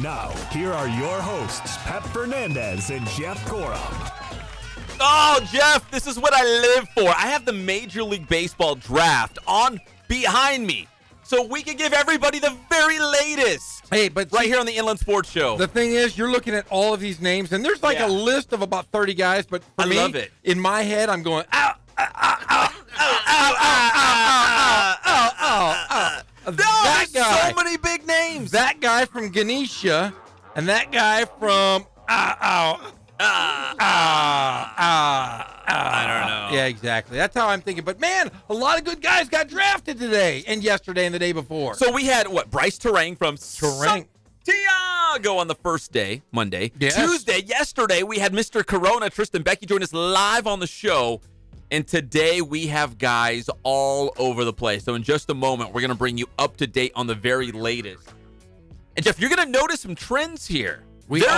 Now, here are your hosts, Pep Fernandez and Jeff Gorham. Oh, Jeff, this is what I live for. I have the Major League Baseball draft on behind me, so we can give everybody the very latest. Hey, but right here on the Inland Sports Show. The thing is, you're looking at all of these names, and there's like a list of about 30 guys, but for me, love it. In my head, I'm going, ow, ow, ow, ow, ow, ow, ow, ow, ow, ow. That guy, so many big names. That guy from Ganesha, and that guy from I don't know. Yeah, exactly. That's how I'm thinking. But, man, a lot of good guys got drafted today and yesterday and the day before. So we had, Bryce Terang from Santiago on the first day, Monday. Yes. Tuesday, yesterday, we had Mr. Corona, Tristan Becky, join us live on the show. And today we have guys all over the place. So in just a moment, we're going to bring you up to date on the very latest. And, Jeff, you're going to notice some trends here. There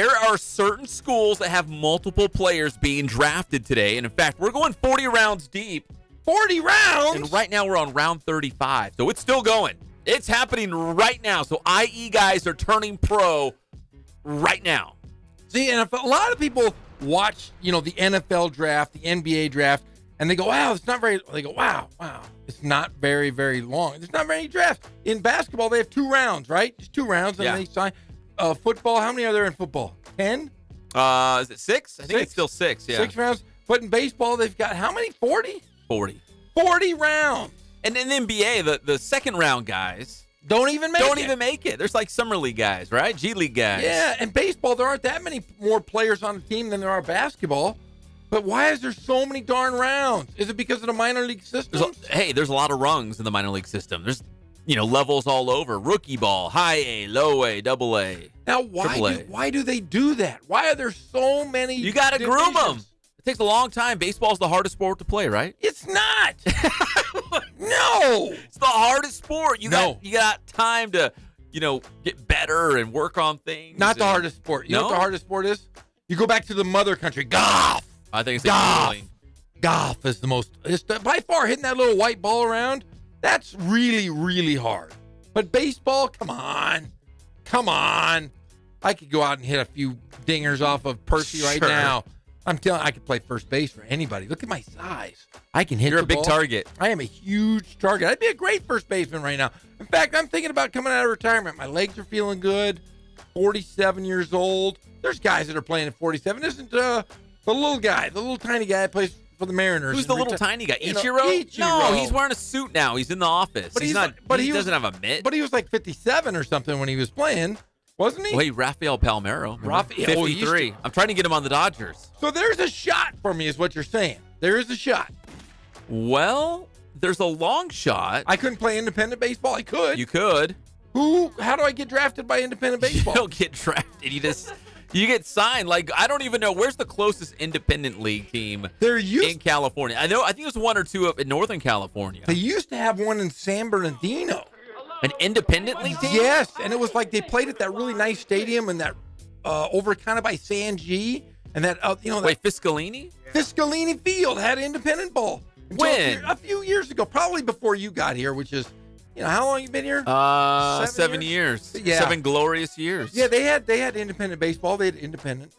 are certain schools that have multiple players being drafted today. And, in fact, we're going 40 rounds deep. 40 rounds? And right now we're on round 35. So it's still going. It's happening right now. So IE guys are turning pro right now. See, and if a lot of people watch, the NFL draft, the NBA draft, and they go, wow, it's not very, they go, wow, it's not very, very long. There's not very drafts. In basketball, they have 2 rounds, right? Just 2 rounds, and they sign. Football, how many are there in football? 10? Is it 6? I think it's still 6, yeah. 6 rounds. But in baseball, they've got how many? 40? 40. 40 rounds. And in the NBA, the second round guys don't even make it. There's like summer league guys, right? G League guys. Yeah, and baseball, there aren't that many more players on the team than there are basketball. But why is there so many darn rounds? Is it because of the minor league system? There's a lot of rungs in the minor league system. There's levels all over. Rookie ball, high A, low A, double A. Now, why do they do that? Why are there so many? You got to groom them. It takes a long time. Baseball's the hardest sport to play, right? It's not. No. It's the hardest sport. You got time to, get better and work on things. Not the hardest sport. You know what the hardest sport is? You go back to the mother country. Golf. I think it's golf. Golf is the most, by far, hitting that little white ball around. That's really, really hard. But baseball, come on. I could go out and hit a few dingers off of Percy right now. I'm telling you, I could play first base for anybody. Look at my size. I can hit You're the ball. You're a big target. I am a huge target. I'd be a great first baseman right now. In fact, I'm thinking about coming out of retirement. My legs are feeling good. 47 years old. There's guys that are playing at 47. Isn't the little guy, the little tiny guy that plays for the Mariners? Who's the little tiny guy? Ichiro? No, he's wearing a suit now. He's in the office. But he doesn't have a mitt. But he was like 57 or something when he was playing, wasn't he? Wait, Rafael Palmeiro. 53. I'm trying to get him on the Dodgers. So there's a shot for me is what you're saying. There is a shot. Well, there's a long shot. I couldn't play independent baseball. I could. You could. How do I get drafted by independent baseball? You don't get drafted. You get signed. Like, I don't even know. Where's the closest independent league team in California? I think there's 1 or 2 up in Northern California. They used to have one in San Bernardino. An independent league team? Yes, and it was like they played at that really nice stadium and that over kind of by San G. And that, Wait, Fiscalini? Fiscalini Field had independent ball. When? A few years ago, probably before you got here, which is, how long you been here? 7 years. Yeah. 7 glorious years. Yeah, they had independent baseball. They had independent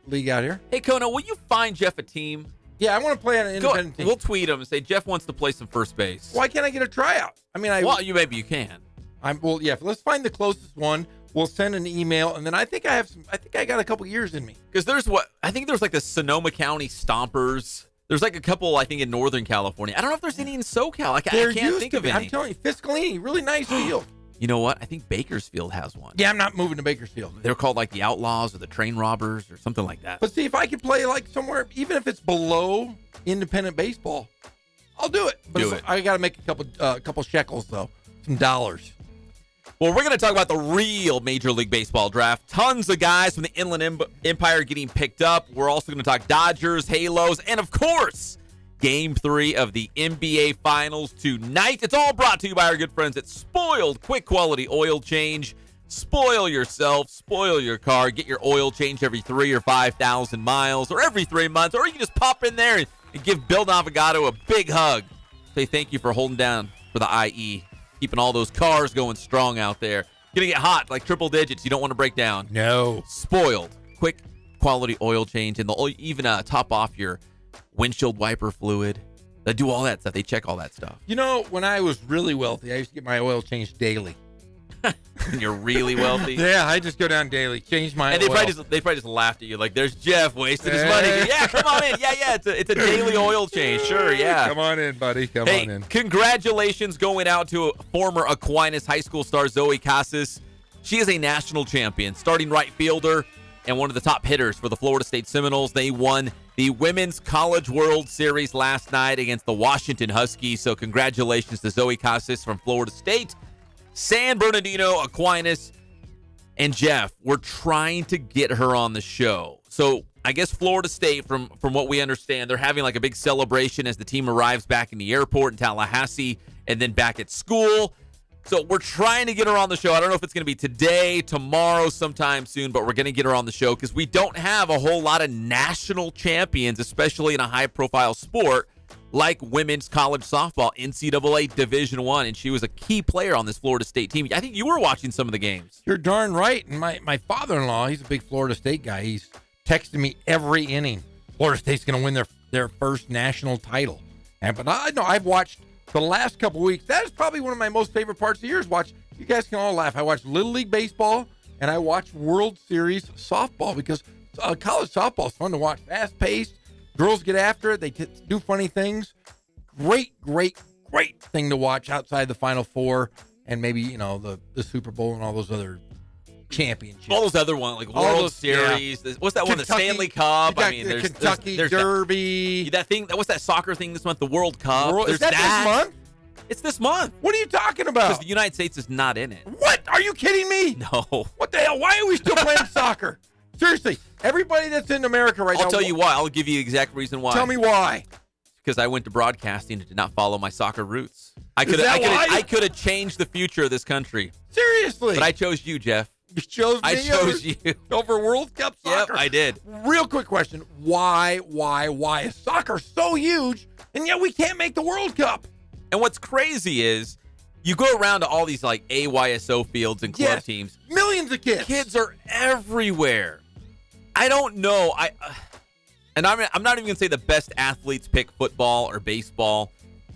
league out here. Hey, Kona, will you find Jeff a team? Yeah, I want to play on an independent team. We'll tweet him and say Jeff wants to play some first base. Why can't I get a tryout? Maybe you can. Let's find the closest one. We'll send an email, and then I think I got a couple years in me. Because there's like the Sonoma County Stompers. There's like a couple, I think, in Northern California. I don't know if there's any in SoCal. I can't think of any. I'm telling you, Fiscalini, really nice field. You know what? I think Bakersfield has one. Yeah, I'm not moving to Bakersfield. They're called like the Outlaws or the Train Robbers or something like that. But see, if I could play like somewhere, even if it's below independent baseball, I'll do it. But I got to make a couple shekels, though, some dollars. Well, we're going to talk about the real Major League Baseball draft. Tons of guys from the Inland Empire getting picked up. We're also going to talk Dodgers, Halos, and, of course, Game 3 of the NBA Finals tonight. It's all brought to you by our good friends at Spoiled Quick Quality Oil Change. Spoil yourself, spoil your car. Get your oil change every 3 or 5,000 miles or every 3 months. Or you can just pop in there and give Bill Navigado a big hug. Say thank you for holding down for the IE. Keeping all those cars going strong out there. Gonna get hot, like triple digits. You don't want to break down. No. Spoiled. Quick quality oil change, and they'll even top off your windshield wiper fluid. They do all that stuff. They check all that stuff. You know, when I was really wealthy, I used to get my oil changed daily. When you're really wealthy. Yeah, I just go down daily, change my and oil. They probably just laughed at you like, "There's Jeff wasting his money." Yeah, come on in. Yeah, it's a daily oil change. Sure, yeah. Come on in, buddy. Come on in. Congratulations going out to former Aquinas High School star Zoe Casas. She is a national champion, starting right fielder and one of the top hitters for the Florida State Seminoles. They won the Women's College World Series last night against the Washington Huskies. So congratulations to Zoe Casas from Florida State. San Bernardino, Aquinas, and Jeff, we're trying to get her on the show. So I guess Florida State, from what we understand, they're having like a big celebration as the team arrives back in the airport in Tallahassee and then back at school. So we're trying to get her on the show. I don't know if it's going to be today, tomorrow, sometime soon, but we're going to get her on the show because we don't have a whole lot of national champions, especially in a high-profile sport like women's college softball, NCAA Division I, and she was a key player on this Florida State team. I think you were watching some of the games. You're darn right. And my father-in-law, he's a big Florida State guy. He's texting me every inning. Florida State's going to win their first national title. But I know I've watched the last couple of weeks. That is probably one of my most favorite parts of the year is watch. You guys can all laugh. I watch Little League Baseball, and I watch World Series softball because college softball is fun to watch. Fast-paced. Girls get after it. They do funny things. Great thing to watch outside the Final Four and maybe, the Super Bowl and all those other championships. All those other ones, like World Series. Yeah. What's that one? The Stanley Cup. There's Kentucky Derby. That thing. What's that soccer thing this month? The World Cup. Is that this month? It's this month. What are you talking about? Because the United States is not in it. What? Are you kidding me? No. What the hell? Why are we still playing soccer? Seriously, everybody that's in America right now. I'll tell you why. I'll give you the exact reason why. Tell me why. Because I went to broadcasting and did not follow my soccer roots. I could have changed the future of this country. Seriously. But I chose you, Jeff. You chose me? I chose you. Over World Cup soccer? Yep, I did. Real quick question. Why is soccer so huge, and yet we can't make the World Cup? And what's crazy is you go around to all these like AYSO fields and club teams. Millions of kids. Kids are everywhere. I don't know. I'm not even going to say the best athletes pick football or baseball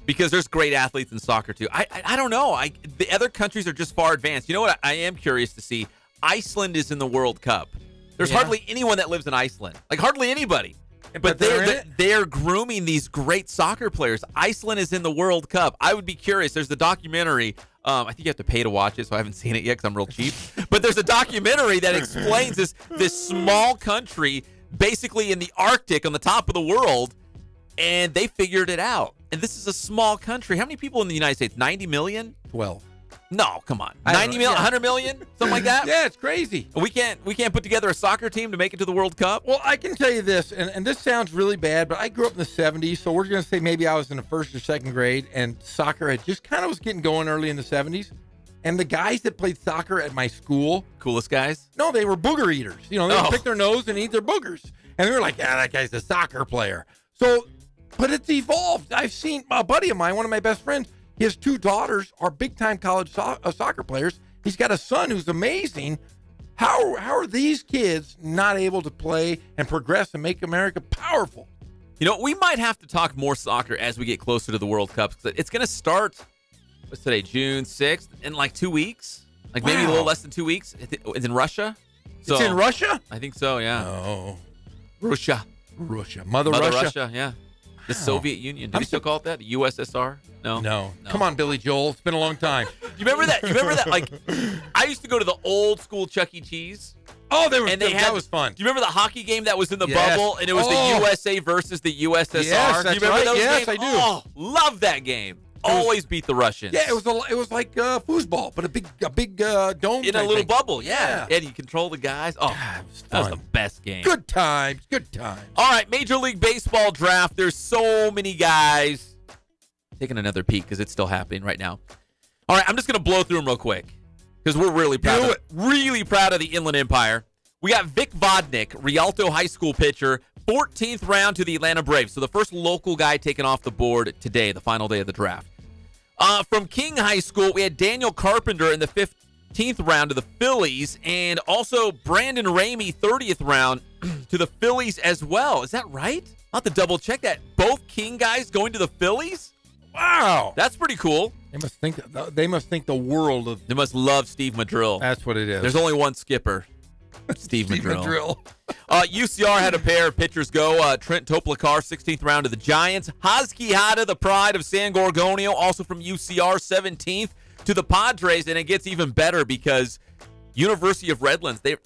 because there's great athletes in soccer too. I don't know. The other countries are just far advanced. You know what? I am curious to see. Iceland is in the World Cup. There's hardly anyone that lives in Iceland. Like hardly anybody. But they're grooming these great soccer players. Iceland is in the World Cup. I would be curious. There's the documentary. I think you have to pay to watch it, so I haven't seen it yet because I'm real cheap. But there's a documentary that explains this small country basically in the Arctic on the top of the world, and they figured it out. And this is a small country. How many people in the United States? 90 million? 12. No, come on. 90 million, 100 million? Something like that? Yeah, it's crazy. We can't put together a soccer team to make it to the World Cup? Well, I can tell you this, and this sounds really bad, but I grew up in the 70s, so we're going to say maybe I was in the first or second grade, and soccer had just kind of was getting going early in the 70s. And the guys that played soccer at my school. Coolest guys? No, they were booger eaters. They would pick their nose and eat their boogers. And they were like, yeah, that guy's a soccer player. So, but it's evolved. I've seen a buddy of mine, one of my best friends, his two daughters are big-time college soccer players. He's got a son who's amazing. How are these kids not able to play and progress and make America powerful? We might have to talk more soccer as we get closer to the World Cup. It's going to start, what's today, June 6th, in like 2 weeks? Like maybe a little less than 2 weeks. It's in Russia. So, it's in Russia? I think so, yeah. Oh. Russia. Mother Russia. Yeah. The Soviet Union. Do we still call it that? USSR? No. Come on, Billy Joel. It's been a long time. You remember that? Like, I used to go to the old school Chuck E. Cheese. Oh, that was fun. Do you remember the hockey game that was in the bubble? And it was the USA versus the USSR? Yes, do you remember those games? I do. Oh, love that game. Always beat the Russians. Yeah, it was like foosball, but a big dome in a little bubble. Yeah. And you control the guys. Oh, that was the best game. Good times. All right, Major League Baseball draft. There's so many guys. Taking another peek because it's still happening right now. All right, I'm just going to blow through them real quick because we're really proud of the Inland Empire. We got Vic Vodnik, Rialto High School pitcher, 14th round to the Atlanta Braves. So the first local guy taken off the board today, the final day of the draft. From King High School, we had Daniel Carpenter in the 5th 15th round to the Phillies, and also Brandon Ramey, 30th round to the Phillies as well. Is that right? I'll have to double check that. Both King guys going to the Phillies? Wow. That's pretty cool. They must think the world of. They must love Steve Madrill. That's what it is. There's only one skipper. Steve Madrill. UCR had a pair of pitchers go. Trent Toplakar, 16th round to the Giants. Hosky Hada, the pride of San Gorgonio, also from UCR, 17th to the Padres. And it gets even better because University of Redlands, they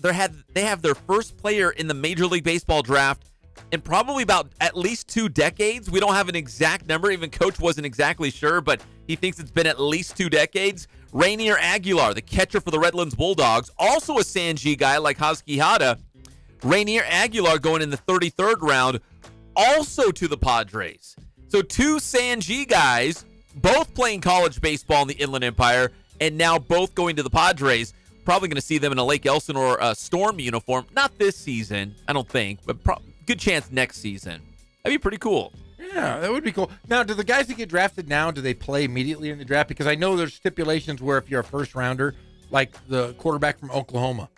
have their first player in the Major League Baseball draft in probably about at least 2 decades. We don't have an exact number. Even Coach wasn't exactly sure, but he thinks it's been at least 2 decades. Rainier Aguilar, the catcher for the Redlands Bulldogs, also a San G guy like Hosky Hada. Rainier Aguilar going in the 33rd round, also to the Padres. So 2 San G guys, both playing college baseball in the Inland Empire, and now both going to the Padres. Probably going to see them in a Lake Elsinore Storm uniform. Not this season, I don't think, but good chance next season. That'd be pretty cool. Yeah, that would be cool. Now, do the guys that get drafted now, do they play immediately in the draft? Because I know there's stipulations where if you're a first rounder, like the quarterback from Oklahoma,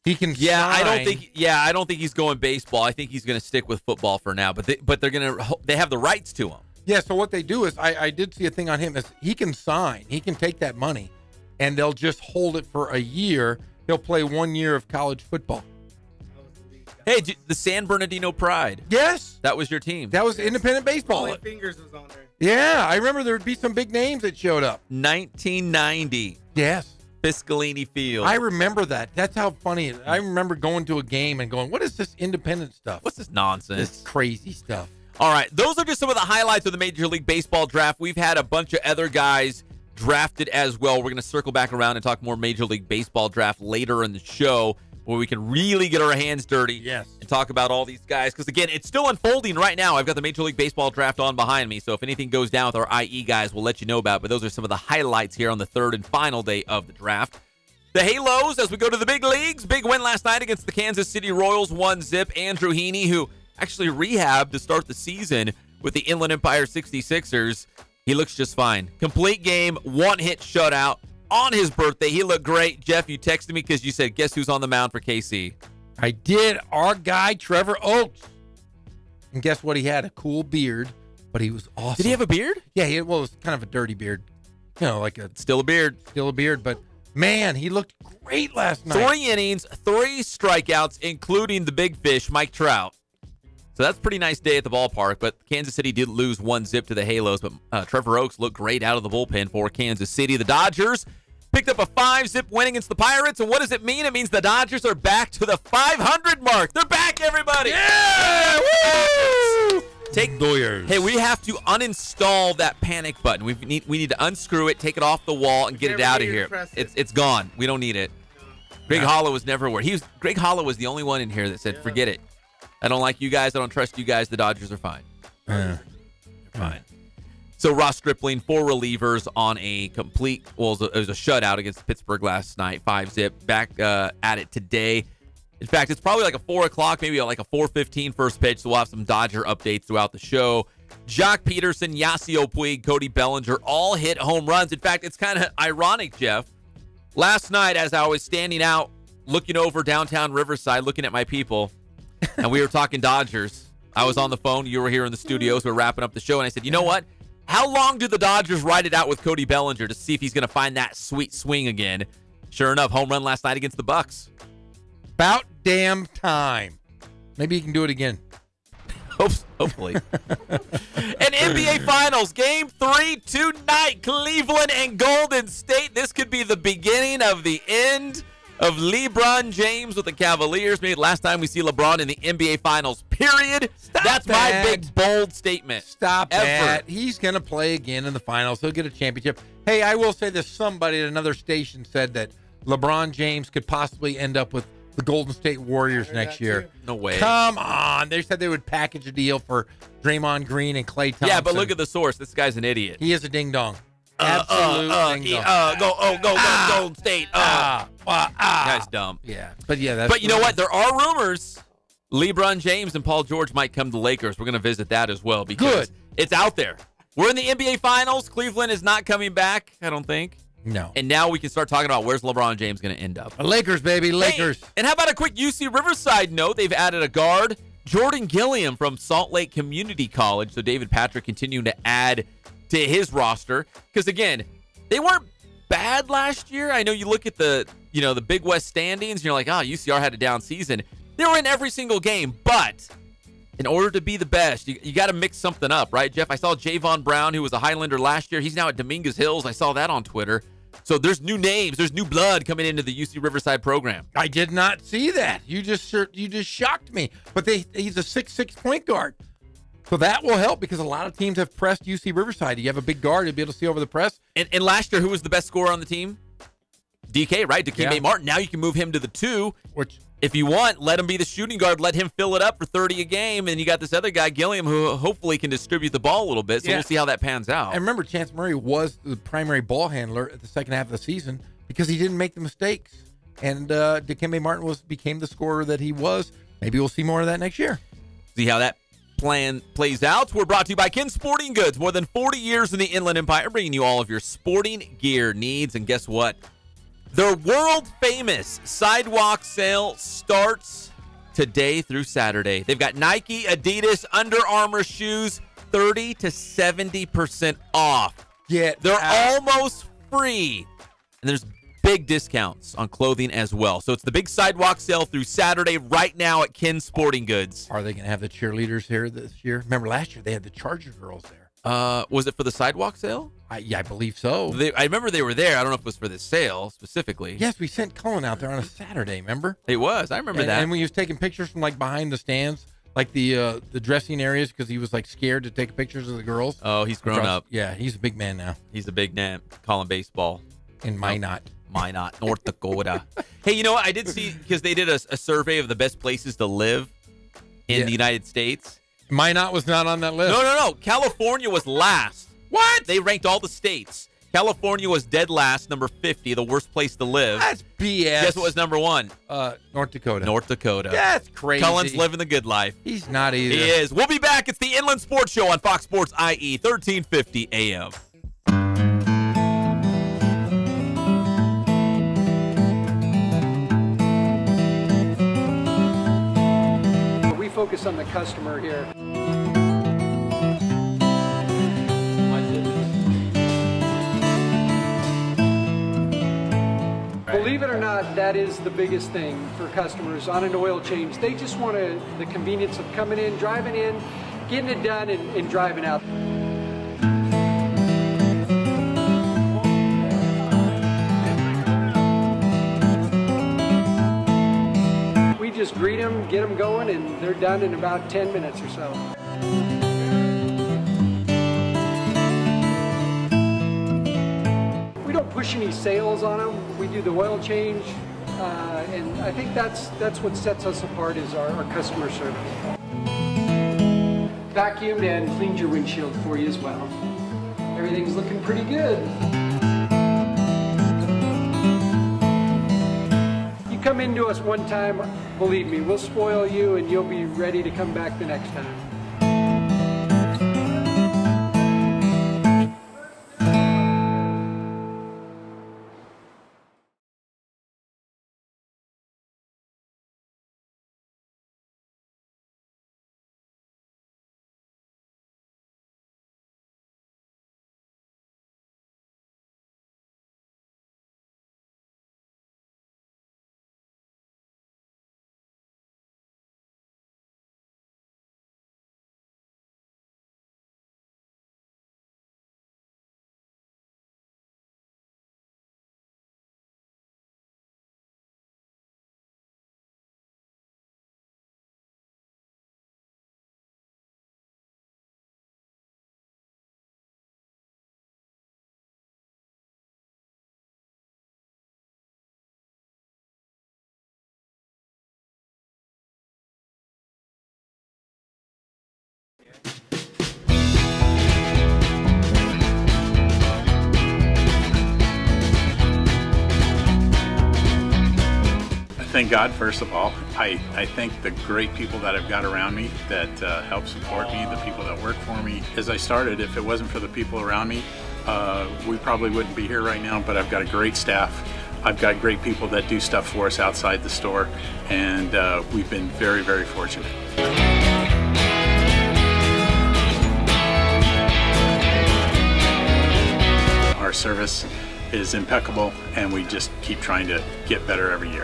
he can. Yeah, sign. I don't think he's going baseball. I think he's going to stick with football for now. But they have the rights to him. Yeah. So what they do is, I did see a thing on him is he can sign. He can take that money, and they'll just hold it for a year. He'll play 1 year of college football. Hey, the San Bernardino Pride. Yes. That was your team. That was independent baseball. Only Fingers was on there. Yeah, I remember there would be some big names that showed up. 1990. Yes. Piscalini Field. I remember that. That's how funny it is. I remember going to a game and going, what is this independent stuff? What's this nonsense? This crazy stuff. All right, those are just some of the highlights of the Major League Baseball draft. We've had a bunch of other guys drafted as well. We're going to circle back around and talk more Major League Baseball draft later in the show, where we can really get our hands dirty and talk about all these guys. Because, again, it's still unfolding right now. I've got the Major League Baseball draft on behind me, so if anything goes down with our IE guys, we'll let you know about it. But those are some of the highlights here on the third and final day of the draft. The Halos, as we go to the big leagues, big win last night against the Kansas City Royals, 1-0. Andrew Heaney, who actually rehabbed to start the season with the Inland Empire 66ers. He looks just fine. Complete game, 1-hit shutout. On his birthday, he looked great. Jeff, you texted me because you said, guess who's on the mound for KC? I did. Our guy, Trevor Oakes. And guess what? He had a cool beard, but he was awesome. Did he have a beard? Yeah, it was kind of a dirty beard. You know, like Still a beard. But, man, he looked great last night. 3 innings, 3 strikeouts, including the big fish, Mike Trout. So that's a pretty nice day at the ballpark, but Kansas City did lose 1-0 to the Halos, but Trevor Oakes looked great out of the bullpen for Kansas City. The Dodgers picked up a 5-0 win against the Pirates, and what does it mean? It means the Dodgers are back to the 500 mark. They're back, everybody! Yeah! Woo! Hey, we have to uninstall that panic button. We need to unscrew it, take it off the wall, and get it out of here. It's gone. We don't need it. Greg Hollow was never aware. Greg Hollow was the only one in here that said, forget it. I don't like you guys. I don't trust you guys. The Dodgers are fine. They're fine. So Ross Stripling, 4 relievers on a complete, well, it was a shutout against Pittsburgh last night, 5-0. Back at it today. In fact, it's probably like a 4 o'clock, maybe like a 4:15 first pitch, so we'll have some Dodger updates throughout the show. Jock Peterson, Yasiel Puig, Cody Bellinger all hit home runs. In fact, it's kind of ironic, Jeff. Last night, as I was standing out, looking over downtown Riverside, looking at my people, and we were talking Dodgers. I was on the phone. You were here in the studios. We were wrapping up the show, and I said, you know what? How long do the Dodgers ride it out with Cody Bellinger to see if he's going to find that sweet swing again? Sure enough, home run last night against the Bucks. About damn time. Maybe he can do it again. Hopefully. And NBA Finals, Game 3 tonight. Cleveland and Golden State. This could be the beginning of the end of LeBron James with the Cavaliers. Maybe last time we see LeBron in the NBA Finals, period. That's my big, bold statement. Stop that. He's going to play again in the finals. He'll get a championship. Hey, I will say this. Somebody at another station said that LeBron James could possibly end up with the Golden State Warriors next year. No way. Come on. They said they would package a deal for Draymond Green and Klay Thompson. Yeah, but look at the source. This guy's an idiot. He is a ding-dong. Absolute ding-dong. Go, Golden State. Guy's dumb. Yeah. But yeah, But you know what? There are rumors LeBron James and Paul George might come to the Lakers. We're going to visit that as well because it's out there. We're in the NBA Finals. Cleveland is not coming back, I don't think. No. And now we can start talking about where's LeBron James going to end up. Lakers, baby, Lakers. Hey, and how about a quick UC Riverside note? They've added a guard, Jordan Gilliam from Salt Lake Community College. So David Patrick continuing to add to his roster. Because, again, they weren't bad last year. I know you look at the Big West standings, and you're like, UCR had a down season. They were in every single game, but in order to be the best, you got to mix something up, right, Jeff? I saw Javon Brown, who was a Highlander last year. He's now at Dominguez Hills. I saw that on Twitter. So there's new names, there's new blood coming into the UC Riverside program. I did not see that. You just shocked me. But he's a 6'6" point guard. So that will help because a lot of teams have pressed UC Riverside. You have a big guard, you'll be able to see over the press. And last year, who was the best scorer on the team? DK, right? Dikembe Martin. Now you can move him to the 2. Which, if you want, let him be the shooting guard. Let him fill it up for 30 a game. And you got this other guy, Gilliam, who hopefully can distribute the ball a little bit. So we'll see how that pans out. And remember, Chance Murray was the primary ball handler at the second half of the season because he didn't make the mistakes. And Dikembe Martin became the scorer that he was. Maybe we'll see more of that next year. See how that plan plays out. We're brought to you by Ken Sporting Goods. More than 40 years in the Inland Empire, bringing you all of your sporting gear needs. And guess what? Their world-famous sidewalk sale starts today through Saturday. They've got Nike, Adidas, Under Armour shoes, 30 to 70% off. They're almost free. And there's big discounts on clothing as well. So it's the big sidewalk sale through Saturday right now at Ken Sporting Goods. Are they going to have the cheerleaders here this year? Remember last year they had the Charger girls there. Was it for the sidewalk sale? I believe so. I remember they were there. I don't know if it was for the sale specifically. Yes, we sent Cullen out there on a Saturday, remember? It was. I remember that. And when he was taking pictures from like behind the stands, like the dressing areas, because he was like scared to take pictures of the girls. Oh, he's grown up. Yeah, he's a big man now. He's a big man calling baseball. In Minot, North Dakota. Hey, you know what? I did see, because they did a survey of the best places to live in the United States. Minot was not on that list. No. California was last. What? They ranked all the states. California was dead last, number 50, the worst place to live. That's BS. Guess what was number 1? North Dakota. North Dakota. That's crazy. Cullen's living the good life. He's not either. He is. We'll be back. It's the Inland Sports Show on Fox Sports IE, 1350 AM. We focus on the customer here. Believe it or not, that is the biggest thing for customers on an oil change. They just want the convenience of coming in, driving in, getting it done, and driving out. We just greet them, get them going, and they're done in about 10 minutes or so. We don't push any sales on them. We do the oil change, and I think that's what sets us apart is our customer service. Vacuumed and cleaned your windshield for you as well. Everything's looking pretty good. You come into us one time, believe me, we'll spoil you and you'll be ready to come back the next time. Thank God, first of all. I thank the great people that I've got around me that help support me, the people that work for me. As I started, if it wasn't for the people around me, we probably wouldn't be here right now, but I've got a great staff. I've got great people that do stuff for us outside the store, and we've been very, very fortunate. Our service is impeccable, and we just keep trying to get better every year.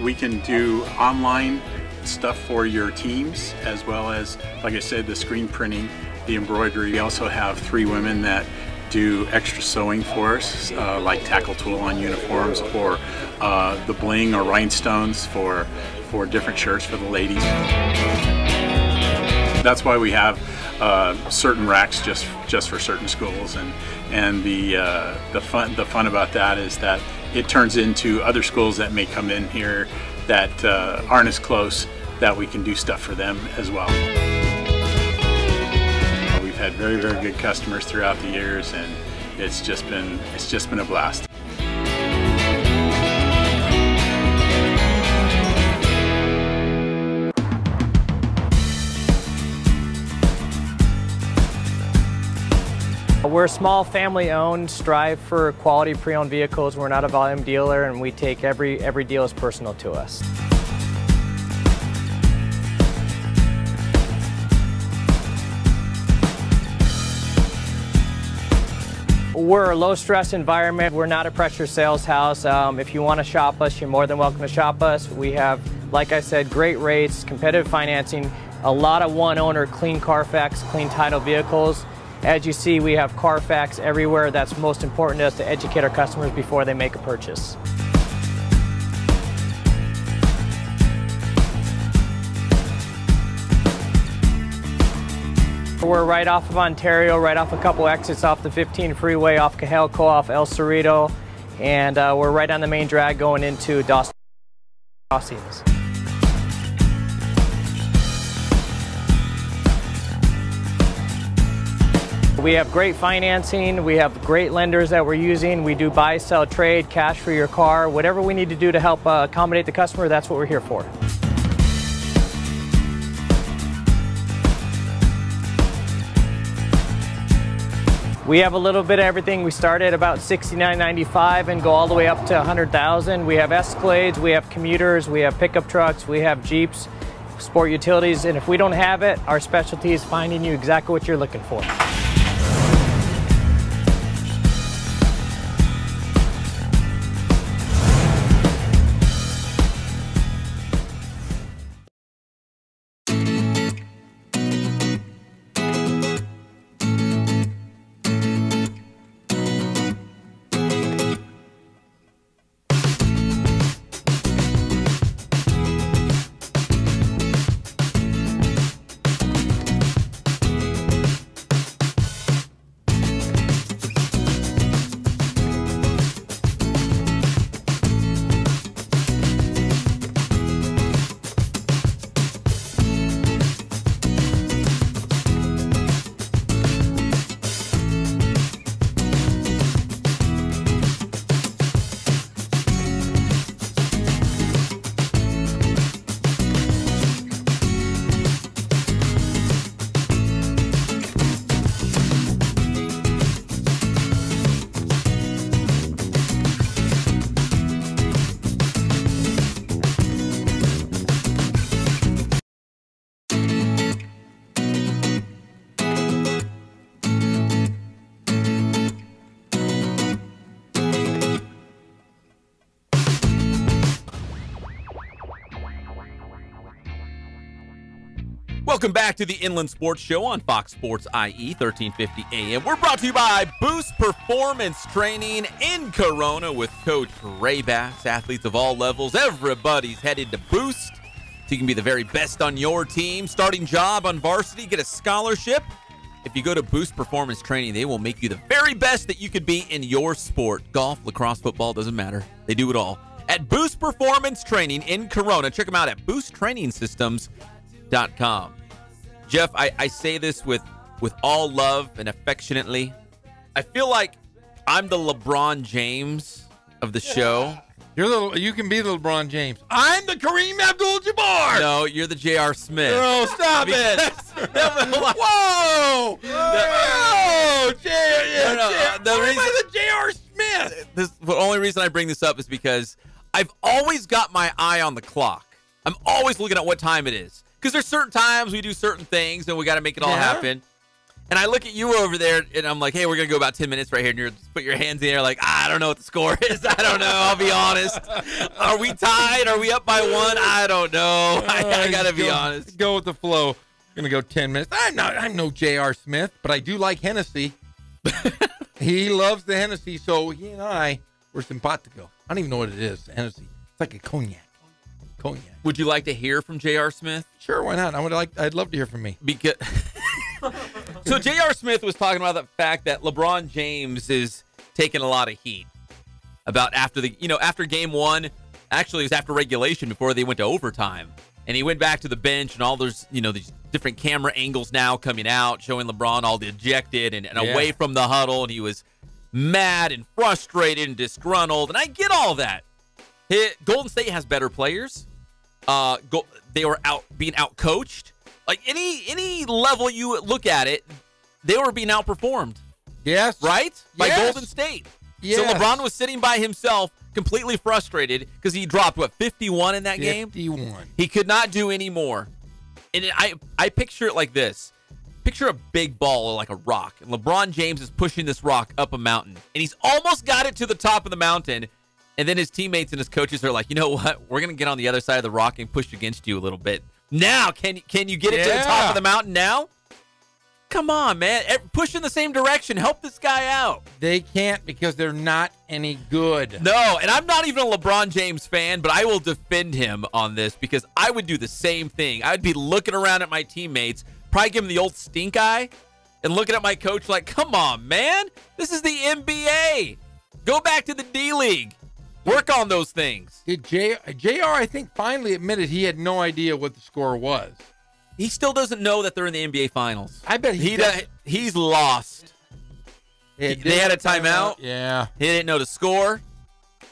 We can do online stuff for your teams, as well as, like I said, the screen printing, the embroidery. We also have 3 women that do extra sewing for us, like tackle tool on uniforms, or the bling or rhinestones for different shirts for the ladies. That's why we have certain racks just for certain schools, and the fun about that is that it turns into other schools that may come in here that aren't as close, that we can do stuff for them as well. We've had very, very good customers throughout the years, and it's just been a blast. We're small, family-owned, strive for quality pre-owned vehicles. We're not a volume dealer, and we take every deal as personal to us. We're a low-stress environment. We're not a pressure sales house. If you want to shop us, you're more than welcome to shop us. We have, like I said, great rates, competitive financing, a lot of one-owner, clean Carfax, clean title vehicles. As you see, we have Carfax everywhere. That's most important to us, to educate our customers before they make a purchase. We're right off of Ontario, right off a couple exits off the 15 freeway, off Cajalco, off El Cerrito, and we're right on the main drag going into Dawson Crossings. We have great financing, we have great lenders that we're using. We do buy, sell, trade, cash for your car. Whatever we need to do to help accommodate the customer, that's what we're here for. We have a little bit of everything. We start at about $69.95 and go all the way up to $100,000. We have Escalades, we have commuters, we have pickup trucks, we have Jeeps, sport utilities, and if we don't have it, our specialty is finding you exactly what you're looking for. Welcome back to the Inland Sports Show on Fox Sports IE 1350 AM. We're brought to you by Boost Performance Training in Corona with Coach Ray Bass. Athletes of all levels, everybody's headed to Boost so you can be the very best on your team. Starting job on varsity, get a scholarship. If you go to Boost Performance Training, they will make you the very best that you could be in your sport. Golf, lacrosse, football, doesn't matter. They do it all. At Boost Performance Training in Corona. Check them out at boosttrainingsystems.com. Jeff, I say this with all love and affectionately. I feel like I'm the LeBron James of the show. You can be the LeBron James. I'm the Kareem Abdul-Jabbar. No, you're the J.R. Smith. No, stop it. Whoa. Whoa. The J.R. Smith. The only reason I bring this up is because I've always got my eye on the clock. I'm always looking at what time it is. Because there's certain times we do certain things and we got to make it all happen. And I look at you over there, and I'm like, hey, we're going to go about 10 minutes right here. And you just put your hands in there like, I don't know what the score is. I don't know. I'll be honest. Are we tied? Are we up by 1? I don't know. I got to be honest. Go with the flow. I'm going to go 10 minutes. I'm no J.R. Smith, but I do like Hennessy. He loves the Hennessy, so he and I were simpatico. I don't even know what it is, Hennessy. It's like a cognac. Would you like to hear from J.R. Smith? Sure, why not? I'd love to hear from me. Because so J.R. Smith was talking about the fact that LeBron James is taking a lot of heat about after game 1. Actually, it was after regulation before they went to overtime, and he went back to the bench, and all those these different camera angles now coming out showing LeBron all dejected and away from the huddle, and he was mad and frustrated and disgruntled, and I get all that. Golden State has better players. They were being outcoached. Like any level you look at it, they were being outperformed. Yes. Right? By Yes. Golden State. Yes. So LeBron was sitting by himself, completely frustrated because he dropped 51 in that game. 51. He could not do any more. And I picture it like this. Picture a big ball or like a rock, and LeBron James is pushing this rock up a mountain, and he's almost got it to the top of the mountain. And then his teammates and his coaches are like, you know what? We're going to get on the other side of the rock and push against you a little bit. Now, can you get it to the top of the mountain now? Come on, man. Push in the same direction. Help this guy out. They can't because they're not any good. No, and I'm not even a LeBron James fan, but I will defend him on this because I would do the same thing. I would be looking around at my teammates, probably give him the old stink eye, and looking at my coach like, come on, man. This is the NBA. Go back to the D-League. Work on those things. JR, I think, finally admitted he had no idea what the score was. He still doesn't know that they're in the NBA Finals. I bet he's lost. They had a timeout. Yeah. He didn't know the score.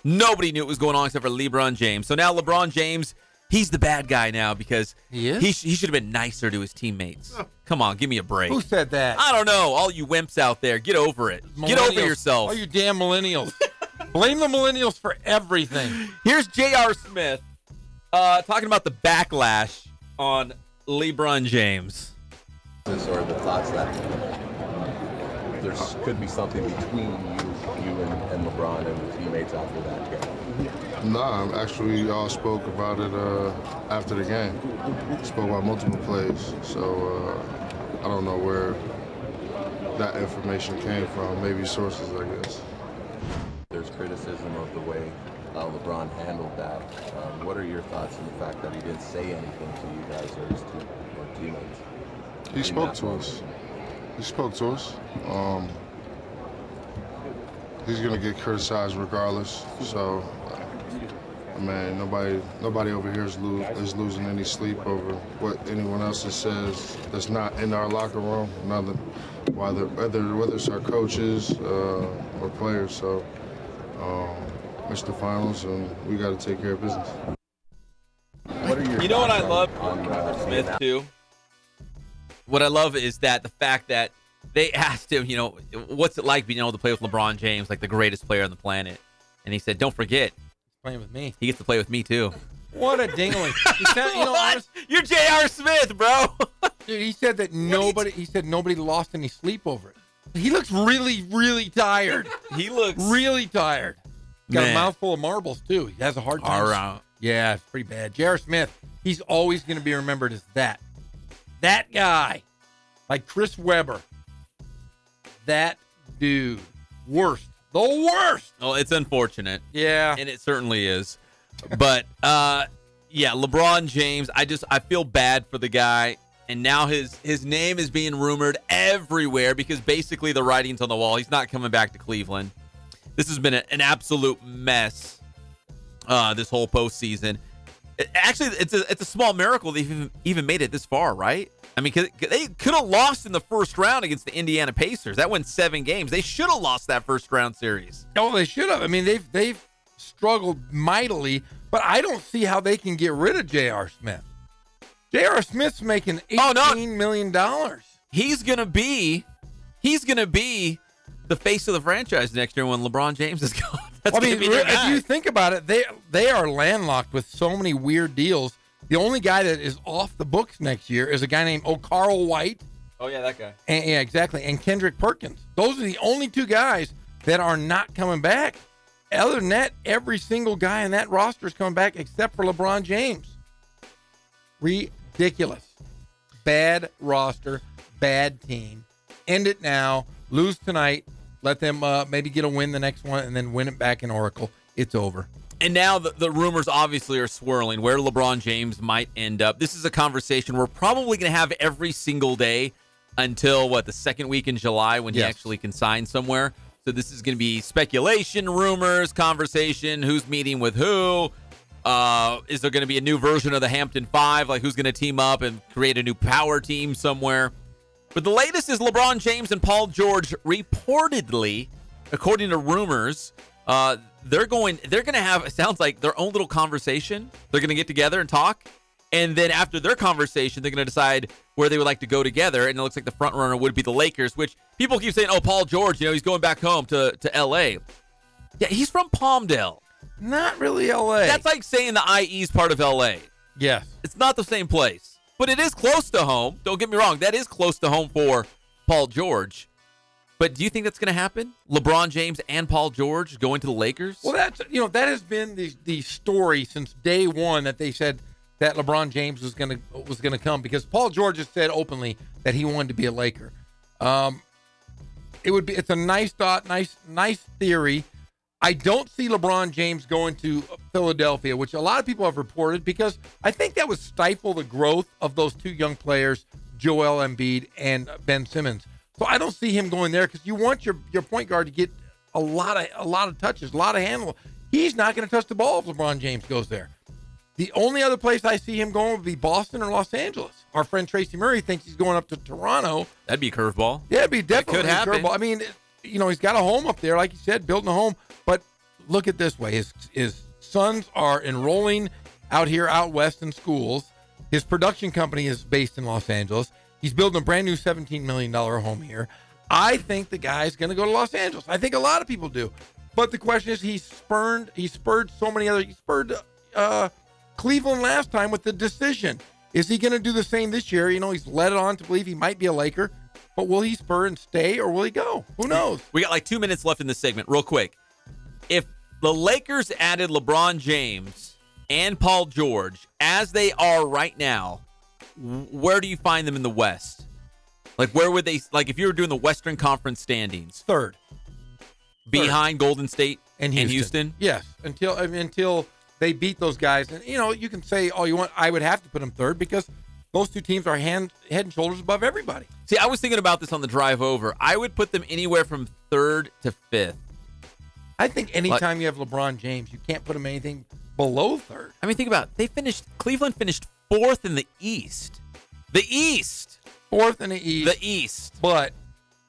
Nobody knew what was going on except for LeBron James. So now LeBron James, he's the bad guy now because he should have been nicer to his teammates. Come on, give me a break. Who said that? I don't know. All you wimps out there, get over it. Get over yourself. All you damn millennials. Blame the millennials for everything. Here's J.R. Smith talking about the backlash on LeBron James. Or the thoughts that there could be something between you and LeBron and the teammates after that game. Nah, actually, we all spoke about it after the game. Spoke about multiple plays, so I don't know where that information came from. Maybe sources, I guess. There's criticism of the way LeBron handled that. What are your thoughts on the fact that he didn't say anything to you guys or his teammates? He spoke to us. He spoke to us. He's gonna get criticized regardless. So, man, nobody over here is losing any sleep over what anyone else says that's not in our locker room. Nothing. Whether it's our coaches or players. So. It's the finals, and we got to take care of business. What are your you know what I love on Smith too? What I love is that the fact that they asked him, what's it like being able to play with LeBron James, like the greatest player on the planet? And he said, don't forget, he's playing with me. He gets to play with me too. What a dingling! You're J.R. Smith, bro. Dude, he said that nobody lost any sleep over it. He looks really, really tired. He looks really tired. He's got a mouthful of marbles, too. He has a hard time. All right. Yeah, it's pretty bad. J.R. Smith, he's always going to be remembered as that. That guy. Like Chris Webber. That dude. Worst. The worst. Oh, it's unfortunate. Yeah. And it certainly is. But, LeBron James, I feel bad for the guy. And now his name is being rumored everywhere because basically the writing's on the wall. He's not coming back to Cleveland. This has been an absolute mess this whole postseason. Actually, it's a small miracle they've even made it this far, right? I mean, they could have lost in the first round against the Indiana Pacers. That went 7 games. They should have lost that first round series. Oh, they should have. I mean, struggled mightily, but I don't see how they can get rid of J.R. Smith. J.R. Smith's making $18 million. He's gonna be the face of the franchise next year when LeBron James is gone. That's if you think about it, they are landlocked with so many weird deals. The only guy that is off the books next year is a guy named O'Carl White. Oh, yeah, that guy. Yeah, exactly. And Kendrick Perkins. Those are the only two guys that are not coming back. Other than that, every single guy in that roster is coming back except for LeBron James. Ridiculous. Bad roster, bad team. End it now. Lose tonight. Let them maybe get a win the next one and then win it back in Oracle. It's over. And now the rumors obviously are swirling where LeBron James might end up. This is a conversation we're probably going to have every single day until, the second week in July when he actually can sign somewhere. So this is going to be speculation, rumors, conversation, who's meeting with who. Is there going to be a new version of the Hampton Five? Like, who's going to team up and create a new power team somewhere? But the latest is LeBron James and Paul George reportedly, according to rumors, they're going to have, it sounds like, their own little conversation. They're going to get together and talk. And then after their conversation, they're going to decide where they would like to go together. And it looks like the front runner would be the Lakers, which people keep saying, oh, Paul George, he's going back home to L.A. Yeah, he's from Palmdale. Not really L.A. That's like saying the IE is part of L.A. Yes. It's not the same place. But it is close to home. Don't get me wrong. That is close to home for Paul George. But do you think that's going to happen? LeBron James and Paul George going to the Lakers? Well, that has been the story since day one that they said that LeBron James was going to come because Paul George has said openly that he wanted to be a Laker. It's a nice thought, nice theory. I don't see LeBron James going to Philadelphia, which a lot of people have reported, because I think that would stifle the growth of those two young players, Joel Embiid and Ben Simmons. So I don't see him going there because you want your point guard to get a lot of touches, a lot of handle. He's not going to touch the ball if LeBron James goes there. The only other place I see him going would be Boston or Los Angeles. Our friend Tracy Murray thinks he's going up to Toronto. That'd be a curveball. Yeah, it'd be definitely a curveball. I mean, he's got a home up there, like you said, building a home. But look at this way. His sons are enrolling out west in schools. His production company is based in Los Angeles. He's building a brand new $17 million home here. I think the guy's going to go to Los Angeles. I think a lot of people do. But the question is, he spurred so many other. He spurred Cleveland last time with the decision. Is he going to do the same this year? He's led it on to believe he might be a Laker. But will he spur and stay, or will he go? Who knows? We got like 2 minutes left in this segment. Real quick. If the Lakers added LeBron James and Paul George as they are right now, where do you find them in the West? Like, where would they, like, if you were doing the Western Conference standings? Third. Behind Golden State and Houston? Yes, until they beat those guys. And, you can say all you want. I would have to put them third because those two teams are head and shoulders above everybody. See, I was thinking about this on the drive over. I would put them anywhere from third to fifth. I think anytime you have LeBron James, you can't put him anything below third. I mean, think about it. Cleveland finished fourth in the East. The East. Fourth in the East. The East. But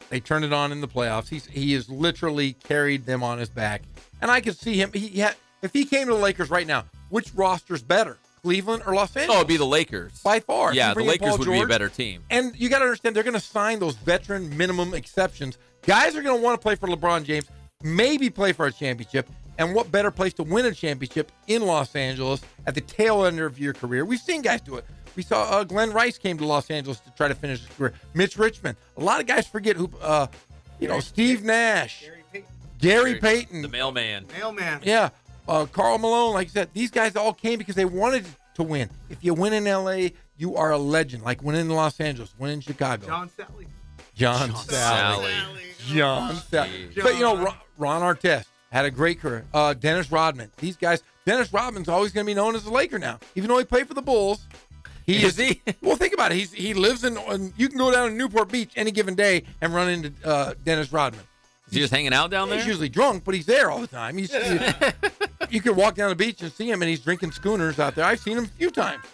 they turned it on in the playoffs. He has literally carried them on his back. And I could see him. If he came to the Lakers right now, which roster's better? Cleveland or Los Angeles? Oh, it'd be the Lakers. By far. Yeah, the Lakers would be a better team. And you got to understand, they're going to sign those veteran minimum exceptions. Guys are going to want to play for LeBron James, maybe play for a championship. And what better place to win a championship in Los Angeles at the tail end of your career? We've seen guys do it. We saw Glenn Rice came to Los Angeles to try to finish his career. Mitch Richmond. A lot of guys forget who, Steve Nash. Gary Payton. The mailman. Yeah. Karl Malone, like I said, these guys all came because they wanted to win. If you win in L.A., you are a legend. Like winning in Los Angeles, winning in Chicago. John Sally. But, Ron Artest had a great career. Dennis Rodman. These guys. Dennis Rodman's always going to be known as a Laker now. Even though he played for the Bulls. Is he? Well, think about it. He lives in you can go down to Newport Beach any given day and run into Dennis Rodman. Is he just hanging out down there? He's usually drunk, but he's there all the time. You can walk down the beach and see him, and he's drinking schooners out there. I've seen him a few times.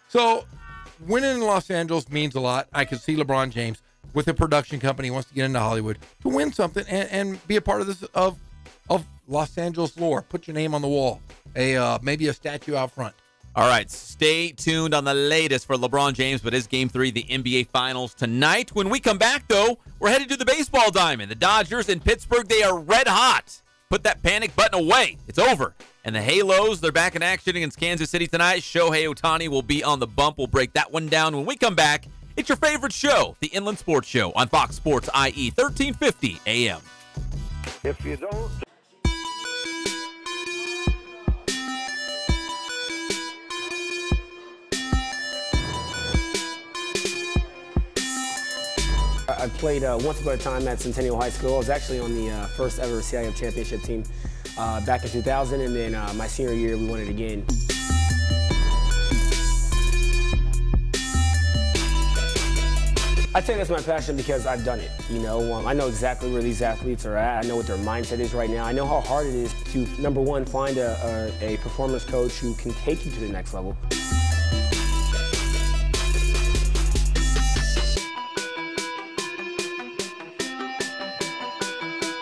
So winning in Los Angeles means a lot. I could see LeBron James with a production company who wants to get into Hollywood to win something and be a part of this of Los Angeles lore. Put your name on the wall. Maybe a statue out front. All right, stay tuned on the latest for LeBron James, but it's Game 3 of the NBA Finals tonight. When we come back, though, we're headed to the baseball diamond. The Dodgers in Pittsburgh, they are red hot. Put that panic button away. It's over. And the Halos, they're back in action against Kansas City tonight. Shohei Ohtani will be on the bump. We'll break that one down when we come back. It's your favorite show, the Inland Sports Show on Fox Sports IE 1350 AM. If you don't... I played once upon a time at Centennial High School. I was actually on the first ever CIF championship team back in 2000, and then my senior year we won it again. I'd say that's my passion because I've done it. You know, I know exactly where these athletes are at. I know what their mindset is right now. I know how hard it is to, number one, find a performance coach who can take you to the next level.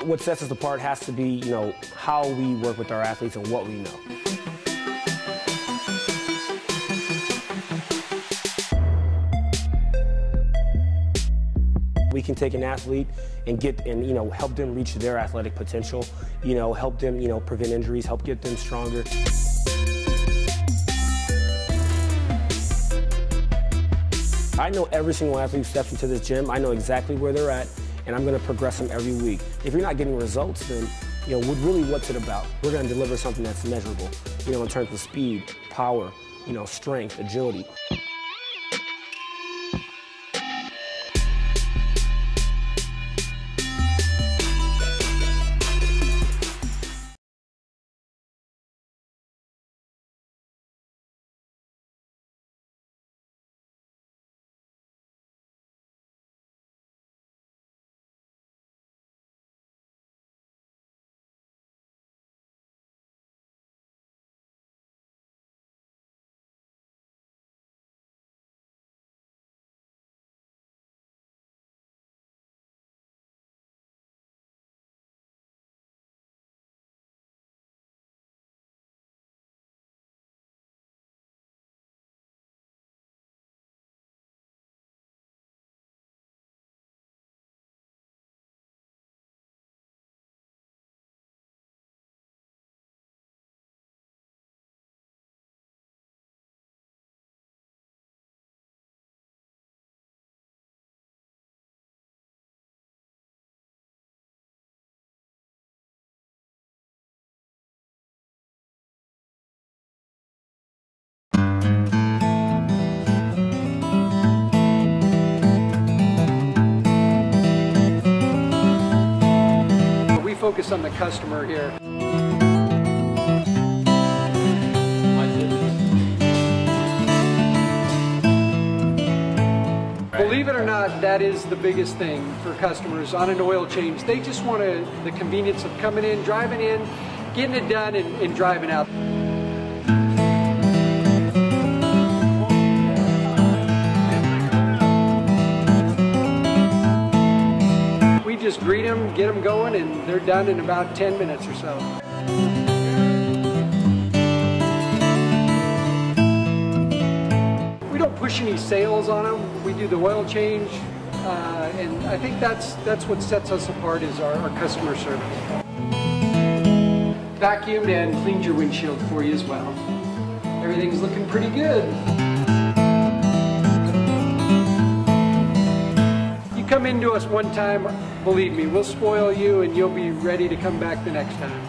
What sets us apart has to be, you know, how we work with our athletes and what we know. We can take an athlete and you know, help them reach their athletic potential, you know, help them, you know, prevent injuries, help get them stronger. I know every single athlete who steps into this gym. I know exactly where they're at, and I'm going to progress them every week. If you're not getting results, then, you know, really what's it about? We're going to deliver something that's measurable, you know, in terms of speed, power, you know, strength, agility. Focus on the customer here. Believe it or not, that is the biggest thing for customers on an oil change. They just want the convenience of coming in, driving in, getting it done, and driving out. Just greet them, get them going, and they're done in about 10 minutes or so. We don't push any sales on them. We do the oil change, and I think that's what sets us apart is our customer service. Vacuumed and cleaned your windshield for you as well. Everything's looking pretty good. Come into us one time, believe me, we'll spoil you and you'll be ready to come back the next time.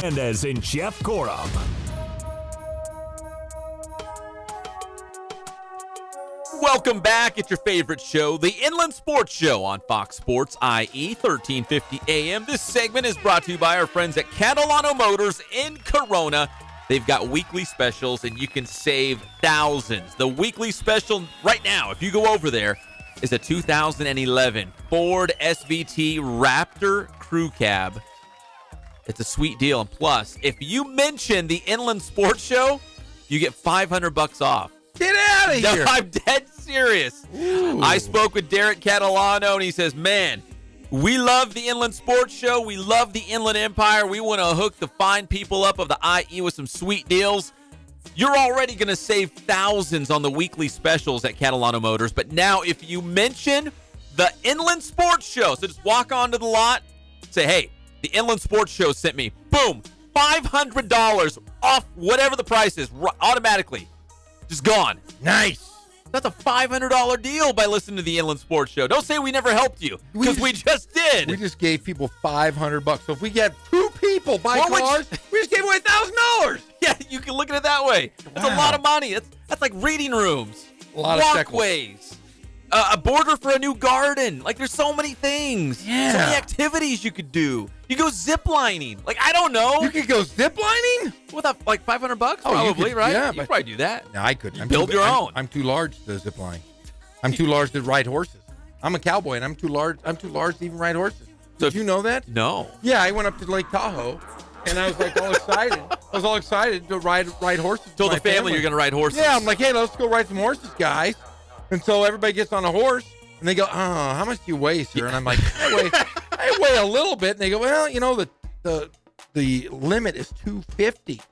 Hernandez and Jeff Gorham. Welcome back. It's your favorite show, the Inland Sports Show on Fox Sports IE 1350 AM. This segment is brought to you by our friends at Catalano Motors in Corona. They've got weekly specials, and you can save thousands. The weekly special right now, if you go over there, is a 2011 Ford SVT Raptor Crew Cab. It's a sweet deal. And plus, if you mention the Inland Sports Show, you get $500 off. Get out of here. No, I'm dead serious. Ooh. I spoke with Derek Catalano, and he says, man, we love the Inland Sports Show. We love the Inland Empire. We want to hook the fine people up of the IE with some sweet deals. You're already going to save thousands on the weekly specials at Catalano Motors. But now if you mention the Inland Sports Show, so just walk onto the lot, say, hey, the Inland Sports Show sent me. Boom, $500 off whatever the price is automatically. Just gone. Nice. That's a $500 deal by listening to the Inland Sports Show. Don't say we never helped you, because we just did. We just gave people $500. So if we get 2 people buy cars, we just gave away $1,000. Yeah, you can look at it that way. That's a lot of money. That's like reading rooms, a lot of walkways, a border for a new garden. Like, there's so many things. Yeah. So many activities you could do. You go zip lining. Like, I don't know. You could go zip lining? With like $500 Oh, probably, right? Yeah, you could probably do that. No, I couldn't. Build your own. I'm too large to zip line. I'm too large to ride horses. I'm a cowboy, and I'm too large to even ride horses. Did you know that? No. Yeah, I went up to Lake Tahoe, and I was like all excited. I was all excited to ride horses. Told the family you're going to ride horses. Yeah, I'm like, hey, let's go ride some horses, guys. And so everybody gets on a horse, and they go, oh, how much do you weigh, sir? And I'm like, I weigh a little bit. And they go, well, you know, the limit is 250.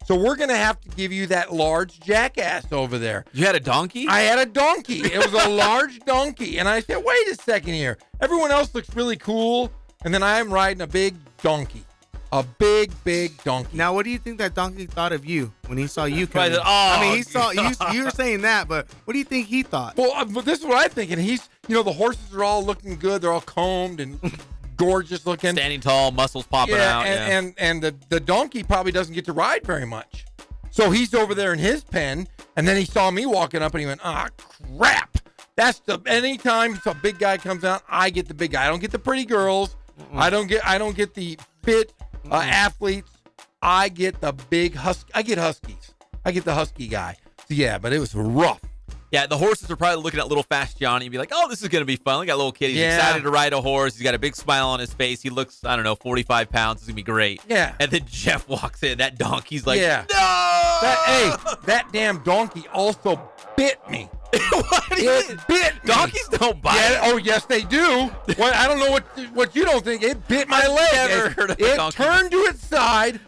So we're going to have to give you that large jackass over there. You had a donkey? I had a donkey. It was a large donkey. And I said, wait a second here. Everyone else looks really cool. And then I'm riding a big donkey. A big donkey. Now, what do you think that donkey thought of you when he saw you coming? I mean, he saw you were saying that, but what do you think he thought? Well, but this is what I'm thinking. He's, you know, the horses are all looking good. They're all combed and gorgeous looking. Standing tall, muscles popping out. And the donkey probably doesn't get to ride very much. So he's over there in his pen, and then he saw me walking up, and he went, ah, crap. Anytime a big guy comes out, I get the big guy. I don't get the pretty girls. I don't get the fit athletes. I get the big husky. I get huskies. I get the husky guy. So yeah, but it was rough. Yeah, the horses are probably looking at little fast Johnny and be like, oh, this is going to be fun. Look at a little kid. He's excited to ride a horse. He's got a big smile on his face. He looks, 45 pounds. It's going to be great. Yeah. And then Jeff walks in. That donkey's like, no! That damn donkey also bit me. It bit me. Donkeys don't bite. Yeah, oh, yes, they do. Well, I don't know what you don't think. It bit my leg. Never heard of a donkey. It turned to its side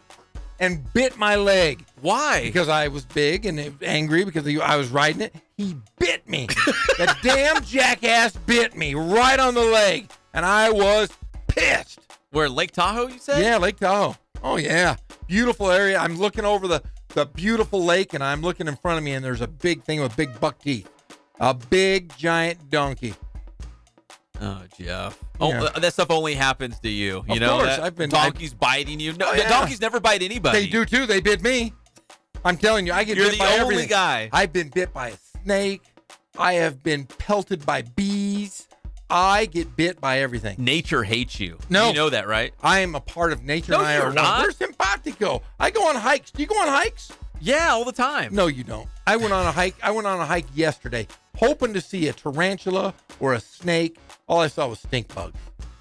and bit my leg. Why? Because I was big and angry because I was riding it. He bit me. The damn jackass bit me right on the leg, and I was pissed. Where, Lake Tahoe, you said? Yeah, Lake Tahoe. Oh, yeah. Beautiful area. I'm looking over the beautiful lake, and I'm looking in front of me, and there's a big thing with big buck teeth. A big, giant donkey. Oh, Jeff. Yeah. Oh, that stuff only happens to you. You Of know course. that? Donkeys biting you. No, donkeys never bite anybody. They do, too. They bit me. I'm telling you, I get You're bit by the only everything. guy. I've been bit by a snake. I have been pelted by bees. I get bit by everything. Nature hates you. No. You know that, right? I am a part of nature. No, and I you're are one. not. We're simpatico. I go on hikes. Do you go on hikes? Yeah, all the time. No, you don't. I went on a hike. I went on a hike yesterday, hoping to see a tarantula or a snake. All I saw was stink bugs.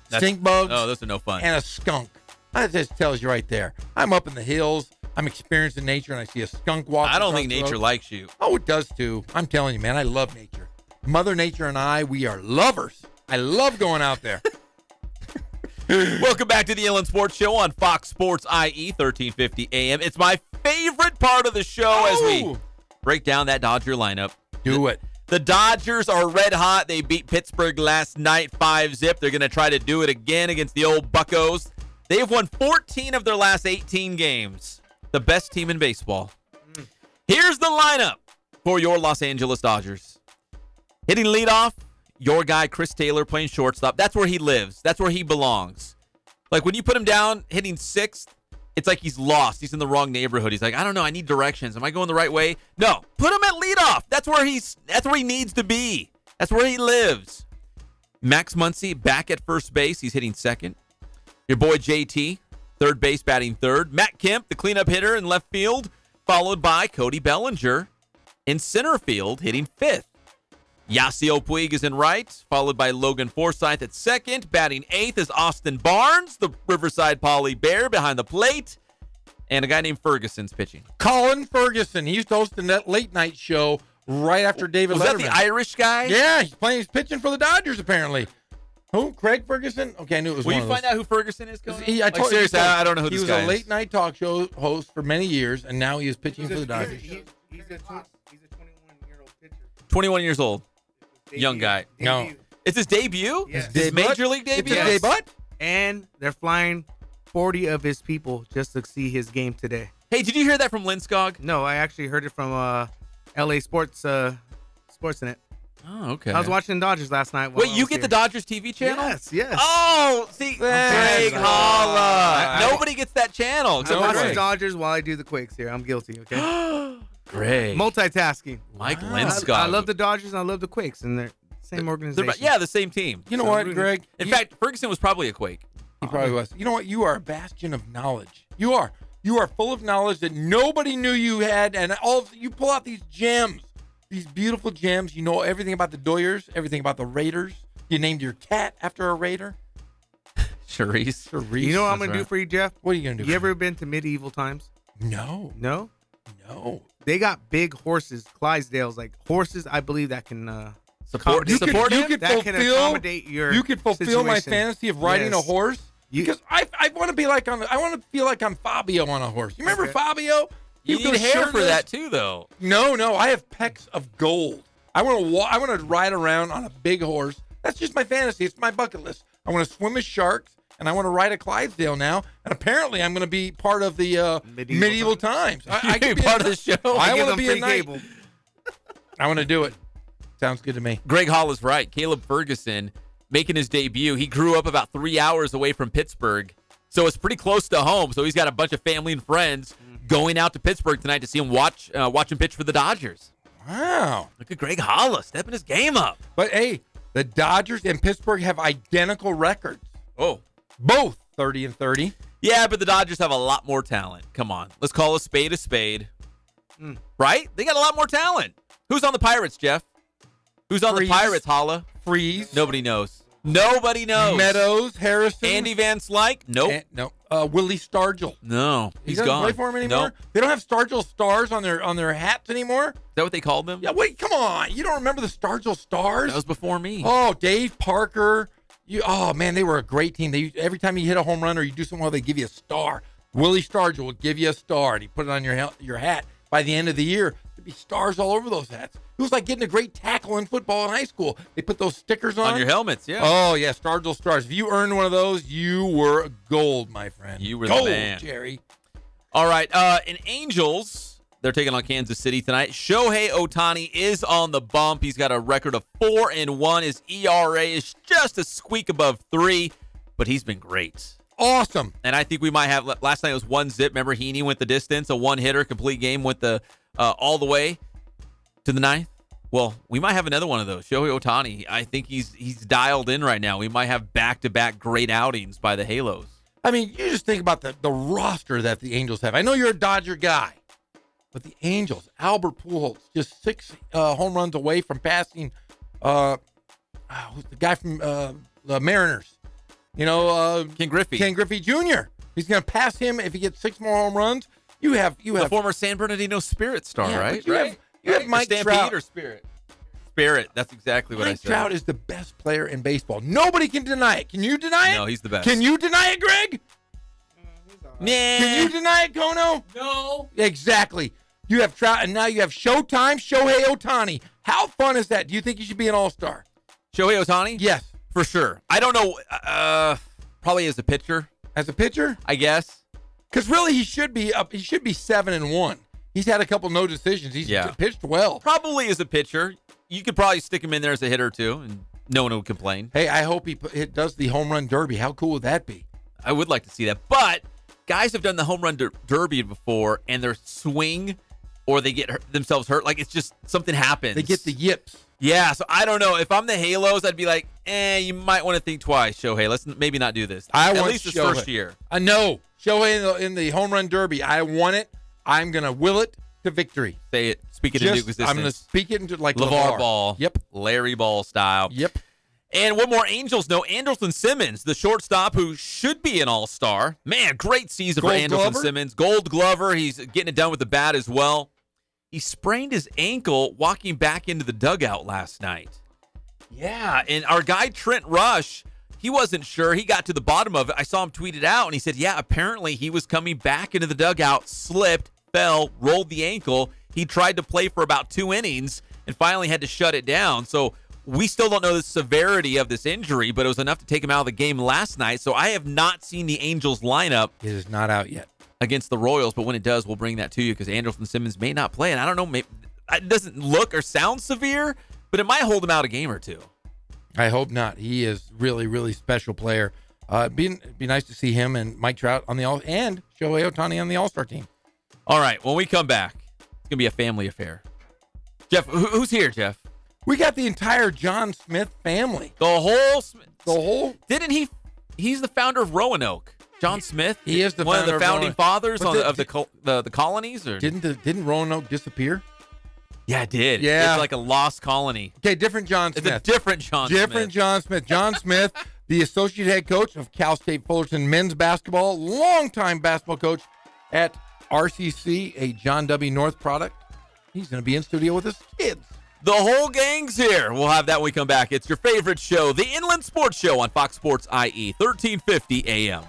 Stink bugs. Oh, those are no fun. And a skunk. That just tells you right there. I'm up in the hills. I'm experiencing nature, and I see a skunk walking. I don't think across the nature road. likes you. Oh, it does too. I'm telling you, man. I love nature. Mother Nature and I, we are lovers. I love going out there. Welcome back to the Inland Sports Show on Fox Sports IE 1350 AM. It's my favorite part of the show as we break down that Dodger lineup. Do it. The Dodgers are red hot. They beat Pittsburgh last night 5-0. They're going to try to do it again against the old Buccos. They've won 14 of their last 18 games. The best team in baseball. Here's the lineup for your Los Angeles Dodgers. Hitting leadoff, your guy Chris Taylor playing shortstop. That's where he lives. That's where he belongs. Like when you put him down hitting sixth, it's like he's lost. He's in the wrong neighborhood. He's like, I don't know. I need directions. Am I going the right way? No. Put him at leadoff. That's where he needs to be. That's where he lives. Max Muncy back at first base. He's hitting second. Your boy JT, third base, batting third. Matt Kemp, the cleanup hitter in left field, followed by Cody Bellinger in center field, hitting fifth. Yasiel Puig is in right, followed by Logan Forsythe at second. Batting eighth is Austin Barnes, the Riverside Poly Bear, behind the plate. And a guy named Ferguson's pitching. Colin Ferguson. He used to host the late night show right after David Letterman. Was that the Irish guy? Yeah, he's pitching for the Dodgers, apparently. Who? Craig Ferguson? Okay, I knew it was Will one you of those. find out who Ferguson is? Seriously, I don't know who this guy is. He was a late night talk show host for many years, and now he is pitching for the Dodgers. He's a 21-year-old pitcher. 21 years old. Young guy. No. It's his debut? Yes. His major league debut? It's his debut? And they're flying 40 of his people just to see his game today. Hey, did you hear that from Linskog? No, I actually heard it from LA Sportsnet. Oh, okay. I was watching Dodgers last night. Wait, you get the Dodgers TV channel? Yes. Oh, see, Greg Holla. Nobody gets that channel. I watch the Dodgers while I do the Quakes here. I'm guilty, okay? Great. Multitasking. Mike Linskog. I love the Dodgers and I love the Quakes, and they're same organization. Yeah, the same team. You know what, Greg? In fact, Ferguson was probably a Quake. He probably was. You know what? You are a bastion of knowledge. You are. You are full of knowledge that nobody knew you had, and you pull out these gems, these beautiful gems. You know everything about the Doyers, everything about the Raiders. You named your cat after a Raider. Charisse. You know what I'm going to do for you, Jeff? What are you going to do? You ever been to medieval times? No. No? No. They got big horses, Clydesdales, like horses, I believe, that can support him. Can accommodate your You could fulfill my fantasy of riding a horse. Because I want to be like I want to feel like I'm Fabio on a horse. You remember Fabio? You need hair for that too, though. No. I have pecs of gold. I want to ride around on a big horse. That's just my fantasy. It's my bucket list. I want to swim with sharks, and I want to ride a Clydesdale now. And apparently, I'm going to be part of the medieval times. I can be part of the show. I want to be a knight. I want to do it. Sounds good to me. Greg Hall is right. Caleb Ferguson making his debut. He grew up about 3 hours away from Pittsburgh, so it's pretty close to home. So he's got a bunch of family and friends going out to Pittsburgh tonight to see him watch him pitch for the Dodgers. Wow. Look at Greg Holla stepping his game up. But, hey, the Dodgers and Pittsburgh have identical records. Oh. Both 30-30. Yeah, but the Dodgers have a lot more talent. Come on. Let's call a spade a spade. Right? They got a lot more talent. Who's on the Pirates, Jeff? Who's on the Pirates, Holla? Freeze. Nobody knows. Nobody knows. Meadows, Harrison. Andy Van Slyke? Nope. No. Willie Stargell. No. He's doesn't gone. play for him anymore? Nope. They don't have Stargell stars on their hats anymore? Is that what they called them? Yeah, wait, come on. You don't remember the Stargell stars? That was before me. Oh, Dave Parker. Oh, man, they were a great team. Every time you hit a home run or you do something well, they give you a star. Willie Stargell would give you a star, and he put it on your hat. By the end of the year, there'd be stars all over those hats. It was like getting a great tackle in football in high school. They put those stickers on your helmets, yeah. Oh, yeah, Stargell stars. If you earned one of those, you were gold, my friend. You were gold, the man. Jerry. All right, in Angels, they're taking on Kansas City tonight. Shohei Ohtani is on the bump. He's got a record of 4-1. His ERA is just a squeak above 3, but he's been great. Awesome. And I think we might have, last night it was 1-zip. Remember, Heaney went the distance, a one-hitter, complete game, went all the way to the ninth. Well, we might have another one of those. Shohei Ohtani, I think he's dialed in right now. We might have back-to-back great outings by the Halos. I mean, you just think about the roster that the Angels have. I know you're a Dodger guy, but the Angels, Albert Pujols, just 6 home runs away from passing who's the guy from the Mariners. You know, Ken Griffey. Ken Griffey Jr. He's going to pass him if he gets 6 more home runs. You have the former San Bernardino Spirit star, right? You have Mike Trout or Spirit. Spirit. That's exactly what I said. Mike Trout is the best player in baseball. Nobody can deny it. Can you deny it? No, he's the best. Can you deny it, Greg? Nah. Can you deny it, Kono? No. Exactly. You have Trout, and now you have Showtime, Shohei Ohtani. How fun is that? Do you think he should be an all-star? Shohei Ohtani? Yes. For sure. I don't know. Probably as a pitcher. As a pitcher? I guess. Because really, he should be up. He should be 7-1. He's had a couple no decisions. He's pitched well. Probably as a pitcher. You could probably stick him in there as a hitter, too, and no one would complain. Hey, I hope he does the home run derby. How cool would that be? I would like to see that. But guys have done the home run derby before, and their swing or they get themselves hurt. Like, it's just something happens. They get the yips. Yeah, so I don't know. If I'm the Halos, I'd be like, you might want to think twice, Shohei. Let's maybe not do this. At least his first year. I know. Shohei in the home run derby. I want it. I'm going to will it to victory. Say it. Speak it into existence. I'm going to speak it into like LeVar Ball. Yep. Larry Ball style. Yep. And what more Angels know? Andrelton Simmons, the shortstop who should be an all-star. Man, great season for Andrelton Simmons. Gold Glover. He's getting it done with the bat as well. He sprained his ankle walking back into the dugout last night. Yeah, and our guy Trent Rush, he wasn't sure. He got to the bottom of it. I saw him tweet it out, and he said, yeah, apparently he was coming back into the dugout, slipped, fell, rolled the ankle. He tried to play for about 2 innings and finally had to shut it down. So we still don't know the severity of this injury, but it was enough to take him out of the game last night. So I have not seen the Angels lineup. It is not out yet. Against the Royals, but when it does, we'll bring that to you because Andrelton Simmons may not play. And I don't know, maybe it doesn't look or sound severe, but it might hold him out a game or two. I hope not. He is really, really special player. Be nice to see him and Mike Trout on the and Shohei Ohtani on the All-Star team. All right, when we come back, it's gonna be a family affair. Jeff, who's here, Jeff? We got the entire John Smith family. The whole. Didn't he? He's the founder of Roanoke. John Smith. He is one of the founding fathers of the colonies. Or didn't Roanoke disappear? Yeah, it did. Yeah, it's like a lost colony. Okay, different John Smith. It's a different John Smith. Different John Smith. John Smith, the associate head coach of Cal State Fullerton men's basketball, longtime basketball coach at RCC, a John W. North product. He's going to be in studio with his kids. The whole gang's here. We'll have that when we come back. It's your favorite show, the Inland Sports Show on Fox Sports IE, 1350 AM.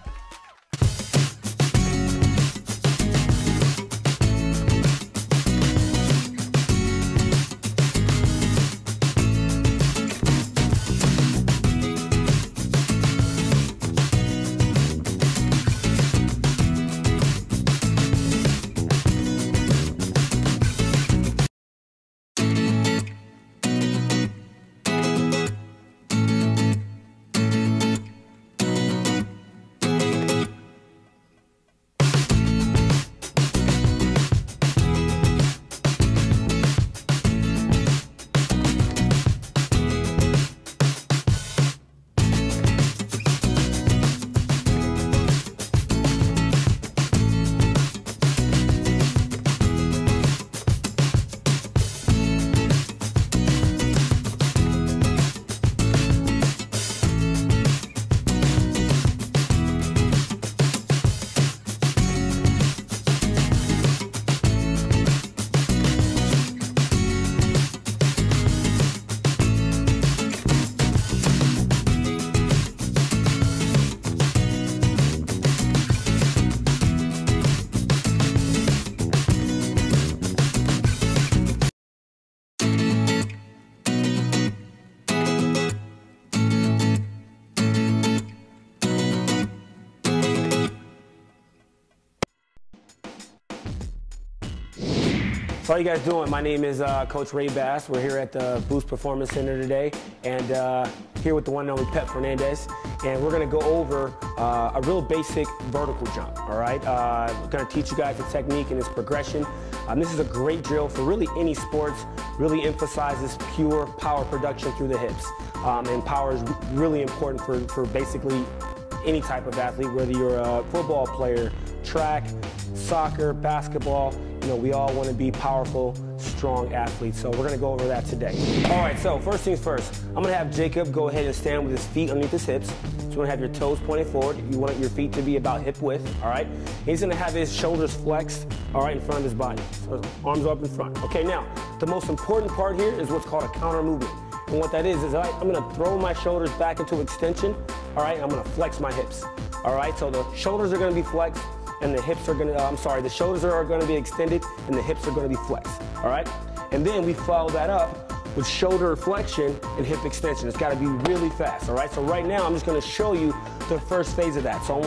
So how you guys doing? My name is Coach Ray Bass. We're here at the Boost Performance Center today, and here with the one and only Pep Fernandez. And we're going to go over a real basic vertical jump, all right? We're going to teach you guys the technique and its progression. This is a great drill for really any sports, really emphasizes pure power production through the hips. And power is really important for basically any type of athlete, whether you're a football player, track, soccer, basketball. You know, we all want to be powerful, strong athletes. So we're going to go over that today. All right, so first things first, I'm going to have Jacob go ahead and stand with his feet underneath his hips. So you want to have your toes pointed forward. You want your feet to be about hip width, all right? He's going to have his shoulders flexed, all right, in front of his body. So his arms are up in front. Okay, now, the most important part here is what's called a counter movement. And what that is I'm going to throw my shoulders back into extension, all right? I'm going to flex my hips, all right? So the shoulders are going to be flexed, and the hips are going to, the shoulders are going to be extended, and the hips are going to be flexed, all right? And then we follow that up with shoulder flexion and hip extension. It's got to be really fast, all right? So right now, I'm just going to show you the first phase of that. So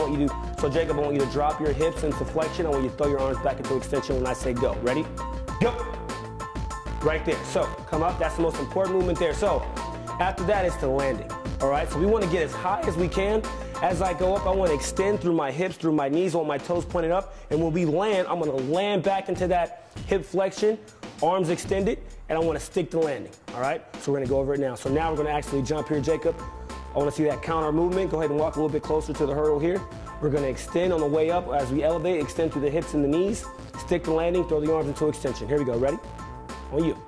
Jacob, I want you to drop your hips into flexion. I want you to throw your arms back into extension when I say go. Ready? Go. Right there. So come up. That's the most important movement there. So after that, it's the landing, all right? So we want to get as high as we can, As I go up, I want to extend through my hips, through my knees, on my toes pointed up. And when we land, I'm going to land back into that hip flexion, arms extended, and I want to stick the landing, all right? So we're going to go over it now. So now we're going to actually jump here, Jacob. I want to see that counter movement. Go ahead and walk a little bit closer to the hurdle here. We're going to extend on the way up. As we elevate, extend through the hips and the knees, stick the landing, throw the arms into extension. Here we go. Ready? On you.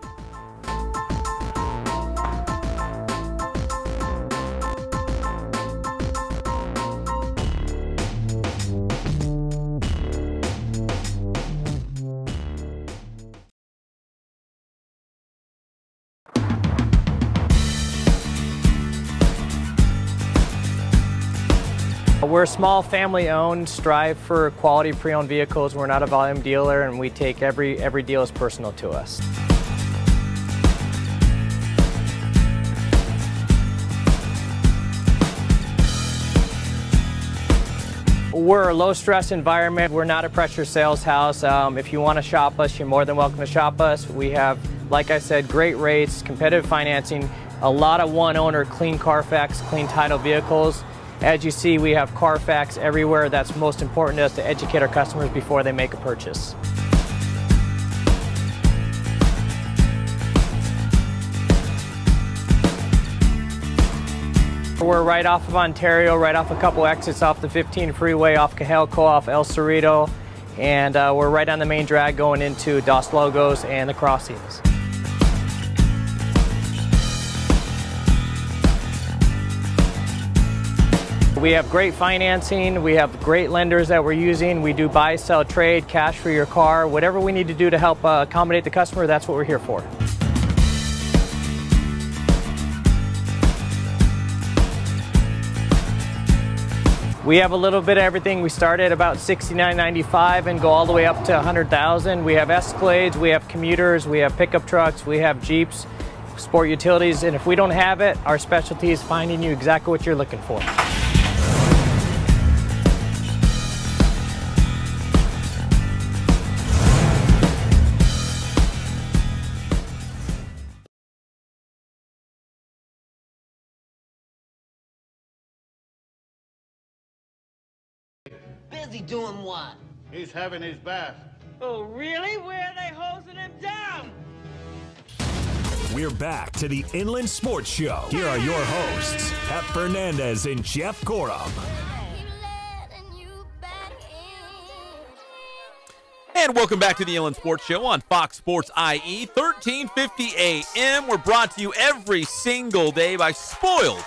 We're small, family-owned, strive for quality pre-owned vehicles. We're not a volume dealer, and we take every deal as personal to us. We're a low-stress environment. We're not a pressure sales house. If you want to shop us, you're more than welcome to shop us. We have, like I said, great rates, competitive financing, a lot of one-owner, clean Carfax, clean title vehicles. As you see, we have Carfax everywhere. That's most important to us, to educate our customers before they make a purchase. We're right off of Ontario, right off a couple exits off the 15 freeway, off Cajalco, off El Cerrito, and we're right on the main drag going into Dos Logos and the crossings. We have great financing, we have great lenders that we're using. We do buy, sell, trade, cash for your car. Whatever we need to do to help accommodate the customer, that's what we're here for. We have a little bit of everything. We start at about $69.95 and go all the way up to $100,000. We have Escalades, we have commuters, we have pickup trucks, we have Jeeps, sport utilities, and if we don't have it, our specialty is finding you exactly what you're looking for. Busy doing what? He's having his bath. Oh, really? Where are they hosing him down? We're back to the Inland Sports Show. Here are your hosts, Pep Fernandez and Jeff Corum. And welcome back to the Inland Sports Show on Fox Sports IE, 1350 AM. We're brought to you every single day by Spoiled.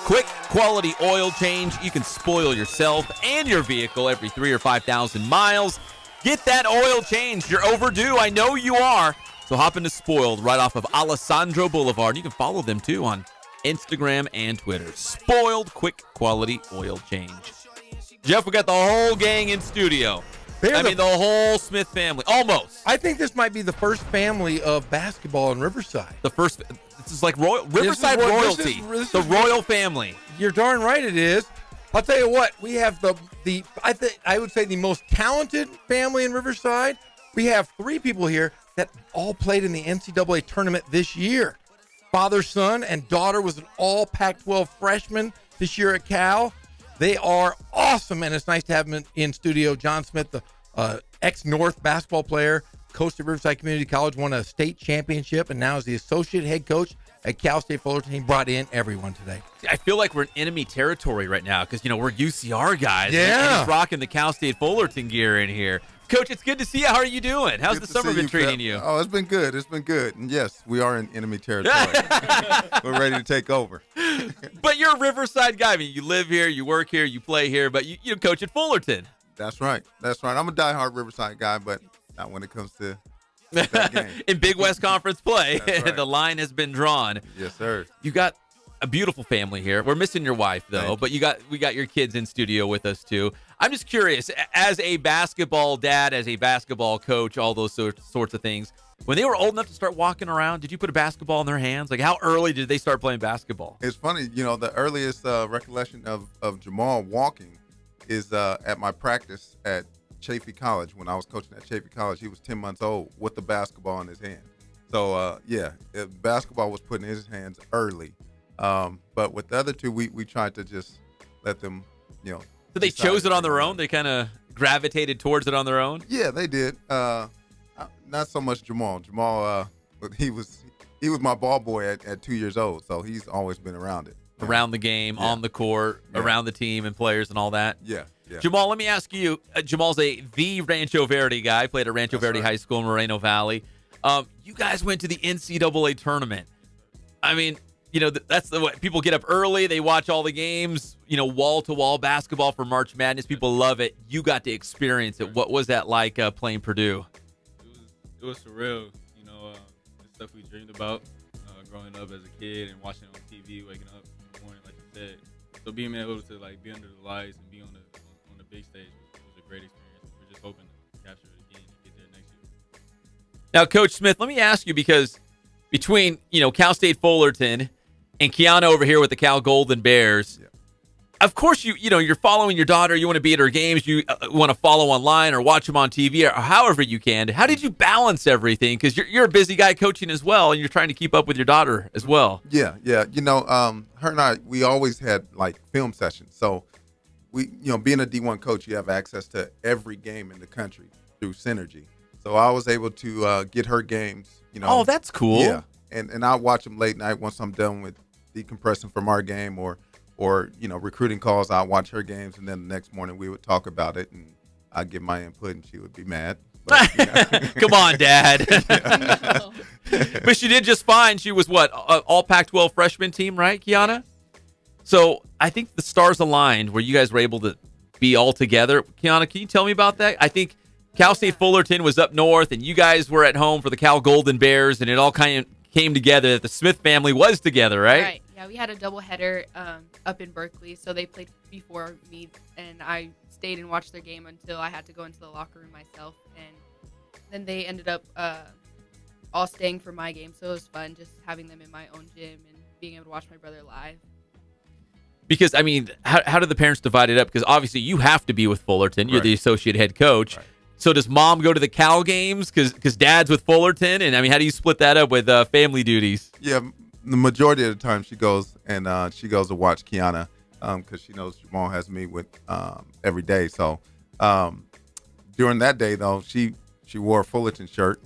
Quick, quality oil change. You can spoil yourself and your vehicle every 3,000 or 5,000 miles. Get that oil changed. You're overdue. I know you are. So hop into Spoiled right off of Alessandro Boulevard. You can follow them, too, on Instagram and Twitter. Spoiled Quick Quality Oil Change. Jeff, we got the whole gang in studio. The whole Smith family, almost. I think this might be the first family of basketball in Riverside. The first, this is like Riverside royalty, the royal family. You're darn right it is. I'll tell you what, we have I would say the most talented family in Riverside. We have 3 people here that all played in the NCAA tournament this year. Father, son, and daughter was an all Pac-12 freshman this year at Cal. They are awesome, and it's nice to have them in studio. John Smith, the ex-North basketball player, coached at Riverside Community College, won a state championship, and now is the associate head coach at Cal State Fullerton. He brought in everyone today. I feel like we're in enemy territory right now because, we're UCR guys. Yeah. And he's rocking the Cal State Fullerton gear in here. Coach, it's good to see you. How are you doing? How's the summer been treating you? Oh, it's been good. It's been good. And yes, we are in enemy territory. We're ready to take over. But you're a Riverside guy. I mean, you live here, you work here, you play here, but you coach at Fullerton. That's right. That's right. I'm a diehard Riverside guy, but not when it comes to that game. In Big West Conference play, right. The line has been drawn. Yes, sir. You got a beautiful family here. We're missing your wife, though, but we got your kids in studio with us, too. I'm just curious, as a basketball dad, as a basketball coach, all those sorts of things, when they were old enough to start walking around, did you put a basketball in their hands? Like, how early did they start playing basketball? It's funny, the earliest recollection of Jamal walking is at my practice at Chaffey College. When I was coaching at Chaffey College, he was 10 months old with the basketball in his hand. So, basketball was put in his hands early. But with the other 2, we tried to just let them So they chose it on their own. They kind of gravitated towards it on their own. Yeah, they did. Not so much Jamal. Jamal, he was my ball boy at 2 years old, so he's always been around it. Around the game, on the court, around the team and players and all that. Yeah. Jamal, let me ask you. Jamal's the Rancho Verde guy. Played at Rancho Verde High School in Moreno Valley. You guys went to the NCAA tournament. I mean, that's the way people get up early. They watch all the games. Wall-to-wall basketball for March Madness. People love it. You got to experience it. What was that like playing Purdue? It was surreal. The stuff we dreamed about growing up as a kid and watching it on TV, waking up in the morning, like you said. So being able to be under the lights and be on the big stage was a great experience. We're just hoping to capture it again and get there next year. Now, Coach Smith, let me ask you, because between Cal State Fullerton and Kiana over here with the Cal Golden Bears, of course you're following your daughter. You want to be at her games. You want to follow online or watch them on TV or however you can. How did you balance everything? Because you're a busy guy coaching as well, and you're trying to keep up with your daughter as well. Yeah. Her and I, we always had film sessions. So we, being a D1 coach, you have access to every game in the country through Synergy. So I was able to get her games. Oh, that's cool. Yeah, and I watch them late night once I'm done with decompressing from our game or recruiting calls. I'll watch her games, and then the next morning we would talk about it, and I'd give my input, and she would be mad. But, Come on, Dad. But she did just fine. She was what, all Pac-12 freshman team, right, Kiana? So I think the stars aligned where you guys were able to be all together. Kiana, can you tell me about that? I think Cal State Fullerton was up north, and you guys were at home for the Cal Golden Bears, and it all kind of came together that the Smith family was together, right? Right. Yeah, we had a doubleheader up in Berkeley, so they played before me, and I stayed and watched their game until I had to go into the locker room myself, and then they ended up all staying for my game, so it was fun just having them in my own gym and being able to watch my brother live. Because, I mean, how did the parents divide it up? Because obviously you have to be with Fullerton. You're the associate head coach. Right. So does mom go to the Cal games because dad's with Fullerton? And, I mean, how do you split that up with family duties? Yeah, the majority of the time she goes to watch Kiana because she knows Jamal has me with every day. So during that day, though, she wore a Fullerton shirt.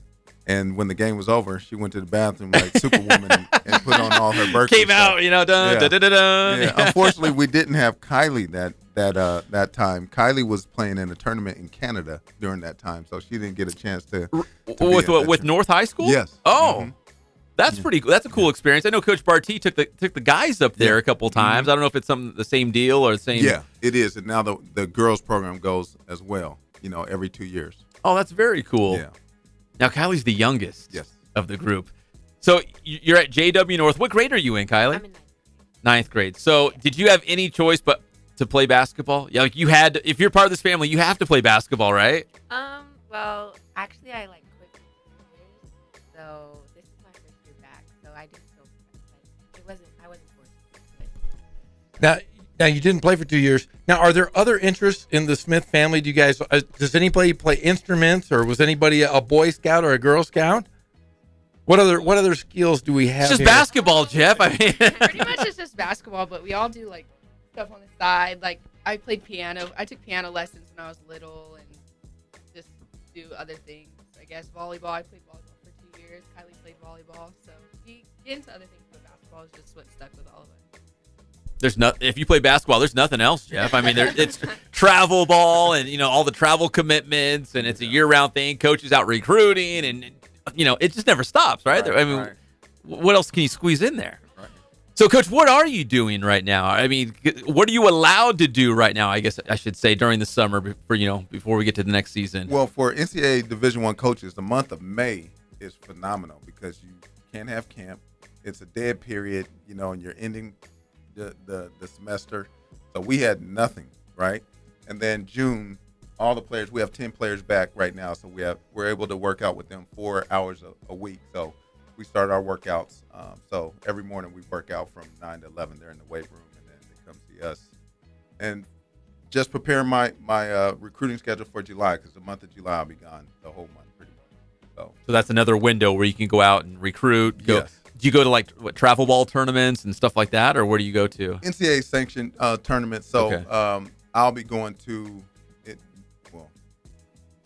And when the game was over, she went to the bathroom like Superwoman and put on all her Berkeley Came stuff. out, dun, Yeah. dun, dun, dun. Yeah. Unfortunately, we didn't have Kylie that time. Kylie was playing in a tournament in Canada during that time, so she didn't get a chance to with North High School? Yes. Oh, that's pretty cool. That's a cool experience. I know Coach Barty took the guys up there a couple times. I don't know if it's the same deal or the same. Yeah, it is. And now the girls program goes as well. Every 2 years. Oh, that's very cool. Yeah. Now, Kylie's the youngest of the group. So you're at JW North. What grade are you in, Kylie? I'm in ninth grade. So did you have any choice but to play basketball? Yeah, like you had. If you're part of this family, you have to play basketball, right? Well, actually, I quit for 2 years, so this is my first year back. So I didn't feel like I wasn't forced. Now you didn't play for 2 years. Now, are there other interests in the Smith family? Do you guys? Does anybody play instruments, or was anybody a Boy Scout or a Girl Scout? What other skills do we have? It's just here? basketball, Jeff. I mean, pretty much it's just basketball, but we all do stuff on the side. Like I played piano. I took piano lessons when I was little, and just do other things. I guess volleyball. I played volleyball for 2 years. Kylie played volleyball, so we get into other things, but basketball is just what stuck with all of us. If you play basketball, there's nothing else, Jeff. I mean, it's travel ball and all the travel commitments, and it's a year-round thing. Coaches out recruiting, and it just never stops, right? I mean, what else can you squeeze in there? Right. So, Coach, what are you doing right now? I mean, what are you allowed to do right now? I guess I should say during the summer, before we get to the next season. Well, for NCAA Division I coaches, the month of May is phenomenal because you can't have camp. It's a dead period, and you're ending the semester. So we had nothing, right? And then June, all the players, we have 10 players back right now, so we're able to work out with them 4 hours a week. So we start our workouts. So every morning we work out from 9 to 11. They're in the weight room, and then they come see us. And just preparing my recruiting schedule for July, because the month of July I'll be gone the whole month pretty much. So that's another window where you can go out and recruit. Yes. Do you go to like what, travel ball tournaments and stuff like that, or where do you go to? NCAA sanctioned tournaments. So Okay. I'll be going to it. Well,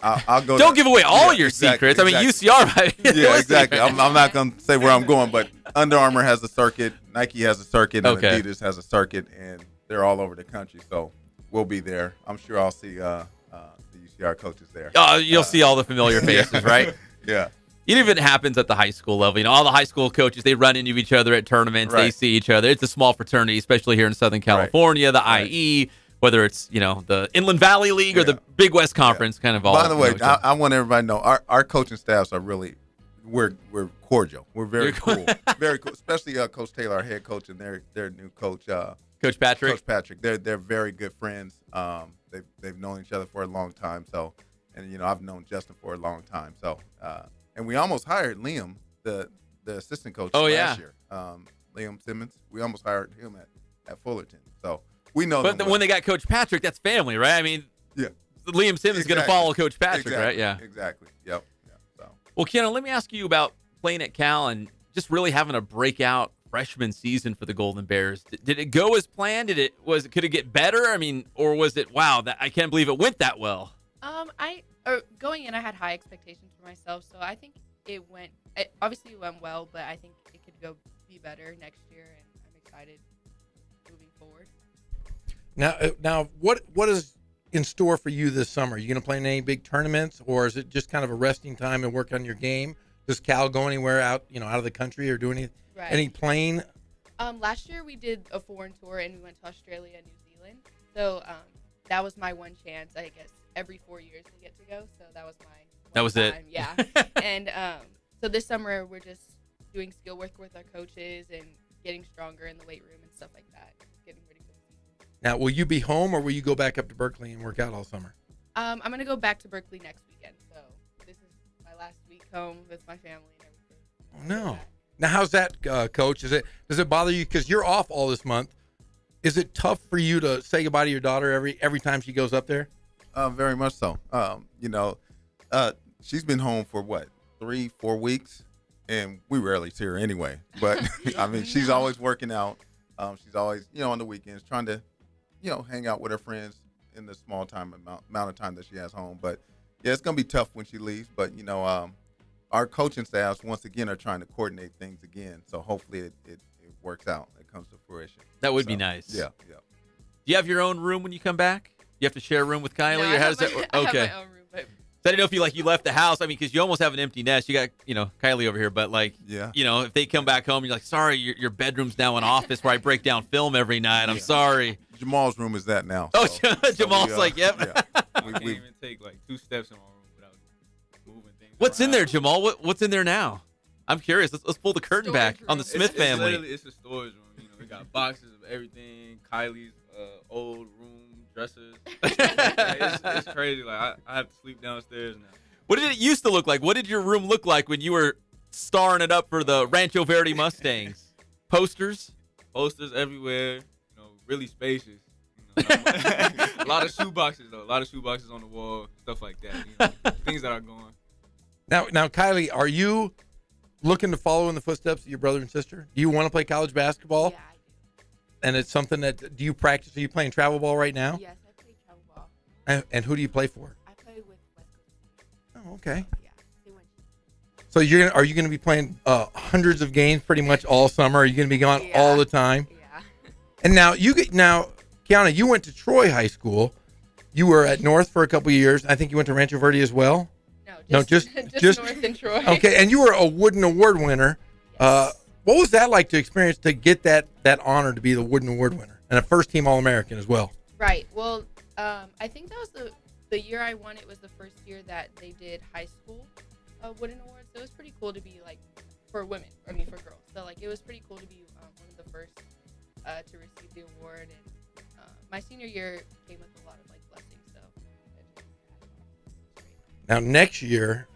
I'll go. Don't to, give away all yeah, your exactly, secrets. I mean, exactly. UCR. Right? Yeah, exactly. I'm not going to say where I'm going, but Under Armour has a circuit, Nike has a circuit, and Okay. Adidas has a circuit, and they're all over the country. So we'll be there. I'm sure I'll see the UCR coaches there. You'll see all the familiar faces, right? Yeah. It even happens at the high school level. You know, all the high school coaches, they run into each other at tournaments. They Right. see each other. It's a small fraternity, especially here in Southern California, the IE, whether it's, you know, the Inland Valley League or the Big West Conference, kind of all. By the way, know each other. I want everybody to know our coaching staffs are really we're cordial. We're very cool, very cool. Especially Coach Taylor, our head coach, and their new coach, Coach Patrick. Coach Patrick. They're very good friends. They've known each other for a long time. So, and you know, I've known Justin for a long time. So, and we almost hired Liam, the assistant coach last year. Liam Simmons. We almost hired him at Fullerton. So we know. But when they got Coach Patrick, that's family, right? I mean, yeah, Liam Simmons is going to follow Coach Patrick, right? Yeah, exactly. Yep. So. Well, Keanu, let me ask you about playing at Cal and just really having a breakout freshman season for the Golden Bears. Did it go as planned? Could it get better? I mean, or was it wow? I can't believe it went that well. Going in, I had high expectations for myself, so I think it obviously went well, but I think it could be better next year, and I'm excited moving forward. Now, what is in store for you this summer? Are you going to play in any big tournaments, or is it just kind of a resting time and work on your game? Does Cal go anywhere out of the country or do any playing? Last year we did a foreign tour and we went to Australia and New Zealand. So that was my one chance. I guess every 4 years we get to go. So that was my that was time. it. Yeah. And so this summer we're just doing skill work with our coaches and getting stronger in the weight room and stuff like that. Getting ready for the season. Now, will you be home or will you go back up to Berkeley and work out all summer? I'm gonna go back to Berkeley next weekend. So this is my last week home with my family and everything. Oh no. Now, how's that, Coach? Does it bother you because you're off all this month? Is it tough for you to say goodbye to your daughter every time she goes up there? Very much so. She's been home for what, 3-4 weeks, and we rarely see her anyway. But I mean, she's always working out. She's always, on the weekends trying to, hang out with her friends in the small amount of time that she has home. But yeah, it's gonna be tough when she leaves. But our coaching staffs once again are trying to coordinate things again. So hopefully it works out. It comes to fruition. That would be nice. Yeah. Do you have your own room when you come back? You have to share a room with Kylie, No, or how does that work? Okay. I have my own room, but So I didn't know if you left the house. I mean, because you almost have an empty nest. You got Kylie over here, but if they come back home, you're like, sorry, your bedroom's now an office where I break down film every night. I'm sorry. Jamal's room is that now. Oh, Jamal's like, yep. I can't even take like 2 steps in my room without moving things. What's in there, Jamal? What's in there now? I'm curious. Let's pull the curtain back on the Smith family. It's a storage room. We got boxes of everything. Kylie's old room, dressers. It's crazy. Like I have to sleep downstairs now. What did it used to look like? What did your room look like when you were starring it up for the Rancho Verde Mustangs? Posters everywhere. Really spacious. A lot of shoe boxes though. A lot of shoe boxes on the wall, stuff like that. Things that are going. Now, Kylie, are you looking to follow in the footsteps of your brother and sister? Do you want to play college basketball? Yeah, I do. And it's something that, do you practice? Are you playing travel ball right now? Yes, I play travel ball. And who do you play for? I play with West Coast. Oh, okay. Yeah, they went. So are you going to be playing hundreds of games pretty much all summer? Are you going to be gone all the time? Yeah. And now Kiana, you went to Troy High School. You were at North for a couple of years. I think you went to Rancho Verde as well. No, just North and Troy. Okay, and you were a Wooden Award winner. Yes. What was that like to experience, to get that honor to be the Wooden Award winner and a first-team All-American as well? Right. Well, I think that was the year I won. It was the first year that they did high school Wooden Awards. So it was pretty cool to be for women. I mean, for girls. So it was pretty cool to be one of the first to receive the award. And my senior year came with a lot of blessings. So now next year,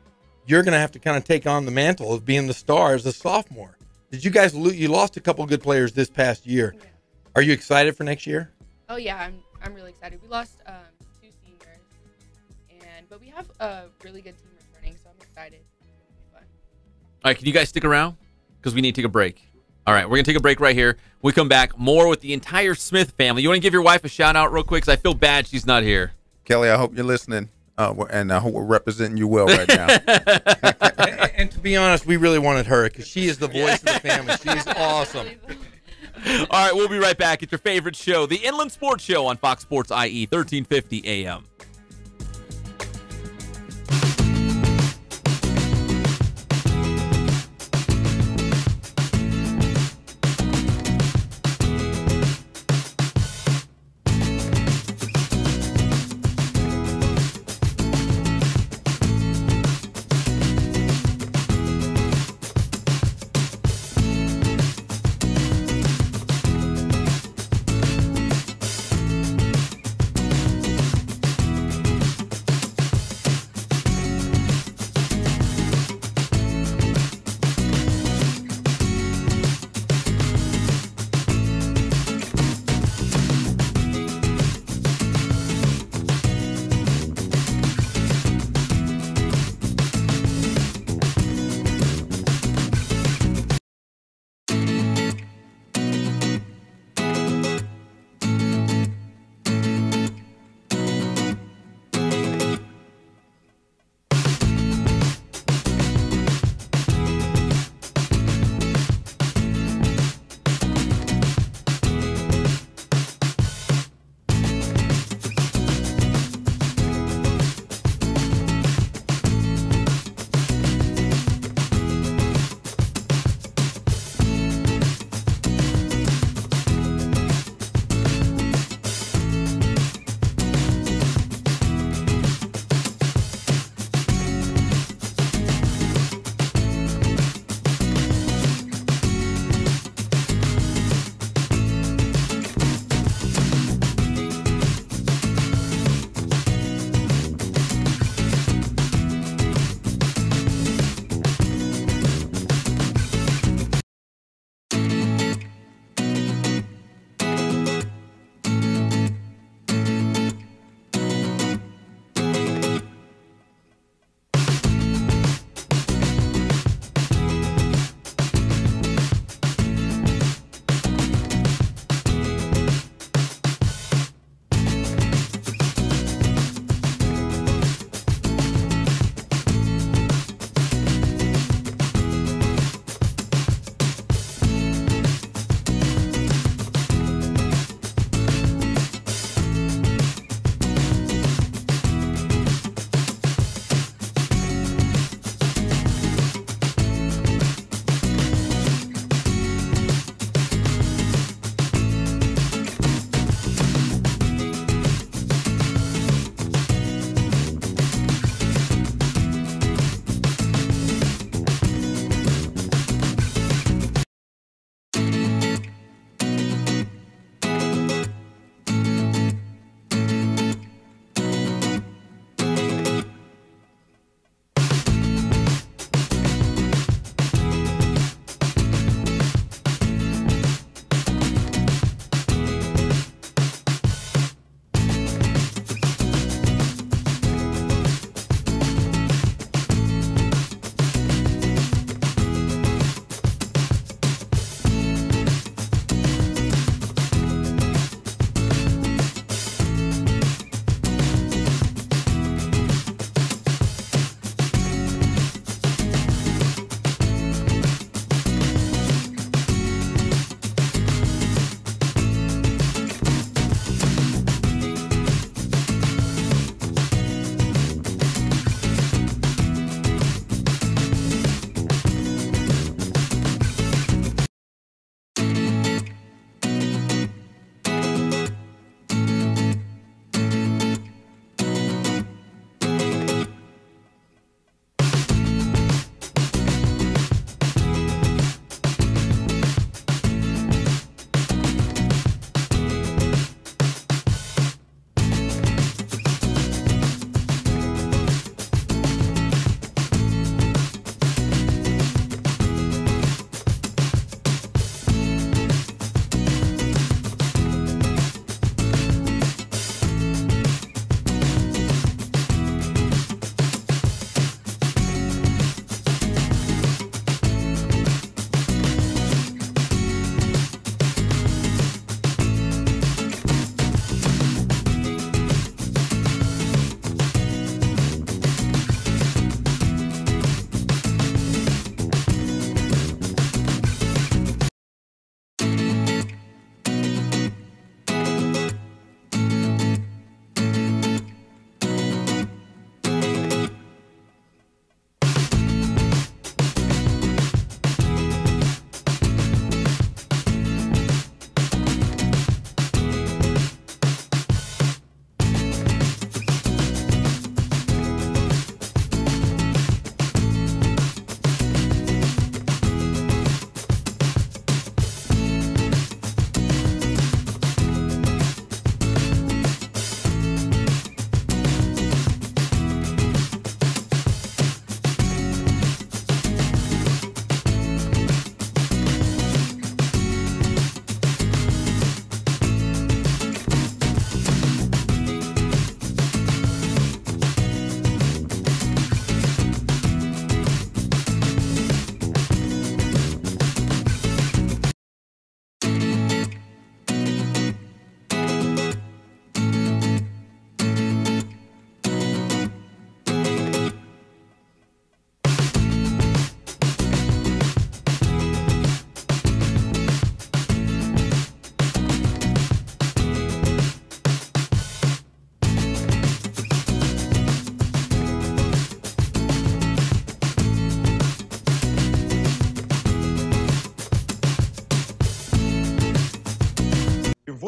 you're going to have to kind of take on the mantle of being the star as a sophomore. Did you guys you lost a couple good players this past year? Yeah. Are you excited for next year? Oh yeah, I'm really excited. We lost 2 seniors, but we have a really good team returning, so I'm excited. It's gonna be fun. All right, can you guys stick around? because we need to take a break. All right, we're going to take a break right here. When we come back, more with the entire Smith family. You want to give your wife a shout-out real quick? Because I feel bad she's not here. Kelly, I hope you're listening, and I hope we're representing you well right now. and to be honest, we really wanted her because she is the voice of the family. She's awesome. All right, we'll be right back. It's your favorite show, the Inland Sports Show on Fox Sports IE, 1350 AM.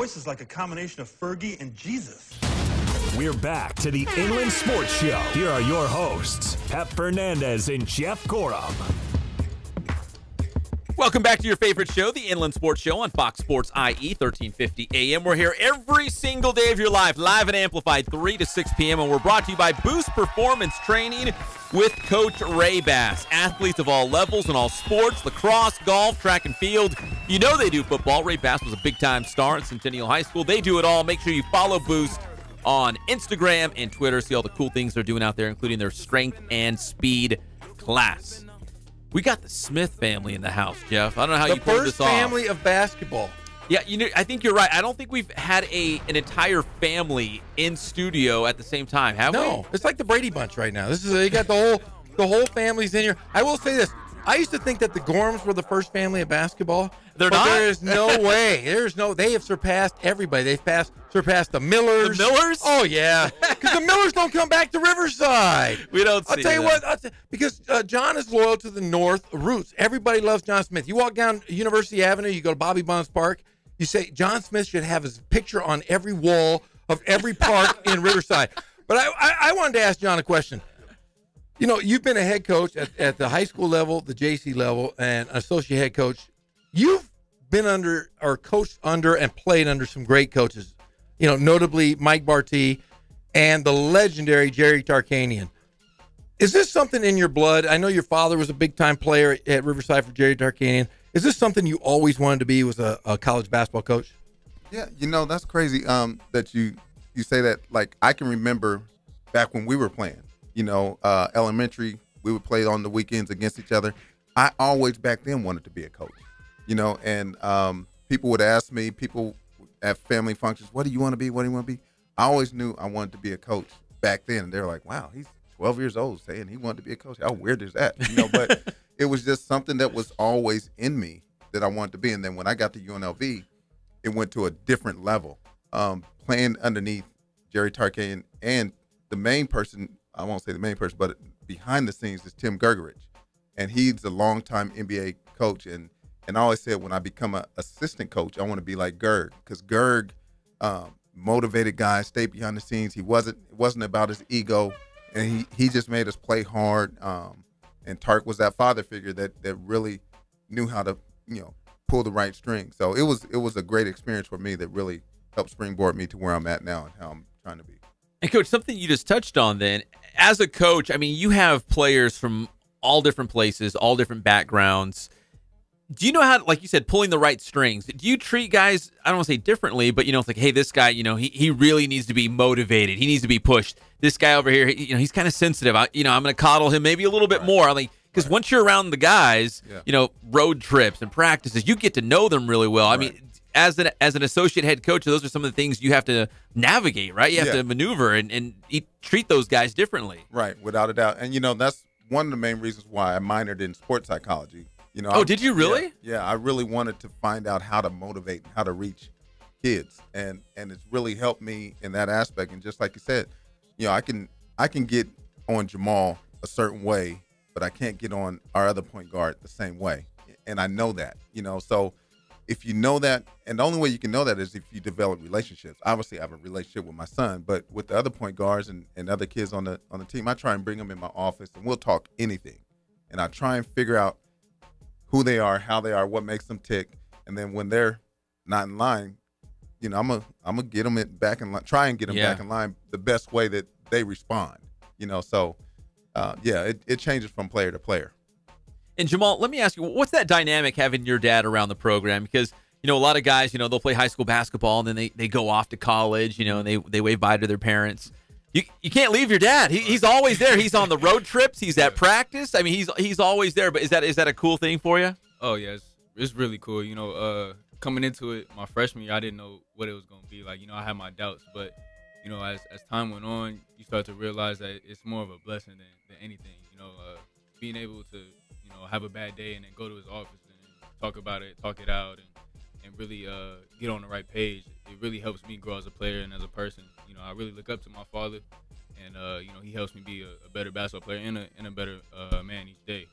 voice is like a combination of Fergie and Jesus. We're back to the Inland Sports Show. Here are your hosts, Pep Fernandez and Jeff Corum. Welcome back to your favorite show, the Inland Sports Show on Fox Sports IE, 1350 AM. We're here every single day of your life, live and amplified, 3 to 6 p.m., and we're brought to you by Boost Performance Training with Coach Ray Bass. Athletes of all levels and all sports, lacrosse, golf, track and field. You know they do football. Ray Bass was a big-time star at Centennial High School. They do it all. Make sure you follow Boost on Instagram and Twitter. See all the cool things they're doing out there, including their strength and speed class. We got the Smith family in the house, Jeff. I don't know how you pulled this off. The first family of basketball. Yeah, I think you're right. I don't think we've had an entire family in studio at the same time, have we? No, it's like the Brady Bunch right now. This is you got the whole family's in here. I will say this: I used to think that the Gorms were the first family of basketball. They're not. There is no way. They have surpassed everybody. They've surpassed the Millers. The Millers? Oh yeah, because the Millers don't come back to Riverside. We don't. I'll tell you what. Because John is loyal to the North roots. Everybody loves John Smith. You walk down University Avenue, you go to Bobby Bonds Park. You say John Smith should have his picture on every wall of every park in Riverside. But I wanted to ask John a question. You know, you've been a head coach at the high school level, the JC level, and associate head coach. You've been under or coached under and played under some great coaches, you know, notably Mike Barty and the legendary Jerry Tarkanian. Is this something in your blood? I know your father was a big-time player at Riverside for Jerry Tarkanian. Is this something you always wanted to be, was a college basketball coach? Yeah, you know, that's crazy that you say that. Like, I can remember back when we were playing, you know, elementary, we would play on the weekends against each other. I always back then wanted to be a coach, you know, and people would ask me, people at family functions, what do you want to be? What do you want to be? I always knew I wanted to be a coach back then. And they were like, wow, he's 12 years old saying he wanted to be a coach. How weird is that? You know, but it was just something that was always in me that I wanted to be. And then when I got to UNLV, it went to a different level. Playing underneath Jerry Tarkanian, and the main person, I won't say the main person, but behind the scenes is Tim Gergerich. And he's a longtime NBA coach. And I always said when I become an assistant coach, I want to be like Gerg, because Gerg motivated guys, stayed behind the scenes. It wasn't about his ego, and he just made us play hard. And Tark was that father figure that really knew how to, you know, pull the right string. So it was a great experience for me that really helped springboard me to where I'm at now and how I'm trying to be. And Coach, something you just touched on then, as a coach, I mean, you have players from all different places, all different backgrounds. Do you know how, like you said, pulling the right strings? Do you treat guys, I don't want to say differently, but, you know, it's like, hey, this guy, you know, he really needs to be motivated. He needs to be pushed. This guy over here, you know, he's kind of sensitive. I'm going to coddle him maybe a little bit more. Like, because once you're around the guys, you know, road trips and practices, you get to know them really well. I mean, as an associate head coach, those are some of the things you have to navigate, right? You have to maneuver and treat those guys differently. Right, without a doubt. And, you know, that's one of the main reasons why I minored in sports psychology. You know, did you really? Yeah, I really wanted to find out how to motivate and how to reach kids, and it's really helped me in that aspect. And just like you said, you know, I can get on Jamal a certain way, but I can't get on our other point guard the same way, and I know that, you know. So if you know that, and the only way you can know that is if you develop relationships. Obviously, I have a relationship with my son, but with the other point guards and other kids on the team, I try and bring them in my office, and we'll talk anything, and I try and figure out who they are, how they are, what makes them tick, and then when they're not in line, you know, I'm gonna get them back in line, try and get them back in line the best way that they respond, you know. So, it changes from player to player. And Jamal, let me ask you, what's that dynamic having your dad around the program? Because, you know, a lot of guys, you know, they'll play high school basketball and then they go off to college, you know, and they wave bye to their parents. You can't leave your dad. He's always there. He's on the road trips. He's at practice. I mean, he's always there. But is that a cool thing for you? Oh yeah, it's really cool. You know, coming into it, my freshman year, I didn't know what it was gonna be like. You know, I had my doubts, but you know, as time went on, you start to realize that it's more of a blessing than anything. You know, being able to, you know, have a bad day and then go to his office and talk about it, talk it out, and really get on the right page. It really helps me grow as a player and as a person. You know, I really look up to my father, and you know, he helps me be a better basketball player and a better man each day.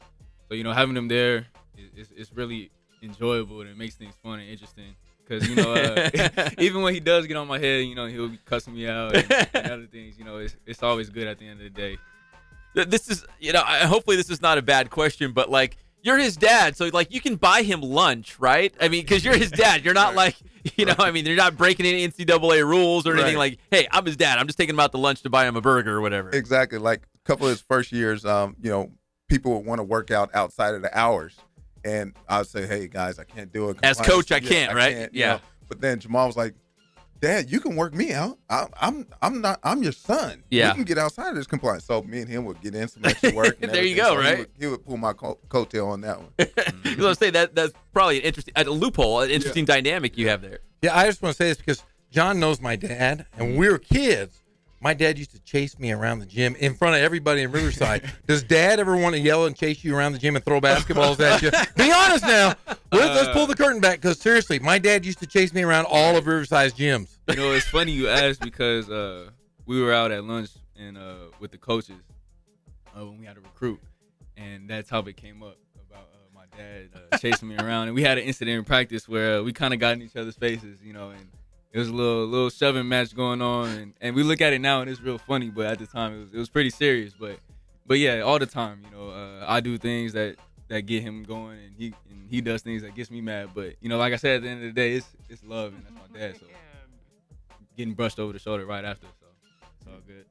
So, you know, having him there, it's really enjoyable, and it makes things fun and interesting because even when he does get on my head, he'll be cussing me out and other things. It's always good at the end of the day. This is, hopefully this is not a bad question, but like, you're his dad, so like you can buy him lunch, right? I mean, because you're his dad. You're not like, I mean, you're not breaking any NCAA rules or anything. Like, hey, I'm his dad. I'm just taking him out to lunch to buy him a burger or whatever. Exactly. Like a couple of his first years, people would want to work out outside of the hours, and I'd say, hey guys, I can't do it. As coach, I can't, right? Can't, yeah. But then Jamal was like, Dad, you can work me out. I'm your son. Yeah. We can get outside of this compliance. So me and him would get in some extra work. And there you go, right? He would pull my coattail on that one. I was say that's probably an interesting a loophole, an interesting dynamic you have there. Yeah, I just want to say this because John knows my dad, and when we were kids, my dad used to chase me around the gym in front of everybody in Riverside. Does Dad ever want to yell and chase you around the gym and throw basketballs at you? Be honest now. Let's pull the curtain back, because seriously, my dad used to chase me around all of Riverside's gyms. It's funny you asked because we were out at lunch and with the coaches when we had to recruit, and that topic came up about my dad chasing me around, and we had an incident in practice where we kind of got in each other's faces, and it was a little shoving match going on, and we look at it now and it's real funny, but at the time it was pretty serious. But yeah, all the time, I do things that get him going, and he does things that gets me mad. But like I said, at the end of the day, it's love, and that's my dad. So getting brushed over the shoulder right after, so it's all good.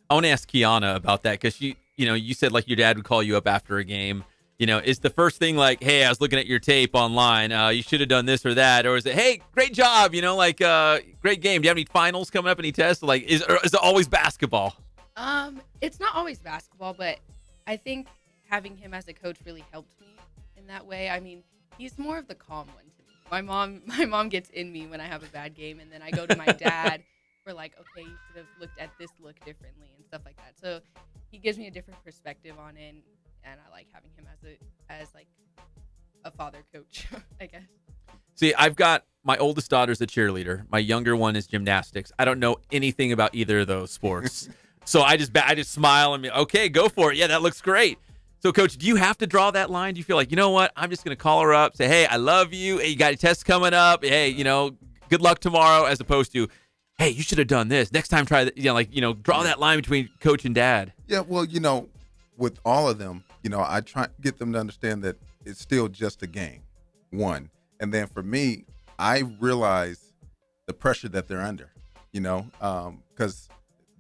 I want to ask Kiana about that because you said like your dad would call you up after a game. Is the first thing like, hey, I was looking at your tape online. You should have done this or that. Or is it, hey, great job, great game. Do you have any finals coming up, any tests? Like, is it always basketball? It's not always basketball, but I think having him as a coach really helped me in that way. I mean, he's more of the calm one to me. My mom gets in me when I have a bad game, and then I go to my dad for like, okay, you should have looked at this look differently and stuff like that. So he gives me a different perspective on it. And I like having him as like a father coach, I guess. See, I've got my oldest daughter's a cheerleader. My younger one is gymnastics. I don't know anything about either of those sports. So I just smile and be, okay, go for it. Yeah, that looks great. So, Coach, do you have to draw that line? Do you feel like, you know what, I'm just going to call her up, say, hey, I love you. Hey, you got a test coming up. Hey, good luck tomorrow, as opposed to, hey, you should have done this. Next time, try that. Draw that line between coach and dad. Yeah, well, with all of them, I try to get them to understand that it's still just a game, one. And then for me, I realize the pressure that they're under, because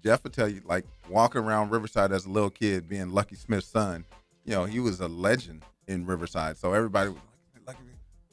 Jeff will tell you, like, walking around Riverside as a little kid, being Lucky Smith's son, he was a legend in Riverside. So everybody was like,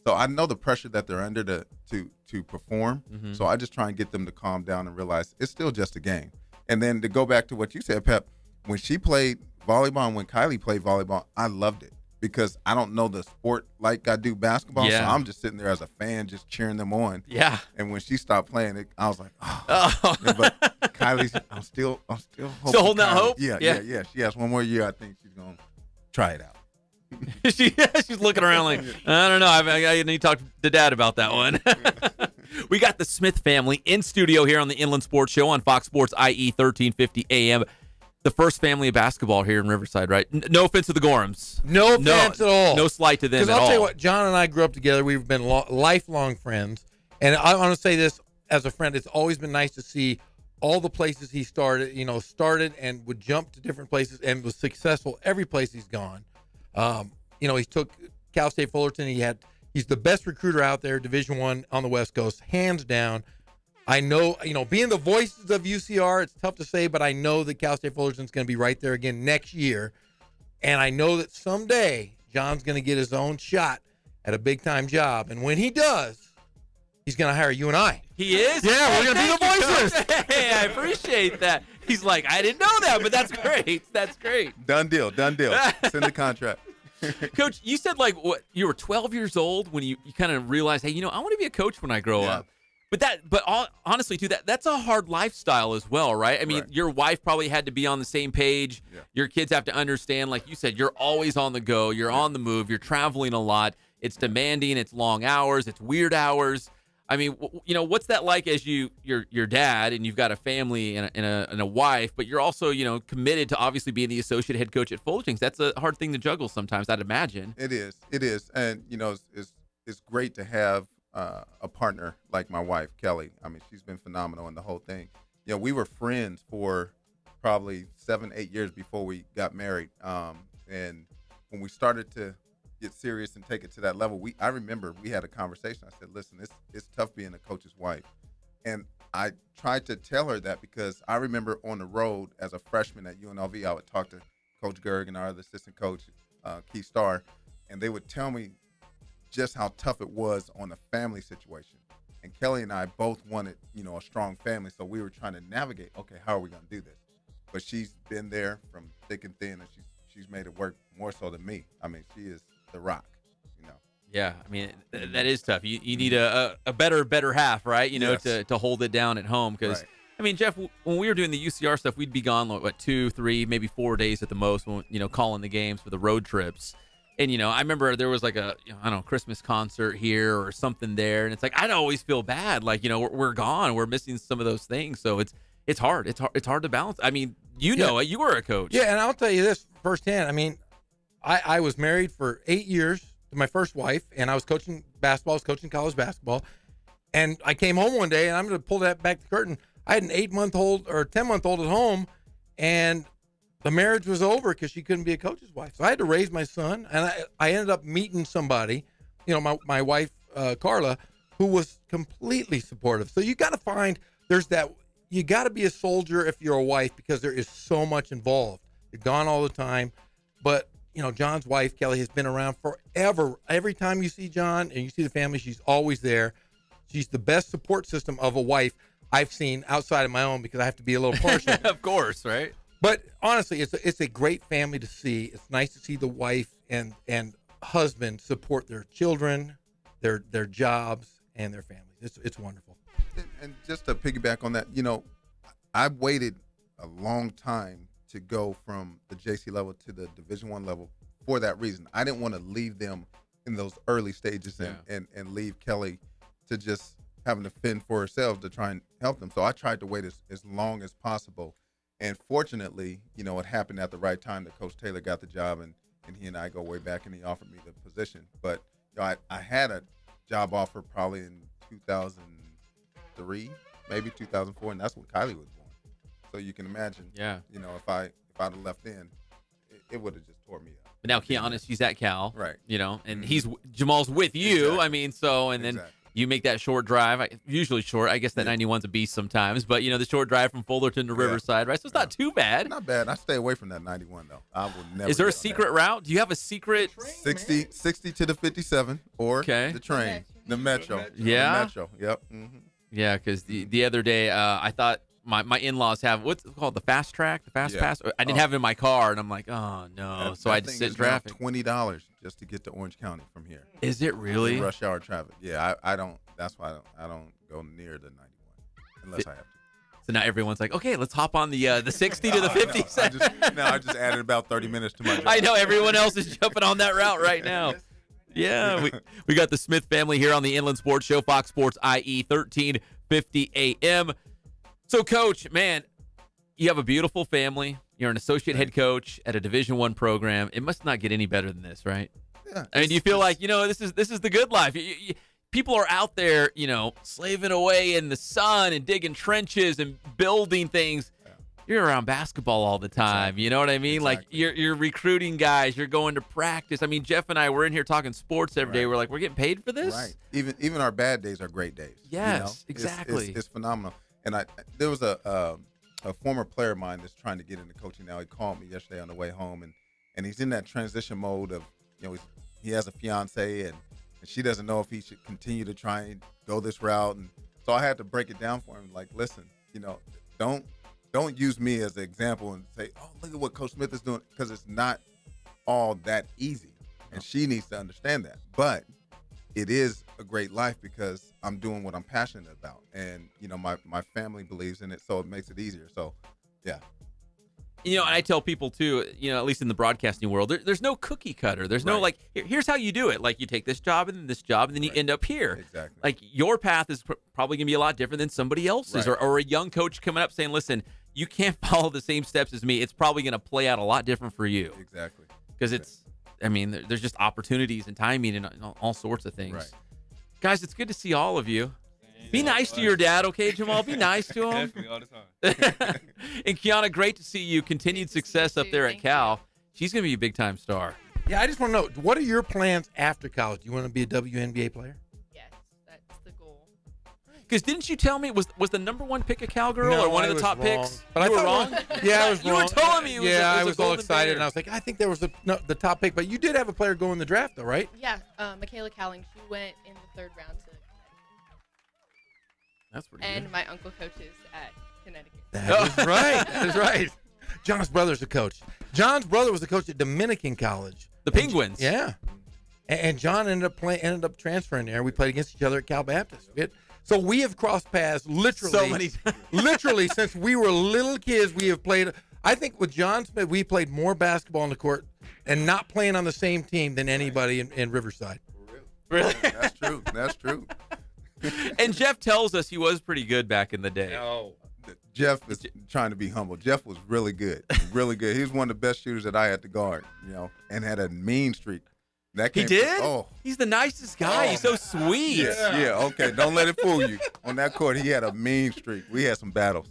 so I know the pressure that they're under to perform. Mm-hmm. So I just try and get them to calm down and realize it's still just a game. And then to go back to what you said, Pep, when she played volleyball and when Kylie played volleyball, I loved it because I don't know the sport like I do basketball. Yeah. So I'm just sitting there as a fan, just cheering them on. Yeah. And when she stopped playing it, I was like, oh. Yeah, but Kylie's, I'm still hoping. Still holding out hope? Yeah. She has one more year. I think she's going to try it out. She's looking around like, I don't know. I need to talk to Dad about that one. We got the Smith family in studio here on the Inland Sports Show on Fox Sports IE 1350 AM. The first family of basketball here in Riverside, right? No offense to the Gorhams. No offense at all. No slight to them at all. Because I'll tell you what, John and I grew up together. We've been lifelong friends. And I want to say this as a friend. It's always been nice to see all the places he started and would jump to different places and was successful every place he's gone. He took Cal State Fullerton. He's the best recruiter out there, Division I on the West Coast, hands down. I know, being the voices of UCR, it's tough to say, but I know that Cal State Fullerton's going to be right there again next year. And I know that someday John's going to get his own shot at a big-time job. And when he does, he's going to hire you and I. He is? Yeah, we're going to be the voices. Hey, I appreciate that. He's like, I didn't know that, but that's great. That's great. Done deal. Send the contract. Coach, you said you were 12 years old when you kind of realized, hey, I want to be a coach when I grow up. But honestly, too, that's a hard lifestyle as well, right? I mean, your wife probably had to be on the same page. Yeah. Your kids have to understand, like you said, you're always on the go. You're on the move. You're traveling a lot. It's demanding. It's long hours. It's weird hours. I mean, what's that like as your dad and you've got a family and a wife, but you're also, committed to obviously being the associate head coach at Fullerton. That's a hard thing to juggle sometimes, I'd imagine. It is. And, it's great to have a partner like my wife, Kelly. I mean, she's been phenomenal in the whole thing. You know, we were friends for probably 7-8 years before we got married. And when we started to get serious and take it to that level, I remember we had a conversation. I said, listen, it's tough being a coach's wife. And I tried to tell her that because I remember on the road as a freshman at UNLV, I would talk to Coach Gerg and our other assistant coach, Keith Starr, and they would tell me just how tough it was on the family situation. And Kelly and I both wanted, you know, a strong family, so we were trying to navigate, okay, how are we going to do this? But she's been there from thick and thin, and she's made it work more so than me. I mean, she is the rock, you know. Yeah, I mean, that is tough. You need a better half, right? You know, Yes. to hold it down at home. Because, Right. I mean, Jeff, when we were doing the UCR stuff, we'd be gone, what, 2, 3, maybe 4 days at the most, when, you know, calling the games for the road trips. And, you know, I remember there was like a, you know, I don't know, Christmas concert here or something there. And it's like, I'd always feel bad. Like, you know, we're gone. We're missing some of those things. So it's hard. It's hard to balance. I mean, you know it. You were a coach. Yeah, and I'll tell you this firsthand. I mean, I was married for 8 years to my first wife, and I was coaching basketball. I was coaching college basketball. And I came home one day, and I'm going to pull that back the curtain. I had an 8-month-old or 10-month-old at home, and the marriage was over because she couldn't be a coach's wife. So I had to raise my son, and I ended up meeting somebody, you know, my wife, Carla, who was completely supportive. So you got to find you got to be a soldier if you're a wife, because there is so much involved. You're gone all the time. But, you know, John's wife, Kelly, has been around forever. Every time you see John and you see the family, she's always there. She's the best support system of a wife I've seen outside of my own, because I have to be a little partial. Of course, right? But honestly, it's a great family to see. It's nice to see the wife and husband support their children, their jobs, and their families. It's wonderful. And just to piggyback on that, you know, I waited a long time to go from the JC level to the Division I level for that reason. I didn't want to leave them in those early stages and leave Kelly to just having to fend for herself to try and help them. So I tried to wait as long as possible. And fortunately, you know, it happened at the right time that Coach Taylor got the job, and he and I go way back, and he offered me the position. But, you know, I had a job offer probably in 2003, maybe 2004, and that's when Kylie was born. So you can imagine, you know, if I'd have left then, it would have just tore me up. But now Kiana, she's at Cal, right? You know, and Jamal's with you. Exactly. I mean, so then you make that short drive. Usually short. I guess that 91's a beast sometimes, but you know, the short drive from Fullerton to Riverside, right? So it's not too bad. Not bad. I stay away from that 91 though. I will never. Is there a secret route? Do you have a secret? 60 to the 57 or the train, the Metro. Yeah. The Metro. Yep. Mm-hmm. Yeah, because the other day I thought my in-laws have what's it called, the fast track, the fast pass. I didn't have it in my car, and I'm like, oh no. So I had to sit in traffic. $20 just to get to Orange County from here. Is it really? Rush hour traffic. Yeah, I don't. That's why I don't go near the 91 unless I have to. So now everyone's like, okay, let's hop on the 60 to the 50. I just added about 30 minutes to my drive. I know everyone else is jumping on that route right now. Yeah, we got the Smith family here on the Inland Sports Show, Fox Sports IE 1350 AM. So, Coach, man, you have a beautiful family. You're an associate head coach at a Division I program. It must not get any better than this, right? Yeah. I mean, do you feel like, you know, this is the good life? People are out there, you know, slaving away in the sun and digging trenches and building things. You're around basketball all the time. Exactly. You know what I mean? Exactly. Like you're recruiting guys. You're going to practice. I mean, Jeff and I, we're in here talking sports every day. We're like, we're getting paid for this? Right. Even our bad days are great days. Yes, you know? exactly. It's phenomenal. And there was a former player of mine that's trying to get into coaching now. He called me yesterday on the way home, and he's in that transition mode of, you know, he has a fiance, and she doesn't know if he should continue to try and go this route. And so I had to break it down for him. Like, listen, you know, don't use me as an example and say, oh, look at what Coach Smith is doing, because it's not all that easy. And she needs to understand that. But it is a great life because I'm doing what I'm passionate about. And, you know, my family believes in it, so it makes it easier. So, yeah. You know, and I tell people, too, you know, at least in the broadcasting world, there's no cookie cutter. There's no, like, here's how you do it. Like, you take this job and then this job, and then you end up here. Exactly. Like, your path is probably going to be a lot different than somebody else's. Or a young coach coming up saying, listen, you can't follow the same steps as me. It's probably going to play out a lot different for you. Exactly. Because it's, I mean, there's just opportunities and timing and all sorts of things. Right. Guys, it's good to see all of you. Be nice to your dad, okay, Jamal? Be nice to him. Definitely, all the time. And Kiana, great to see you. Continued success up there at Cal. She's going to be a big-time star. Yeah, I just want to know, what are your plans after college? You want to be a WNBA player? Yes, that's the goal. Because didn't you tell me was the number one pick a Cowgirl or one of the top picks? But I you were thought wrong. Yeah, I was wrong. You were telling me. I was all Golden excited, Bear. and I was like, I think there was the top pick. But you did have a player go in the draft, though, right? Yeah, Michaela Cowling. She went in the 3rd round to Connecticut. That's pretty And good. my uncle coaches at Connecticut. That is right. That is right. John's brother's a coach. John's brother was a coach at Dominican College. The Penguins. Yeah. And John ended up transferring there. We played against each other at Cal Baptist. So we have crossed paths literally So many times. literally since we were little kids. We have played. I think with John Smith, we played more basketball on the court and not playing on the same team than anybody in Riverside. Really? That's true. That's true. And Jeff tells us he was pretty good back in the day. No. Jeff is trying to be humble. Jeff was really good. Really good. He was one of the best shooters that I had to guard, and had a mean streak. He did? He's the nicest guy. He's so sweet. Yeah, okay. Don't let it fool you. On that court, he had a mean streak. We had some battles.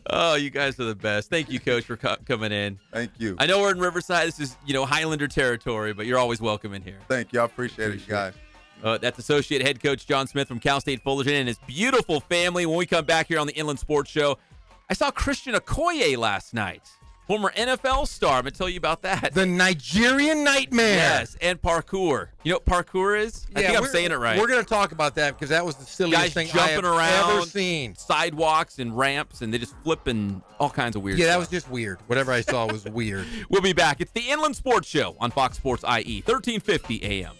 Oh, you guys are the best. Thank you, Coach, for coming in. Thank you. I know we're in Riverside. This is, Highlander territory, but you're always welcome in here. Thank you. I appreciate it, guys. That's Associate Head Coach John Smith from Cal State Fullerton and his beautiful family. When we come back here on the Inland Sports Show, I saw Christian Okoye last night. Former NFL star. I'm going to tell you about that. The Nigerian Nightmare. Yes, and parkour. You know what parkour is? I think I'm saying it right. We're going to talk about that because that was the silliest Guys thing I jumping have around, ever seen. Sidewalks and ramps, and they just flip and all kinds of weird Yeah, stuff. that was just weird. Whatever I saw was weird. We'll be back. It's the Inland Sports Show on Fox Sports IE, 1350 AM.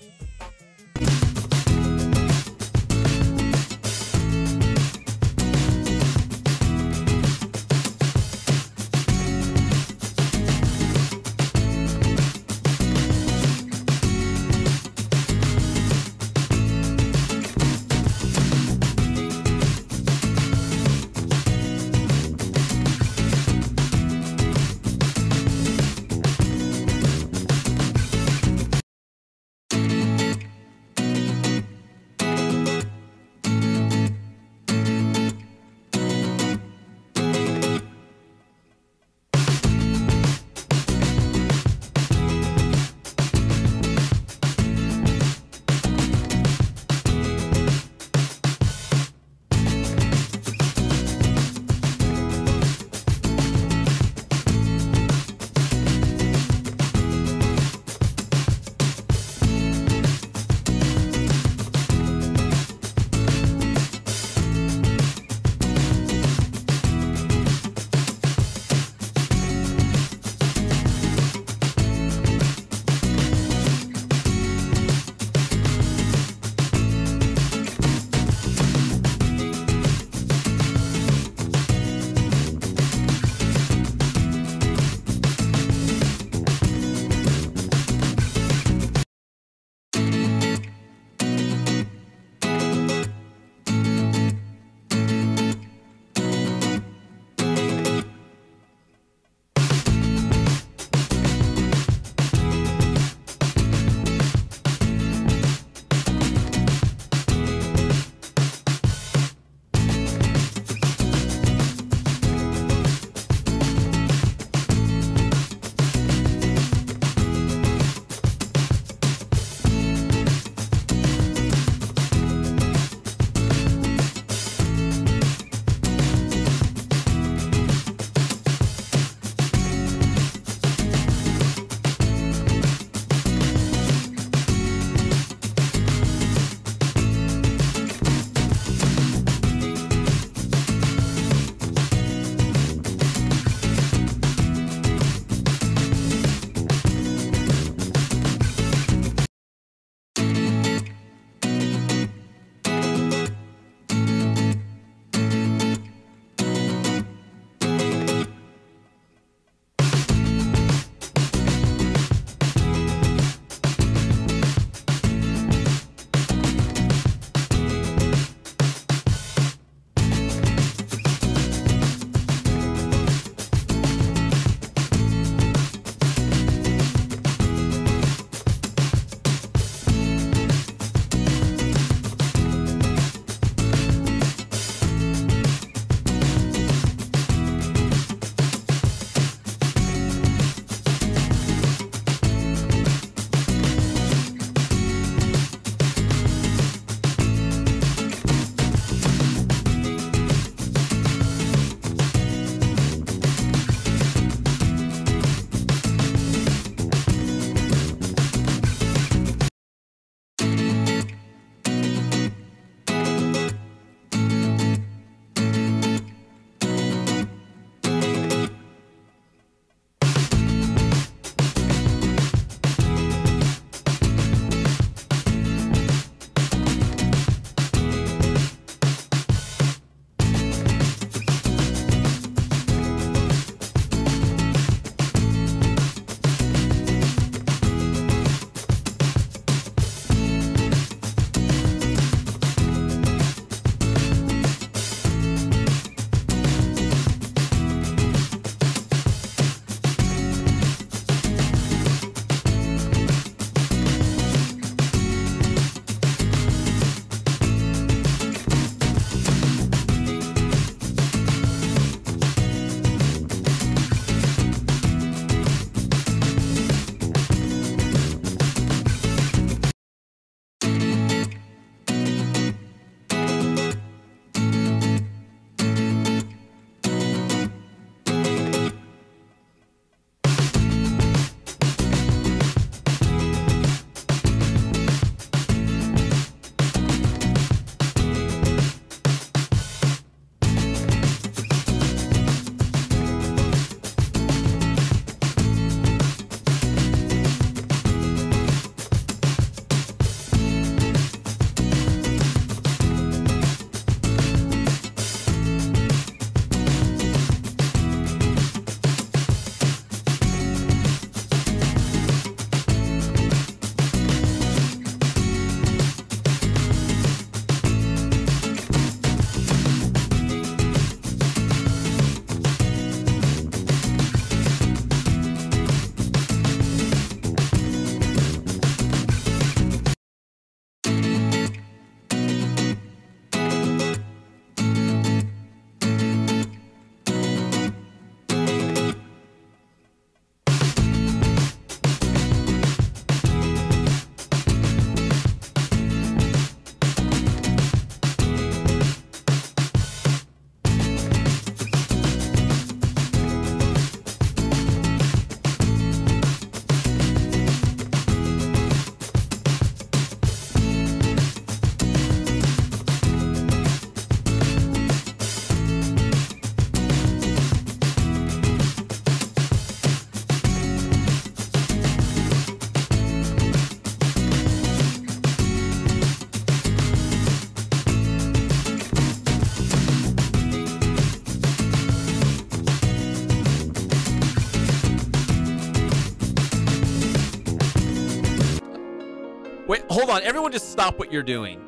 Wait, hold on. Everyone just stop what you're doing.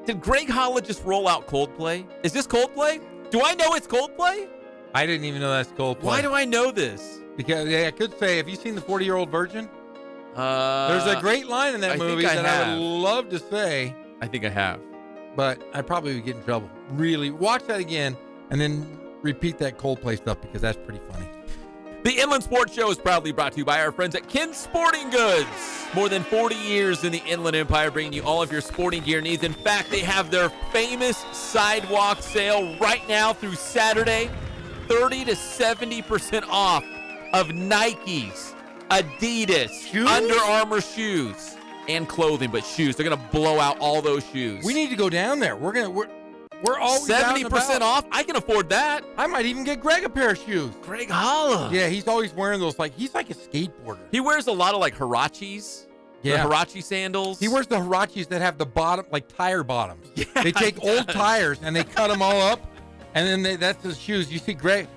Did Greg Holla just roll out Coldplay? Is this Coldplay? Do I know it's Coldplay? I didn't even know that's Coldplay. Why do I know this? Because I could say, have you seen the 40-Year-Old Virgin? There's a great line in that movie that I would love to say. I think I have. But I probably would get in trouble. Really, watch that again and then repeat that Coldplay stuff because that's pretty funny. The Inland Sports Show is proudly brought to you by our friends at Ken's Sporting Goods. More than 40 years in the Inland Empire, bringing you all of your sporting gear needs. In fact, they have their famous sidewalk sale right now through Saturday. 30 to 70% off of Nikes, Adidas, Under Armour shoes, and clothing, but shoes. They're going to blow out all those shoes. We need to go down there. We're always 70% off? I can afford that. I might even get Greg a pair of shoes. Greg Holla. Yeah, he's always wearing those. He's like a skateboarder. He wears a lot of Hirachis. Yeah. The Hirachi sandals. He wears the Hirachis that have the bottom, like tire bottoms. Yeah, they take old tires and they cut them all up, and then that's his shoes. You see Greg's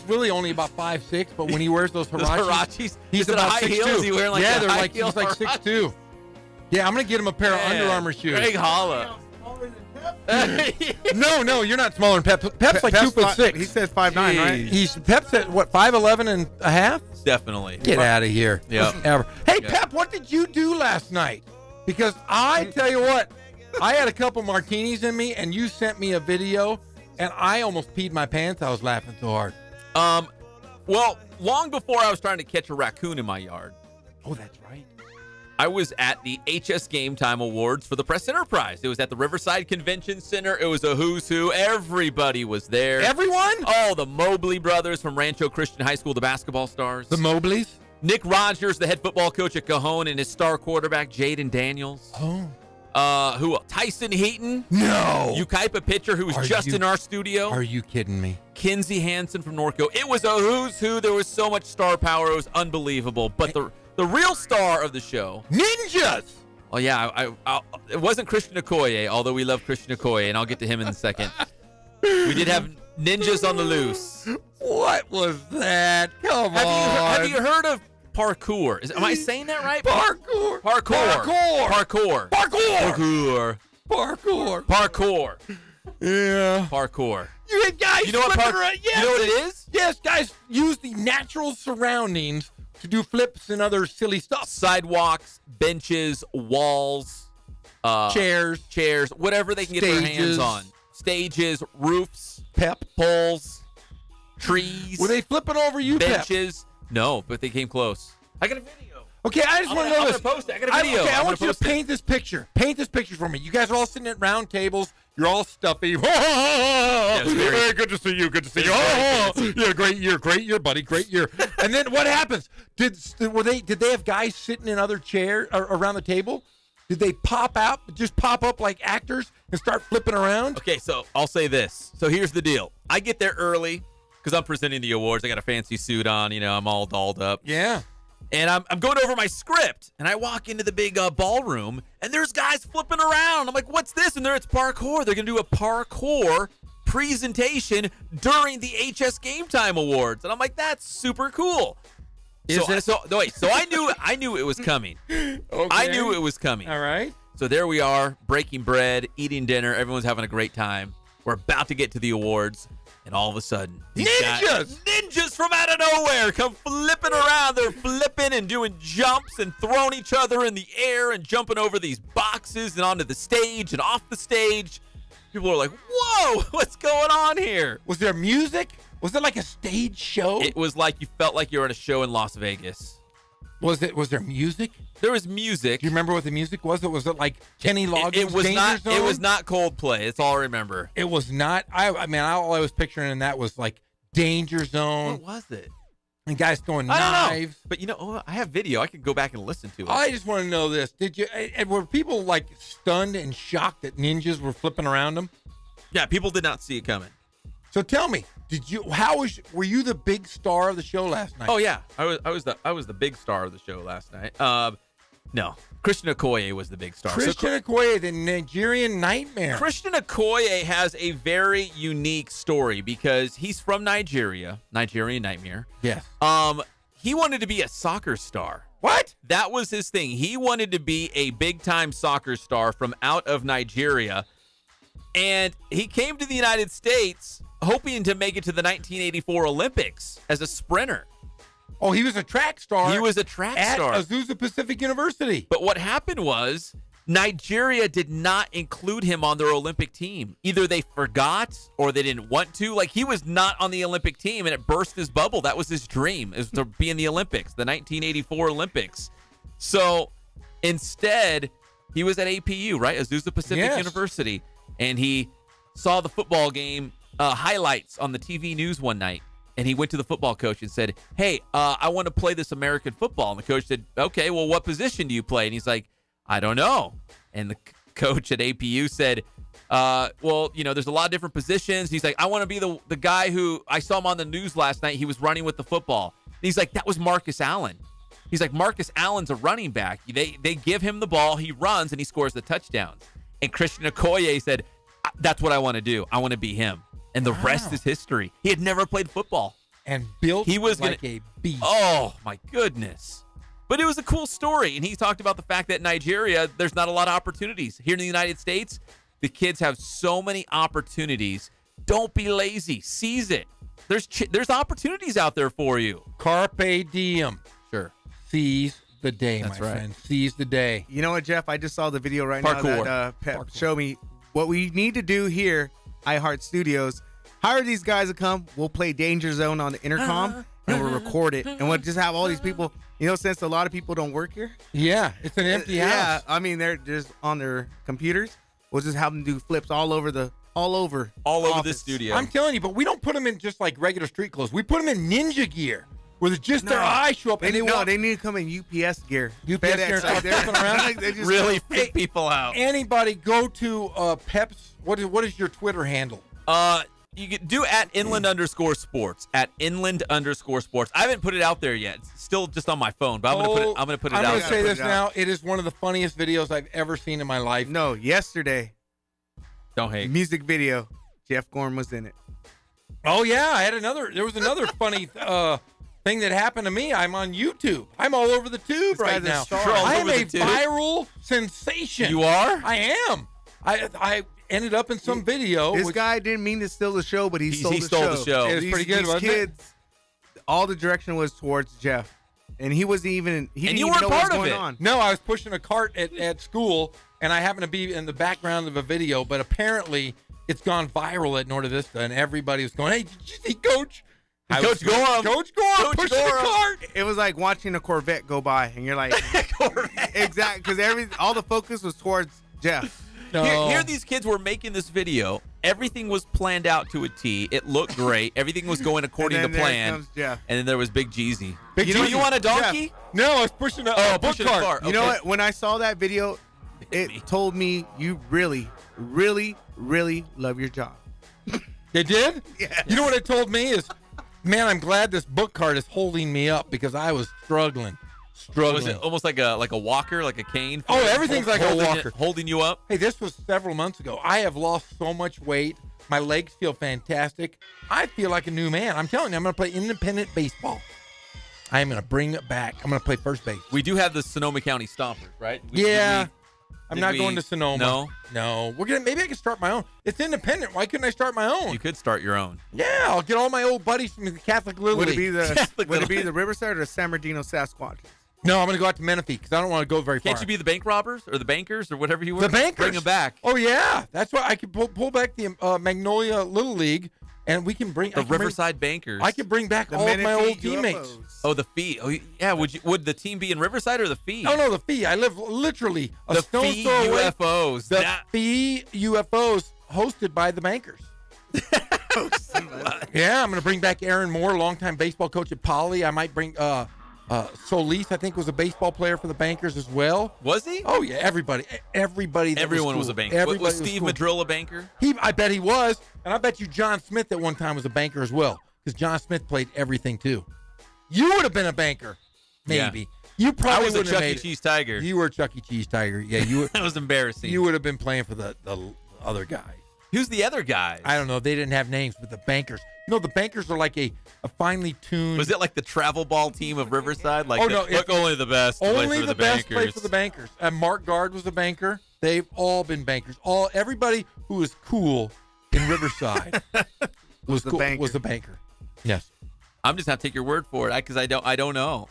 really only about 5'6", but when he wears those Hirachis, he's about 6'2". Is he wearing he's like 6'2". Yeah, I'm gonna get him a pair of Under Armour shoes. Greg Holla. No, you're not smaller than Pep. Pep's like 2'6". He says 5'9", right? Pep's at what, 5'11" and a half? Definitely. Get out of here. Yeah. Hey, Pep, what did you do last night? Because I tell you what, I had a couple martinis in me, and you sent me a video, and I almost peed my pants. I was laughing so hard. Well, long before I was trying to catch a raccoon in my yard. Oh, that's right. I was at the HS Game Time Awards for the Press Enterprise. It was at the Riverside Convention Center. It was a who's who. Everybody was there. Everyone? Oh, the Mobley brothers from Rancho Christian High School, the basketball stars. The Mobleys? Nick Rogers, the head football coach at Cajon, and his star quarterback, Jaden Daniels. Oh. Tyson Heaton. No. Ukaipa pitcher who was just in our studio. Are you kidding me? Kinsey Hansen from Norco. It was a who's who. There was so much star power. It was unbelievable. But the real star of the show, ninjas. Oh yeah, it wasn't Christian Okoye, although we love Christian Okoye, and I'll get to him in a second. We did have ninjas on the loose. What was that? Come on. Have you heard of parkour? Am I saying that right? Parkour. Yeah. Parkour. You had guys. You know what around. Yes. You know what it is? Yes, guys use the natural surroundings to do flips and other silly stuff. Sidewalks, benches, walls, chairs, whatever they can get their hands on. Stages, roofs, poles, trees. Were they flipping over you, benches? Pep? No, but they came close. I got a video. Okay, I just want to know this. I'm going to post it. I got a video. I want you to paint this picture. Paint this picture for me. You guys are all sitting at round tables. You're all stuffy. Very good to see you. Good to see you. Yeah, great year, buddy. Great year. And then what happens? Did they have guys sitting in other chairs around the table? Did they pop up like actors and start flipping around? Okay, so I'll say this. So here's the deal. I get there early because I'm presenting the awards. I got a fancy suit on. I'm all dolled up. Yeah. And I'm going over my script, and I walk into the big ballroom, and there's guys flipping around. I'm like, what's this? And it's parkour. They're going to do a parkour presentation during the HS Game Time Awards. And I'm like, that's super cool. So I knew it was coming. Okay. I knew it was coming. All right. So there we are, breaking bread, eating dinner. Everyone's having a great time. We're about to get to the awards. And all of a sudden, ninjas from out of nowhere come flipping around. They're flipping and doing jumps and throwing each other in the air and jumping over these boxes and onto the stage and off the stage. People are like, whoa, what's going on here? Was there music? Was it like a stage show? It was like you felt like you were at a show in Las Vegas. Was there music? There was music. Do you remember what the music was? Was it like Kenny Loggins' Danger Zone? It was not Coldplay. That's all I remember. It was not. All I was picturing in that was like Danger Zone. What was it? And guys throwing I knives. Don't know. But I have video. I can go back and listen to it. I just want to know this. Were people like stunned and shocked that ninjas were flipping around them? Yeah, people did not see it coming. So tell me, were you the big star of the show last night? Oh yeah, I was the big star of the show last night. No, Christian Okoye was the big star. Christian Okoye, the Nigerian Nightmare. Christian Okoye has a very unique story because he's from Nigeria, Nigerian Nightmare. Yes. He wanted to be a soccer star. What? That was his thing. He wanted to be a big-time soccer star from out of Nigeria. And he came to the United States hoping to make it to the 1984 Olympics as a sprinter. Oh, he was a track star. He was a track at star. Azusa Pacific University. But what happened was Nigeria did not include him on their Olympic team. Either they forgot or they didn't want to. Like, he was not on the Olympic team, and it burst his bubble. That was his dream, is to be in the Olympics, the 1984 Olympics. So instead, he was at APU, right? Azusa Pacific University. And he saw the football game highlights on the TV news one night. And he went to the football coach and said, hey, I want to play this American football. And the coach said, okay, well, what position do you play? And he's like, I don't know. And the coach at APU said, well, you know, there's a lot of different positions. He's like, I want to be the guy who I saw him on the news last night. He was running with the football. And he's like, that was Marcus Allen. He's like, Marcus Allen's a running back. They give him the ball. He runs and he scores the touchdowns. And Christian Okoye said, that's what I want to do. I want to be him. And the rest is history. He had never played football. And built he was like a beast. Oh, my goodness. But it was a cool story. And he talked about the fact that in Nigeria, there's not a lot of opportunities. Here in the United States, the kids have so many opportunities. Don't be lazy. Seize it. There's opportunities out there for you. Carpe diem. Sure. Seize the day, That's my right. friend. Seize the day. You know what, Jeff? I just saw the video right Parkour. now that Pep showed me. What we need to do here, iHeart Studios, hire these guys to come. We'll play Danger Zone on the intercom, and we'll record it. And we'll just have all these people, you know, since a lot of people don't work here. Yeah, it's an empty house. Yeah, I mean, they're just on their computers. We'll just have them do flips all over the this studio. I'm telling you, but we don't put them in just like regular street clothes. We put them in ninja gear, where just their eyes show up. They need to come in UPS gear. UPS gear and start flipping around. Like they just really freak people out. Anybody go to Pep's? What is your Twitter handle? You can do at @inland_sports. At @inland_sports. I haven't put it out there yet. It's still just on my phone, but I'm gonna put it out. I'm gonna say this now. It is one of the funniest videos I've ever sing in my life. No, yesterday. Don't hate. Music video. Jeff Gorm was in it. Oh yeah, there was another funny thing that happened to me. I'm on YouTube. I'm all over the tube right now. I am a viral sensation. You are? I am. I ended up in some video. This guy didn't mean to steal the show, but he stole the show. It was pretty good, wasn't kids, all the direction was towards Jeff. And he wasn't even, he didn't you even weren't know what part was of going it. on. No, I was pushing a cart at school, and I happened to be in the background of a video, but apparently it's gone viral at Norte Vista, and everybody was going, hey, did you see Coach? Coach Gorham. Coach Gorham pushing the cart. It was like watching a Corvette go by, and you're like, exactly, because all the focus was towards Jeff. No. Here these kids were making this video. Everything was planned out to a T. It looked great. Everything was going according to plan. Comes Jeff. And then there was Big Jeezy. You want a donkey? Jeff. No, I was pushing a book cart. You know what? When I saw that video, it told me you really, really, really love your job. They did? Yes. You know what it told me is, man, I'm glad this book cart is holding me up because I was struggling. Was it almost like a walker, like a cane? Oh, everything's like a walker. Holding you up? Hey, this was several months ago. I have lost so much weight. My legs feel fantastic. I feel like a new man. I'm telling you, I'm going to play independent baseball. I am going to bring it back. I'm going to play first base. We do have the Sonoma County Stompers, right? I'm not going to Sonoma. No. Maybe I can start my own. It's independent. Why couldn't I start my own? You could start your own. Yeah, I'll get all my old buddies from the Catholic Little Would League. it be the Riverside or the San Bernardino Sasquatch? No, I'm going to go out to Menifee because I don't want to go very far. Can't you be the bank robbers or the bankers or whatever you were? The bankers. Bring them back. Oh, yeah. That's why I could pull back the Magnolia Little League, and we can bring... The Riverside Bankers. I could bring back all of my old teammates. Oh, the Fee. Oh, yeah. Would the team be in Riverside or the Fee? No, the Fee. I live literally a the stone's Fee throw away. UFOs. The Fee UFOs hosted by the bankers. Yeah, I'm going to bring back Aaron Moore, longtime baseball coach at Poly. I might bring Solis, I think, was a baseball player for the bankers as well. Was he? Oh, yeah. Everybody. Everyone was a banker. Was Steve Madrill a banker? I bet he was. And I bet you John Smith at one time was a banker as well. Because John Smith played everything, too. You would have been a banker. Maybe. Yeah. You probably I was a Chuck E. Cheese Tiger. You were a Chuck E. Cheese Tiger. Yeah, you were. That was embarrassing. You would have been playing for the other guy. Who's the other guy? I don't know. They didn't have names, but the bankers. You know, the bankers are like a finely tuned. Was it like the travel ball team of Riverside? Like, no, look, only the best. Only the best bankers. play for the bankers. And Mark Guard was a banker. They've all been bankers. Everybody who is cool in Riverside was the banker. Yes. I'm just have to take your word for it because I don't know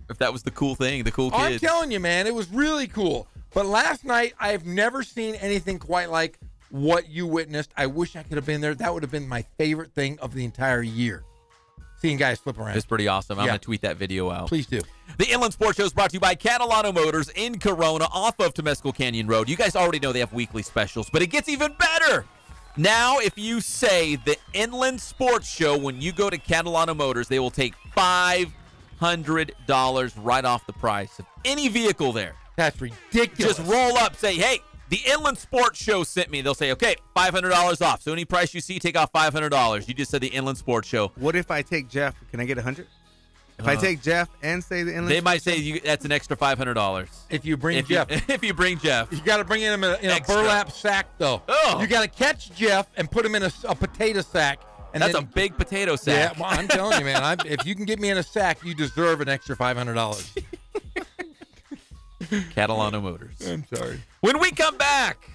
if that was the cool thing, the cool kids. I'm telling you, man, it was really cool. But last night, I've never seen anything quite like what you witnessed. I wish I could have been there. That would have been my favorite thing of the entire year. Seeing guys flip around. It's pretty awesome. I'm going to tweet that video out. Please do. The Inland Sports Show is brought to you by Catalano Motors in Corona off of Temescal Canyon Road. You guys already know they have weekly specials, but it gets even better. Now, if you say the Inland Sports Show when you go to Catalano Motors, they will take $500 right off the price of any vehicle there. That's ridiculous. Just roll up, say, hey, the Inland Sports Show sent me. They'll say, okay, $500 off. So any price you see, take off $500. You just said the Inland Sports Show. What if I take Jeff? Can I get $100? If I take Jeff and say the Inland They might say that's an extra $500. If you bring Jeff. If you bring Jeff. You got to bring him in a burlap sack, though. Oh. You got to catch Jeff and put him in a potato sack. And that's a big potato sack. Yeah, well, I'm telling you, man. If you can get me in a sack, you deserve an extra $500. Catalano Motors. I'm sorry. When we come back,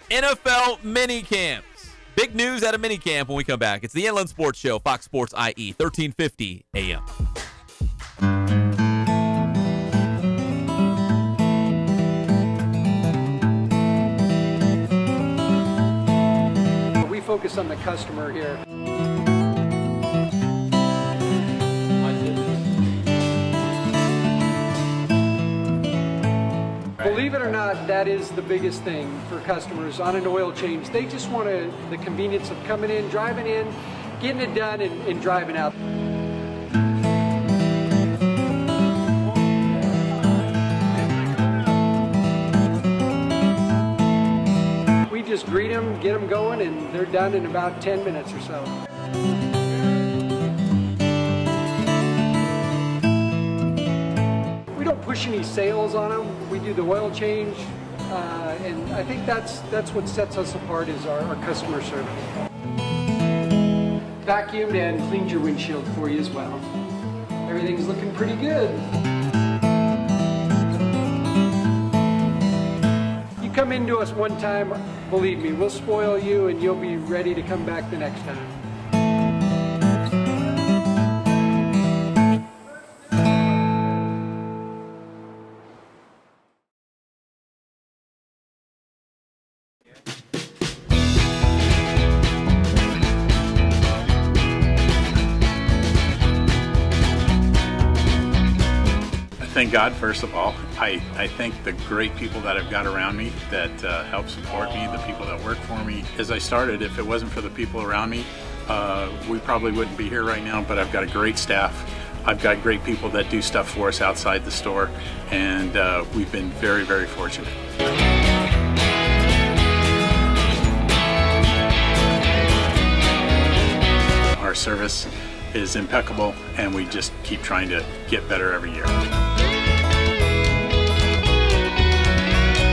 NFL mini camps. Big news at a mini camp when we come back. It's the Inland Sports Show, Fox Sports IE, 1350 AM. We focus on the customer here. Believe it or not, that is the biggest thing for customers on an oil change. They just want the convenience of coming in, driving in, getting it done, and driving out. We just greet them, get them going, and they're done in about 10 minutes or so. We don't push any sales on them. We do the oil change, and I think that's what sets us apart is our customer service. Vacuumed and cleaned your windshield for you as well. Everything's looking pretty good. You come into us one time, believe me, we'll spoil you and you'll be ready to come back the next time. Thank God, first of all. I thank the great people that I've got around me that help support me, the people that work for me. As I started, if it wasn't for the people around me, we probably wouldn't be here right now, but I've got a great staff. I've got great people that do stuff for us outside the store, and we've been very, very fortunate. Our service is impeccable, and we just keep trying to get better every year.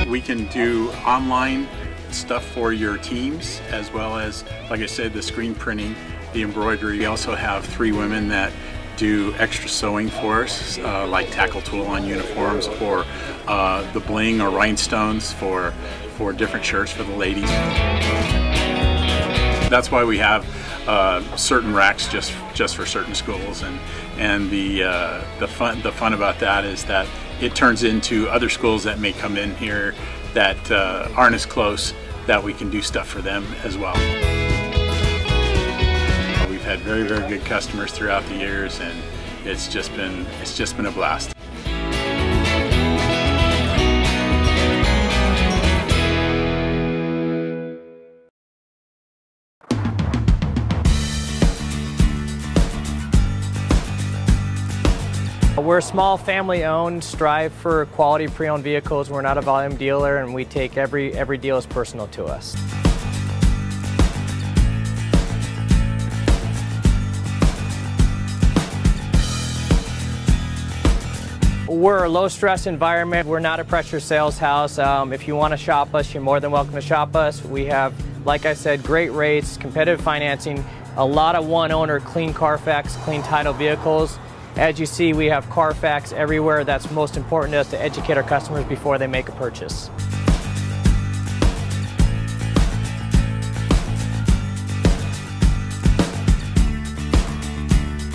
We can do online stuff for your teams, as well as, like I said, the screen printing, the embroidery. We also have 3 women that do extra sewing for us, like tackle tool on uniforms, or the bling or rhinestones for different shirts for the ladies. That's why we have certain racks just for certain schools, and the fun about that is that it turns into other schools that may come in here that aren't as close, that we can do stuff for them as well. We've had very, very good customers throughout the years, and it's just been a blast. We're small, family-owned, strive for quality pre-owned vehicles. We're not a volume dealer, and we take every deal as personal to us. We're a low-stress environment. We're not a pressure sales house. If you want to shop us, you're more than welcome to shop us. We have, like I said, great rates, competitive financing. a lot of one-owner, clean Carfax, clean title vehicles. As you see, we have Carfax everywhere. That's most important to us, to educate our customers before they make a purchase.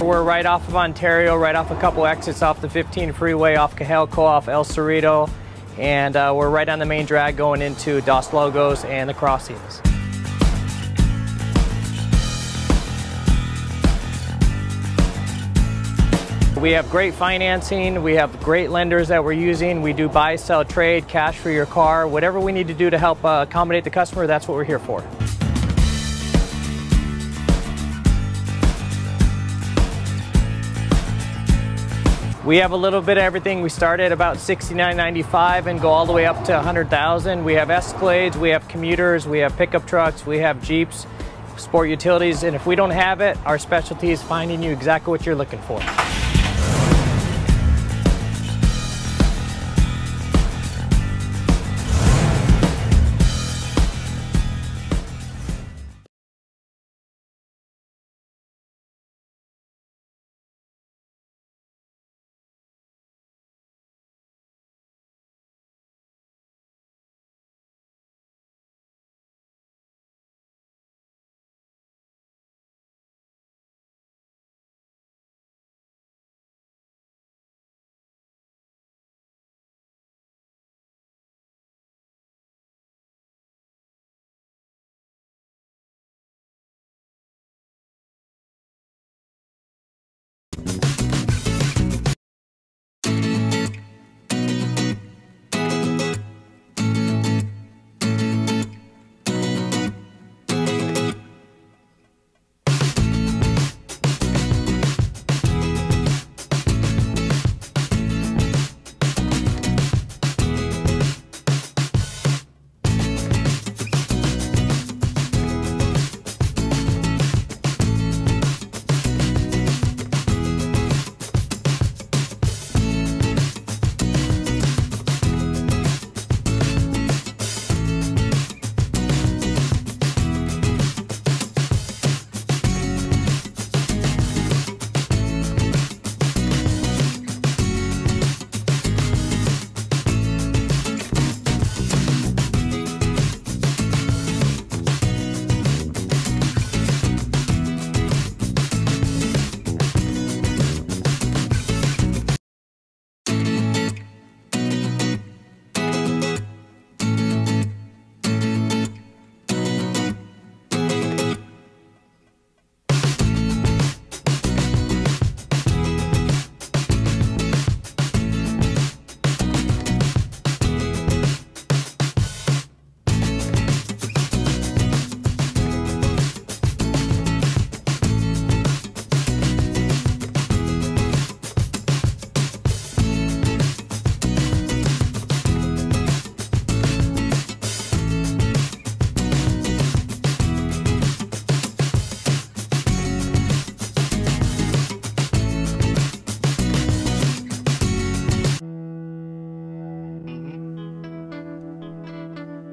We're right off of Ontario, right off a couple exits off the 15 freeway, off Cajelco, off El Cerrito, and we're right on the main drag going into Dos Logos and the crossings. We have great financing, we have great lenders that we're using. We do buy, sell, trade, cash for your car. Whatever we need to do to help accommodate the customer, that's what we're here for. We have a little bit of everything. We start at about $69.95 and go all the way up to $100,000. We have Escalades, we have commuters, we have pickup trucks, we have Jeeps, sport utilities, and if we don't have it, our specialty is finding you exactly what you're looking for.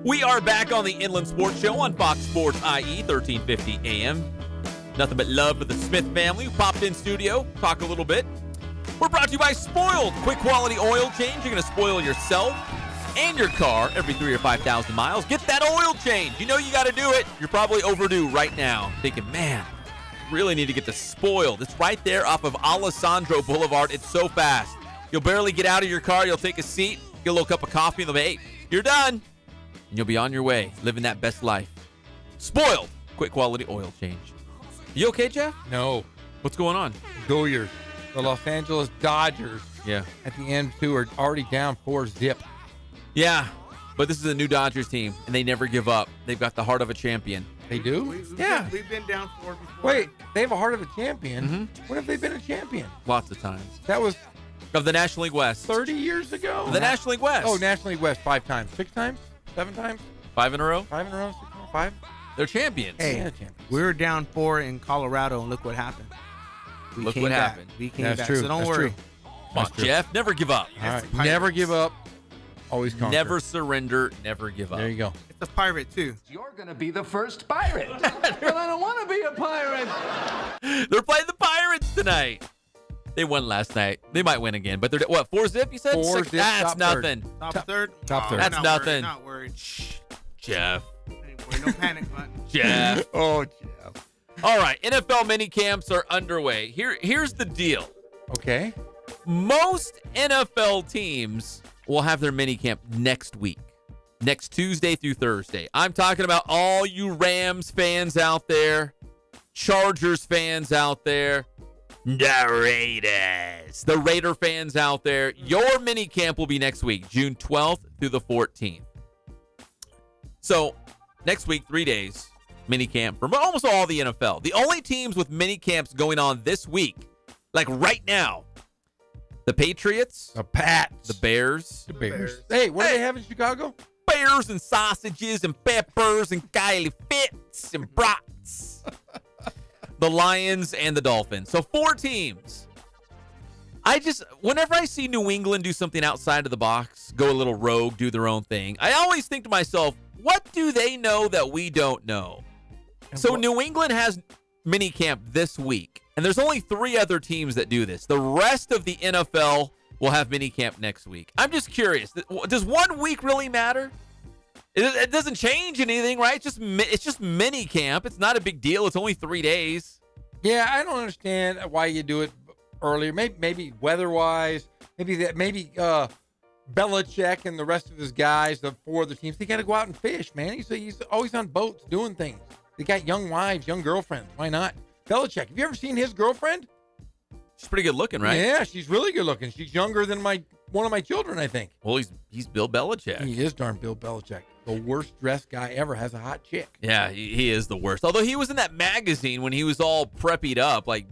We are back on the Inland Sports Show on Fox Sports IE, 1350 AM. Nothing but love for the Smith family who popped in studio, talk a little bit. We're brought to you by Spoiled. Quick quality oil change. You're going to spoil yourself and your car every 3,000 or 5,000 miles. Get that oil change. You know you got to do it. You're probably overdue right now. Thinking, man, really need to get to Spoiled. It's right there off of Alessandro Boulevard. It's so fast. You'll barely get out of your car. You'll take a seat, get a little cup of coffee, and they'll be, hey, you're done. And you'll be on your way, living that best life. Spoiled. Quick quality oil change. You okay, Jeff? No. What's going on? Goyers. The Los Angeles Dodgers. Yeah. At the end, too, are already down 4-0. Yeah, but this is a new Dodgers team, and they never give up. They've got the heart of a champion. They do? We've been down 4 before. Wait, they have a heart of a champion? Mm-hmm. When have they been a champion? Lots of times. That was... Of the National League West. 30 years ago? Of the National League West. Oh, National League West 5 times. 6 times? 7 times? 5 in a row? 5 in a row? 6 in a row? 5? They're champions. Hey, yeah, champions. We were down 4 in Colorado, and look what happened. Look what happened. We came That's back, true. so don't That's worry. True. Come on, Jeff. Never give up. All right. Never give up. Always conquer. Never surrender, never give up. There you go. It's a pirate, too. You're going to be the first pirate. But I don't want to be a pirate. They're playing the Pirates tonight. They won last night. They might win again, but they're what? 4-zip? You said 4-zip. That's Top nothing. Top third? Top third. That's not nothing. Worried, not worried. Shh, Jeff. Ain't worried. No panic button. Jeff. Oh, Jeff. All right, NFL mini camps are underway. Here's the deal. Okay. Most NFL teams will have their mini camp next week, next Tuesday through Thursday. I'm talking about all you Rams fans out there, Chargers fans out there, the Raiders, the Raider fans out there. Your mini camp will be next week, June 12th through the 14th. So next week, 3 days, mini camp for almost all the NFL. The only teams with mini camps going on this week, like right now, the Patriots, The Pats. the Bears, The Bears. Hey, what do they have in Chicago? Bears and sausages and peppers and Kylie Fitz and brats. The Lions and the Dolphins. So 4 teams. Whenever I see New England do something outside of the box, go a little rogue, do their own thing, I always think to myself, what do they know that we don't know? So New England has mini camp this week, and there's only 3 other teams that do this. The rest of the NFL will have mini camp next week. I'm just curious. Does 1 week really matter? It doesn't change anything, right? It's just mini camp. It's not a big deal. It's only 3 days. Yeah, I don't understand why you do it earlier. Maybe weather-wise. Maybe Belichick and the rest of his guys, the 4 other teams, they got to go out and fish, man. He's always on boats doing things. They got young wives, young girlfriends. Why not? Belichick, have you ever seen his girlfriend? She's pretty good looking, right? Yeah, she's really good looking. She's younger than one of my children, I think. Well, he's Bill Belichick. He is darn Bill Belichick. The worst dressed guy ever has a hot chick. Yeah, he is the worst. Although he was in that magazine when he was all preppied up, like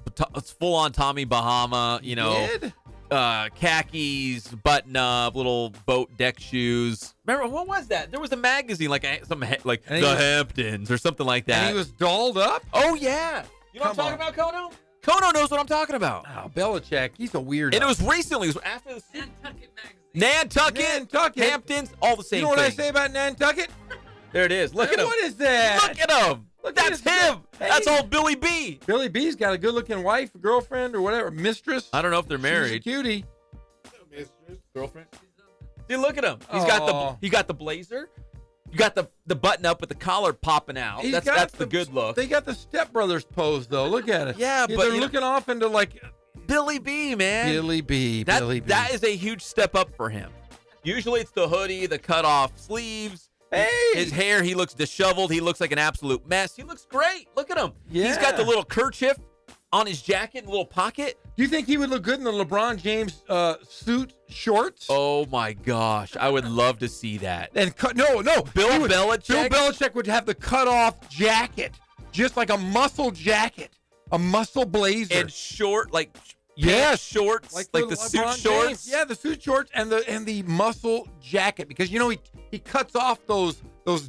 full on Tommy Bahama, He did? Khakis, button up, little boat deck shoes. Remember, what was that? There was a magazine like the Hamptons or something like that. And he was dolled up? Oh, yeah. You know what I'm talking about, Kono? Kono knows what I'm talking about. Oh, Belichick, he's a weirdo. And it was recently. It was after the Nantucket, Hamptons, all the same thing. You know what I say about Nantucket? There it is. Look at him. What is that? Look at him. That's him. Hey. That's old Billy B. Billy B's got a good-looking wife, girlfriend, or whatever, mistress. I don't know if they're married. She's a cutie. Mistress, girlfriend. See, look at him. He got the blazer. You got the button up with the collar popping out. That's the good look. They got the Step Brothers pose though. Look at it. Yeah, but they're looking off into like Billy B, man. Billy B. That is a huge step up for him. Usually it's the hoodie, the cut off sleeves. Hey, his hair, he looks disheveled. He looks like an absolute mess. He looks great. Look at him. Yeah. He's got the little kerchief on his jacket, in a little pocket. Do you think he would look good in the LeBron James suit shorts? Oh my gosh, I would love to see that. And no, Bill Belichick. Bill Belichick would have the cut-off jacket, just like a muscle jacket, a muscle blazer, and short, like shorts, like the suit LeBron shorts. James. Yeah, the suit shorts and the muscle jacket, because he cuts off those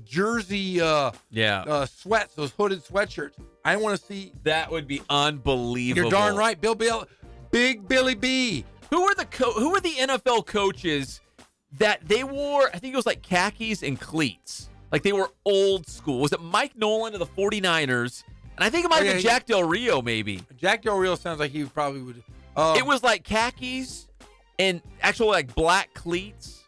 jersey sweats, those hooded sweatshirts. I want to see. That would be unbelievable. You're darn right, Big Billy B. Who are the NFL coaches that they wore? I think it was like khakis and cleats. Like they were old school. Was it Mike Nolan of the 49ers? And I think it might have been Jack Del Rio, maybe. Jack Del Rio sounds like he probably would. It was like khakis and actually like black cleats.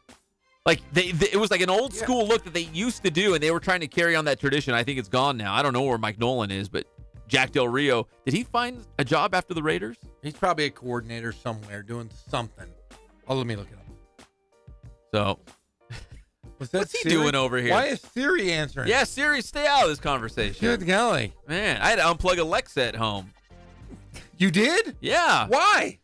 Like it was like an old school look that they used to do, and they were trying to carry on that tradition. I think it's gone now. I don't know where Mike Nolan is, but Jack Del Rio, did he find a job after the Raiders? He's probably a coordinator somewhere doing something. Oh, let me look it up. So, what's he doing over here? Why is Siri answering? Yeah, Siri, stay out of this conversation. Good golly. Man, I had to unplug Alexa at home. You did? Yeah. Why?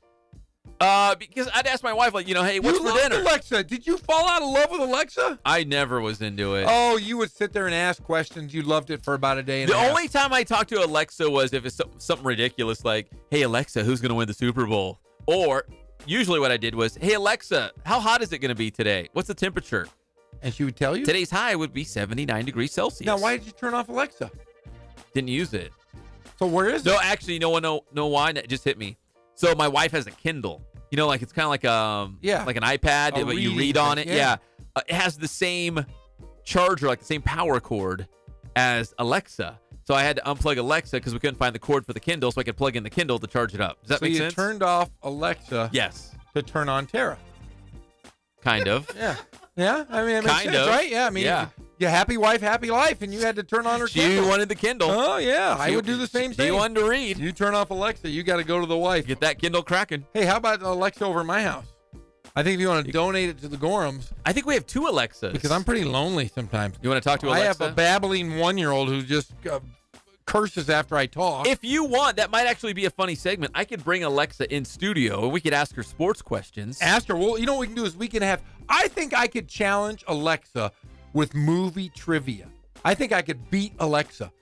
Because I'd ask my wife, like, hey, what's for dinner? Alexa. Did you fall out of love with Alexa? I never was into it. Oh, you would sit there and ask questions. You loved it for about a day and the only time I talked to Alexa was if it's something ridiculous like, hey, Alexa, who's going to win the Super Bowl? Or usually what I did was, hey, Alexa, how hot is it going to be today? What's the temperature? And she would tell you? Today's high would be 79 degrees Celsius. Now, why did you turn off Alexa? Didn't use it. So where is it? No, actually, no one know why. It just hit me. So my wife has a Kindle. Like it's kind of like like an iPad, but you read on it. Yeah. it has the same charger, like the same power cord as Alexa. So I had to unplug Alexa because we couldn't find the cord for the Kindle, so I could plug in the Kindle to charge it up. Does that make sense? So you turned off Alexa Yes. to turn on Tara. Kind of. Yeah. Yeah, I mean, it makes Kind sense, of. right? Yeah, I mean, Yeah. you happy wife, happy life, and you had to turn on her She Kindle. wanted the Kindle. Oh, yeah, I She- would do the same She thing. wanted to read. You turn off Alexa, you got to go to the wife. Get that Kindle cracking. Hey, how about Alexa over at my house? I think if you want to donate it to the Gorhams. I think we have 2 Alexas. Because I'm pretty lonely sometimes. You want to talk to Alexa? I have a babbling 1-year-old who just curses after I talk. If you want, that might actually be a funny segment. I could bring Alexa in studio and we could ask her sports questions. Ask her. Well, you know what we can do is we can have. I think I could challenge Alexa with movie trivia. I think I could beat Alexa.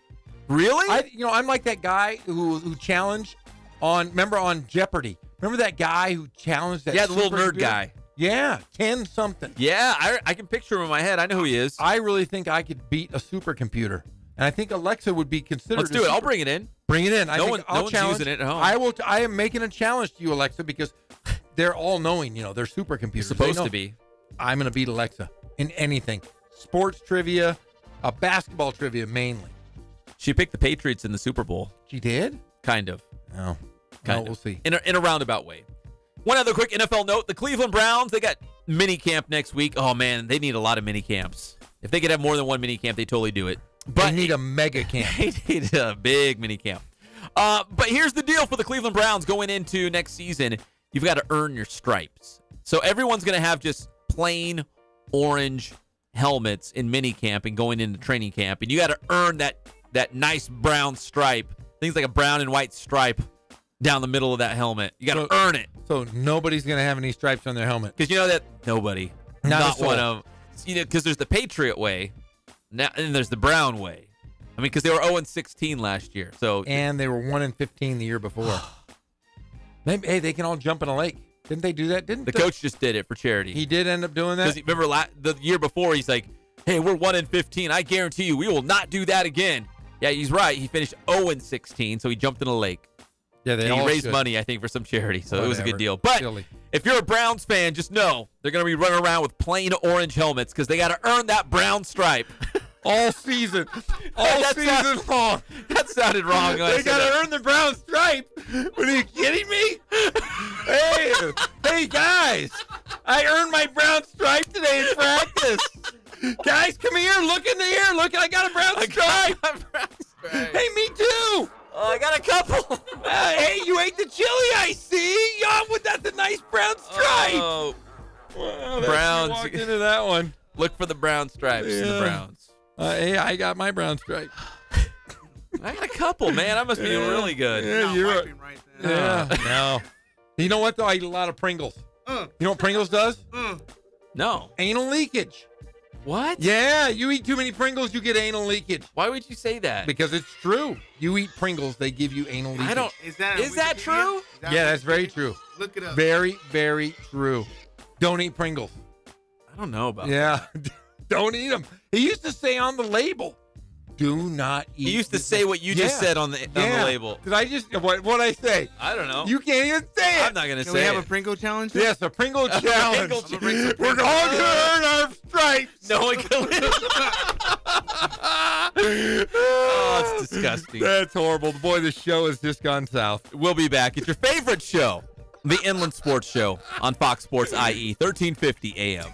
Really? I'm like that guy who challenged remember on Jeopardy. Remember that guy who challenged that? Yeah, the little nerd supercomputer? guy. Yeah, Ken something. Yeah, I can picture him in my head. I know who he is. I really think I could beat a supercomputer, and I think Alexa would be considered. Let's do it. I'll bring it in. Bring it in. No I'll one's challenge. using it at home. I will. I am making a challenge to you, Alexa, because they're all knowing. They're supercomputers. You're supposed They know. to be. I'm going to beat Alexa in anything. Sports trivia, basketball trivia mainly. She picked the Patriots in the Super Bowl. She did? Kind of. No. Kind No, of. we'll see. In a roundabout way. One other quick NFL note. The Cleveland Browns, they got mini camp next week. Oh, man, they need a lot of mini camps. If they could have more than one mini camp, they totally do it. But they need a mega camp. They need a big mini camp. But here's the deal for the Cleveland Browns going into next season. You've got to earn your stripes. So everyone's going to have just plain orange helmets in mini camp and going into training camp. And you got to earn that nice brown stripe. Things like a brown and white stripe down the middle of that helmet. You got to earn it. So nobody's going to have any stripes on their helmet. Because you know that nobody. Not one of them. Because there's the Patriot way. Now, and there's the Brown way. I mean, because they were 0-16 last year. And they were 1-15 the year before. Maybe, hey, they can all jump in a lake. Didn't they do that? Didn't the coach just did it for charity? He did end up doing that? Because remember the year before, he's like, hey, we're 1-15. I guarantee you we will not do that again. Yeah, he's right. He finished 0-16, so he jumped in a lake. Yeah, and he raised money, I think, for some charity. So it was a good deal. But if you're a Browns fan, just know they're going to be running around with plain orange helmets because they got to earn that brown stripe. All season. All season long. That sounded wrong. They got to earn the brown stripe. What, are you kidding me? Hey, guys. I earned my brown stripe today in practice. Guys, come here. Look in the air. Look, I got a brown stripe. Hey, me too. Oh, I got a couple. Hey, you ate the chili, I see. That's a nice brown stripe. Oh, wow, Browns. Walked into that one. Look for the brown stripes in the Browns. Hey, I got my brown stripe. I got a couple, man. I must be really good. Yeah, you're right. Yeah. No. You know what, though? I eat a lot of Pringles. You know what Pringles does? No. Anal leakage. What? Yeah, you eat too many Pringles, you get anal leakage. Why would you say that? Because it's true. You eat Pringles, they give you anal leakage. I don't. Is that true? Yeah, that's very true. Look it up. Very, very true. Don't eat Pringles. I don't know about that. Don't eat them. He used to say on the label, do not eat. He used to say what you just said on the label. Because I just, what I say? I don't know. You can't even say it. I'm not going to say Can we have it. a Pringle challenge? Yes, a Pringle challenge. We're all going to earn our stripes. No one can live. Oh, it's disgusting. That's horrible. Boy, this show has just gone south. We'll be back. It's your favorite show, the Inland Sports Show on Fox Sports IE, 1350 AM.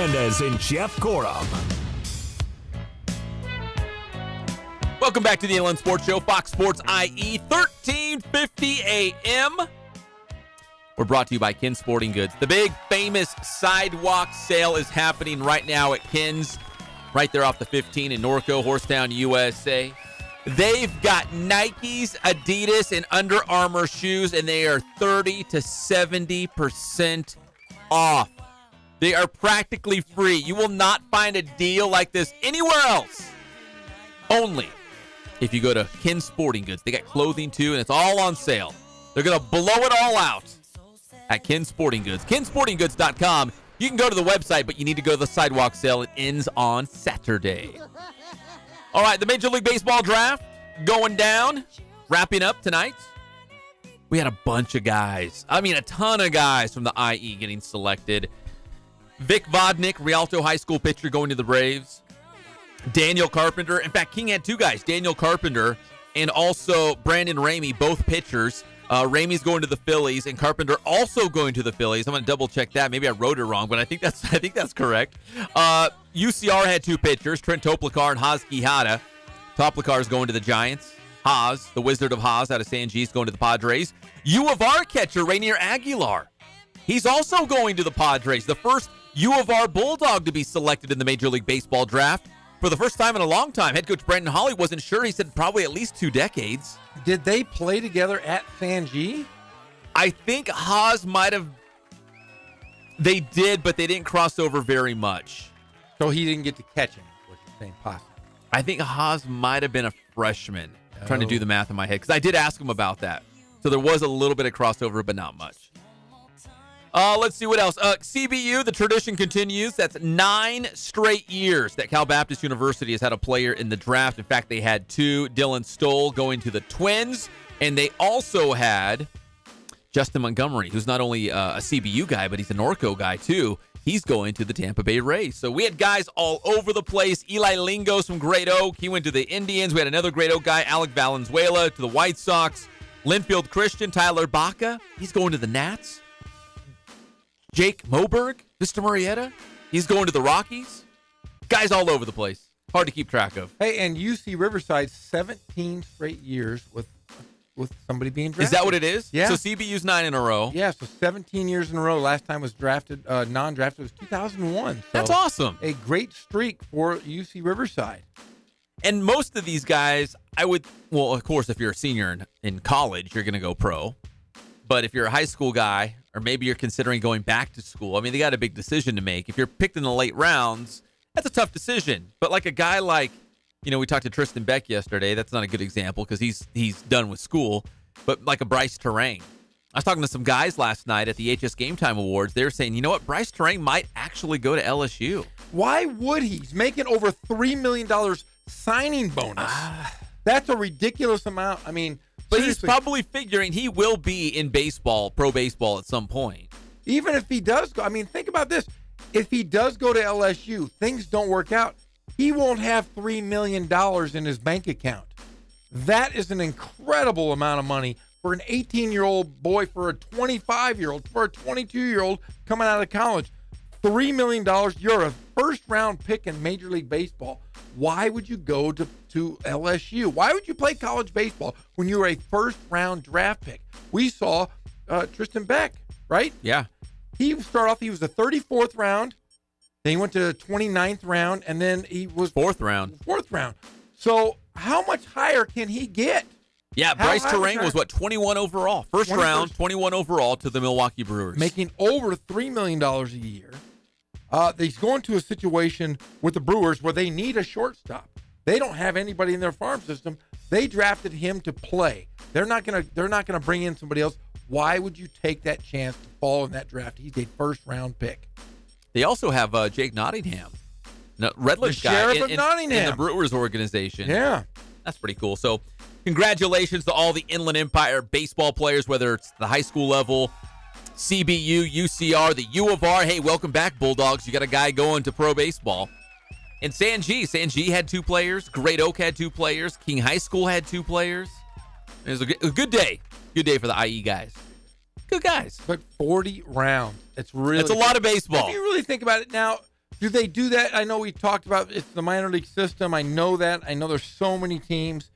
Fernandez and Jeff Gorham. Welcome back to the Inland Sports Show, Fox Sports IE, 1350 AM. We're brought to you by Ken's Sporting Goods. The big famous sidewalk sale is happening right now at Ken's, right there off the 15 in Norco, Horstown, USA. They've got Nikes, Adidas, and Under Armour shoes, and they are 30 to 70% off. They are practically free. You will not find a deal like this anywhere else. Only if you go to Ken's Sporting Goods. They got clothing too, and it's all on sale. They're going to blow it all out at Ken's Sporting Goods. KenSportingGoods.com. You can go to the website, but you need to go to the sidewalk sale. It ends on Saturday. All right, the Major League Baseball draft going down, wrapping up tonight. We had a bunch of guys. I mean, a ton of guys from the IE getting selected. Vic Vodnik, Rialto High School pitcher, going to the Braves. Daniel Carpenter. In fact, King had two guys, Daniel Carpenter and also Brandon Ramey, both pitchers. Ramey's going to the Phillies, and Carpenter also going to the Phillies. I'm going to double check that. Maybe I wrote it wrong, but I think that's correct. UCR had two pitchers, Trent Toplicar and Haas Quijada. Toplicar is going to the Giants. Haas, the Wizard of Haas out of San Gis, going to the Padres. U of R catcher Rainier Aguilar. He's also going to the Padres. The first U of R Bulldog to be selected in the Major League Baseball draft for the first time in a long time. Head coach Brandon Hawley wasn't sure. He said probably at least 2 decades. Did they play together at San G? I think Haas might have. They did, but they didn't cross over very much. So he didn't get to catch him, what you're saying, possibly. I think Haas might have been a freshman. I'm trying to do the math in my head, because I did ask him about that. So there was a little bit of crossover, but not much. Let's see what else. CBU, the tradition continues. That's 9 straight years that Cal Baptist University has had a player in the draft. In fact, they had 2. Dylan Stoll going to the Twins, and they also had Justin Montgomery, who's not only a CBU guy, but he's a Norco guy too. He's going to the Tampa Bay Rays. So we had guys all over the place. Eli Lingos from Great Oak. He went to the Indians. We had another Great Oak guy, Alec Valenzuela, to the White Sox. Linfield Christian, Tyler Baca. He's going to the Nats. Jake Moberg, Mr. Murrieta, he's going to the Rockies. Guys all over the place. Hard to keep track of. Hey, and UC Riverside, 17 straight years with somebody being drafted. Is that what it is? Yeah. So CBU's 9 in a row. Yeah, so 17 years in a row. Last time was drafted, non-drafted, was 2001. So that's awesome. A great streak for UC Riverside. And most of these guys, well, of course, if you're a senior in college, you're going to go pro. But if you're a high school guy, or maybe you're considering going back to school, I mean, they got a big decision to make. If you're picked in the late rounds, that's a tough decision. But like a guy like, we talked to Tristan Beck yesterday. That's not a good example because he's done with school. But like a Bryce Terang. I was talking to some guys last night at the HS Game Time Awards. They were saying, you know what? Bryce Terang might actually go to LSU. Why would he? He's making over $3 million signing bonus. That's a ridiculous amount. I mean, but seriously, he's probably figuring he will be in baseball, pro baseball at some point. Even if he does go, I mean, think about this. If he does go to LSU, things don't work out, he won't have $3 million in his bank account. That is an incredible amount of money for an 18-year-old boy, for a 25-year-old, for a 22-year-old coming out of college. $3 million. You're a first-round pick in Major League Baseball. Why would you go to LSU? Why would you play college baseball when you were a first-round draft pick? We saw Tristan Beck, right? Yeah. He started off, he was the 34th round. Then he went to the 29th round, and then he was fourth round. So how much higher can he get? Yeah, Bryce Terang was 21 overall. First round, 21 overall to the Milwaukee Brewers. Making over $3 million a year. He's going to a situation with the Brewers where they need a shortstop. They don't have anybody in their farm system. They drafted him to play. They're not gonna bring in somebody else. Why would you take that chance to fall in that draft? He's a first-round pick. They also have Jake Nottingham, Redledge guy in the Brewers organization. Yeah. That's pretty cool. So congratulations to all the Inland Empire baseball players, whether it's the high school level, CBU, UCR, the U of R. Hey, welcome back, Bulldogs. You got a guy going to pro baseball. And San G had 2 players. Great Oak had 2 players. King High School had 2 players. It was a good day. Good day for the IE guys. Good guys. But 40 rounds. It's a lot of baseball. If you really think about it now, Do they do that? I know we talked about it's the minor league system. I know that. I know there's so many teams.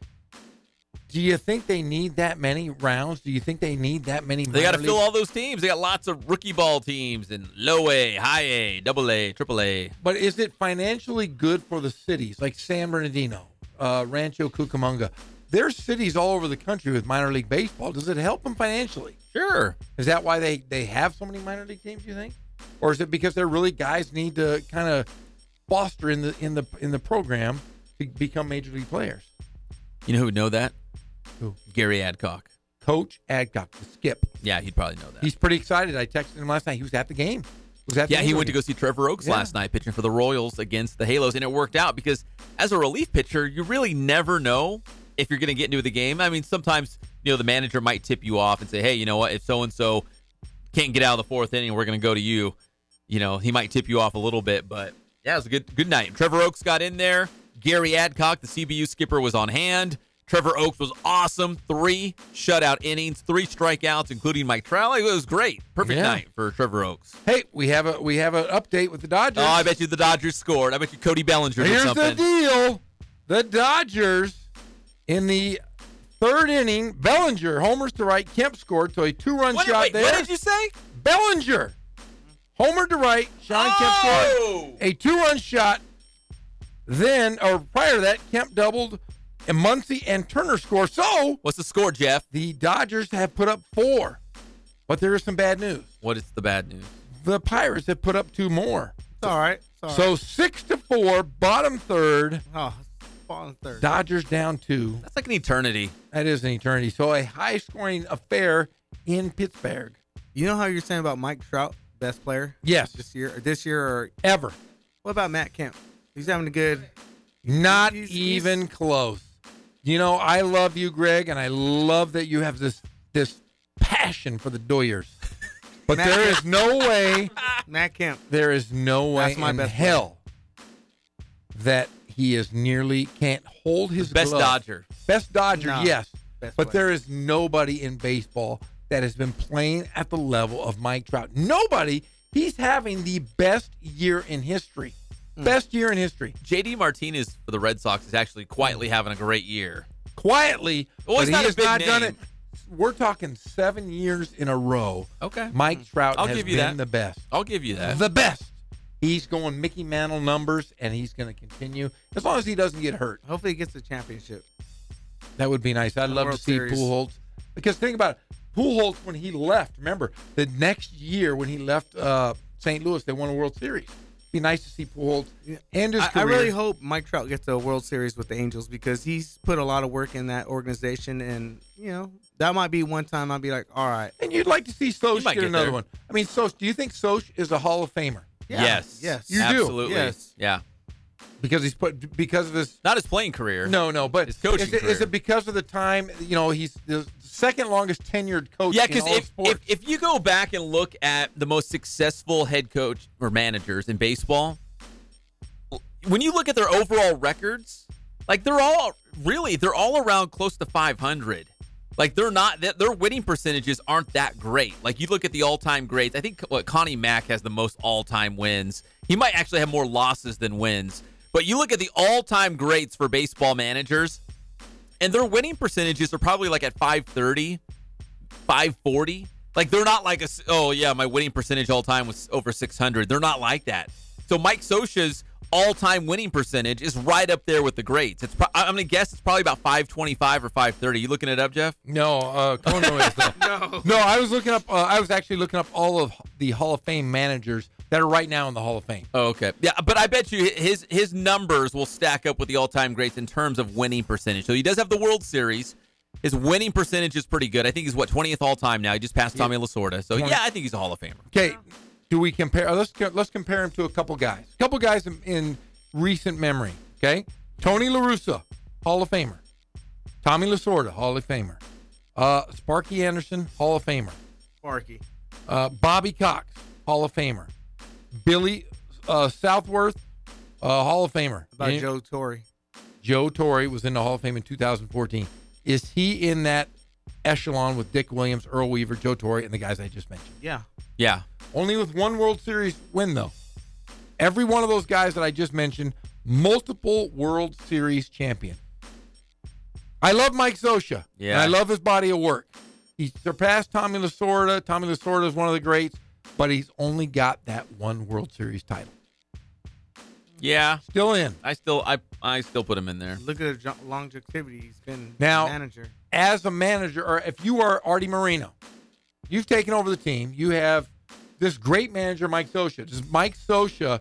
Do you think they need that many rounds? Do you think they need that many? They got to fill all those teams. They got lots of rookie ball teams and low A, high A, double A, triple A. But is it financially good for the cities like San Bernardino, Rancho Cucamonga? There's cities all over the country with minor league baseball. Does it help them financially? Sure. Is that why they have so many minor league teams, you think? Or is it because they're really guys need to kind of foster in the program to become major league players? You know who would know that? Who? Gary Adcock. Coach Adcock, the skip. Yeah, he'd probably know that. He's pretty excited. I texted him last night. He was at the game. He went to go see Trevor Oaks last night pitching for the Royals against the Halos, and it worked out because as a relief pitcher, you really never know if you're going to get into the game. I mean, sometimes, the manager might tip you off and say, hey, you know what, if so-and-so can't get out of the fourth inning, we're going to go to you. He might tip you off a little bit, but yeah, it was a good night. Trevor Oaks got in there. Gary Adcock, the CBU skipper, was on hand. Trevor Oaks was awesome. 3 shutout innings, 3 strikeouts, including Mike Trout. It was great. Perfect night for Trevor Oaks. Hey, we have an update with the Dodgers. Oh, I bet you the Dodgers scored. I bet you Cody Bellinger did something. Here's the deal. The Dodgers, in the 3rd inning, Bellinger homers to right. Kemp scored, so a 2-run shot there. What did you say? Bellinger. Homer to right. Sean Kemp scored. A 2-run shot. Then, or prior to that, Kemp doubled. And Muncy and Turner score. So, what's the score, Jeff? The Dodgers have put up 4. But there is some bad news. What is the bad news? The Pirates have put up 2 more. It's all right. So 6-4, bottom 3rd. Oh, bottom 3rd. Dodgers down 2. That's like an eternity. That is an eternity. So a high-scoring affair in Pittsburgh. You know how you're saying about Mike Trout, best player? Yes. This year or ever. What about Matt Kemp? He's having a good. Not even close. I love you, Greg, and I love that you have this passion for the Doyers. But there is no way, Matt Kemp. There is no way in hell that he is can't hold his best glove. Dodger. Best Dodger, No. yes. Best But player. there is nobody in baseball that has been playing at the level of Mike Trout. Nobody. He's having the best year in history. Best year in history. JD Martinez for the Red Sox is actually quietly having a great year. Quietly, Well, but he's he not a has big not done name. it. We're talking 7 years in a row. Okay. Mike Trout I'll has give you been that. the best. I'll give you that. The best. He's going Mickey Mantle numbers, and he's going to continue as long as he doesn't get hurt. Hopefully he gets the championship. That would be nice. I'd love to World see Series. Pujols. Because think about it. Pujols, when he left, remember, the next year when he left St. Louis, they won a World Series. Be nice to see Pujols end his I career. really hope Mike Trout gets a World Series with the Angels because he's put a lot of work in that organization, and that might be one time I'll be like, all right. And you'd like to see Soch might get get another there. one. I mean, Soch, do you think Soch is a Hall of Famer? Yeah. Yes. You do? Absolutely. Yes. Yeah. Because of his Not his playing career. No, but His coaching is career. it because of the time? He's the second longest tenured coach. Yeah, in because all sports. if you go back and look at the most successful head coach or managers in baseball, when you look at their overall records, like they're all around close to 500. Like their winning percentages aren't that great. Like you look at the all-time greats. I think Connie Mack has the most all-time wins. He might actually have more losses than wins. But you look at the all-time greats for baseball managers, and their winning percentages are probably like at 530, 540. Like they're not like my winning percentage all time was over 600. They're not like that. So Mike Socha's all-time winning percentage is right up there with the greats. I'm going to guess it's probably about 525 or 530. You looking it up, Jeff? No, Kono is though. No, I was looking up. I was actually looking up all of the Hall of Fame managers that are right now in the Hall of Fame. Oh, okay. Yeah, but I bet you his numbers will stack up with the all-time greats in terms of winning percentage. So he does have the World Series. His winning percentage is pretty good. I think he's 20th all-time now. He just passed Tommy Lasorda. So yeah, I think he's a Hall of Famer. Okay, do we compare? Let's compare him to a couple guys. A couple guys in recent memory. Okay, Tony La Russa, Hall of Famer. Tommy Lasorda, Hall of Famer. Sparky Anderson, Hall of Famer. Sparky. Bobby Cox, Hall of Famer. Billy Southworth, Hall of Famer. About Joe Torre. Joe Torre was in the Hall of Fame in 2014. Is he in that echelon with Dick Williams, Earl Weaver, Joe Torre, and the guys I just mentioned? Yeah. Yeah. Only with one World Series win, though. Every one of those guys that I just mentioned, multiple World Series champion. I love Mike Scioscia. Yeah. And I love his body of work. He surpassed Tommy Lasorda. Tommy Lasorda is one of the greats, but he's only got that one World Series title. Yeah. Still in. I still put him in there. Look at his longevity. He's been Now, manager. As a manager, or if you are Artie Moreno, you've taken over the team. You have this great manager, Mike Scioscia. Does Mike Scioscia,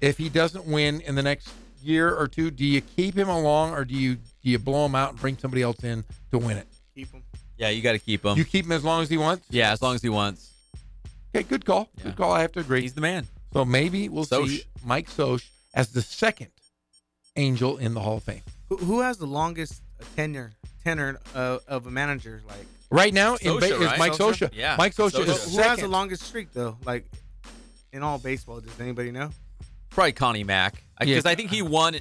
if he doesn't win in the next year or two, do you keep him along, or do you blow him out and bring somebody else in to win it? Keep him. Yeah, you got to keep him. You keep him as long as he wants? Yeah, as long as he wants. Okay, good call. Yeah. Good call. I have to agree. He's the man. So maybe we'll see Mike Scioscia as the second Angel in the Hall of Fame. Who has the longest tenure of a manager? Like right now, Scioscia, is Mike Scioscia. Yeah. Mike Scioscia is who has the second. longest streak though? Like in all baseball, does anybody know? Probably Connie Mack, because I think he won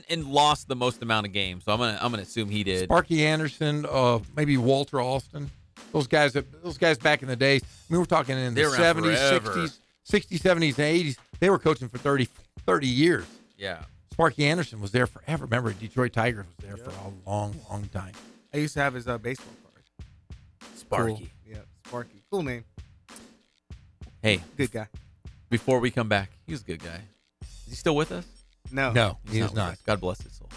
and lost the most amount of games. So I'm gonna assume he did. Sparky Anderson, maybe Walter Alston. Those guys back in the days. I mean, we're talking in the 70s, 60s, 60s, 70s, and 80s. They were coaching for 30 years. Yeah. Sparky Anderson was there forever. Remember, Detroit Tigers was there for a long, long time. I used to have his baseball card. Sparky. Cool. Yeah, Sparky. Cool name. Hey, good guy. Before we come back, he was a good guy. Is he still with us? No. He is not. God bless his soul.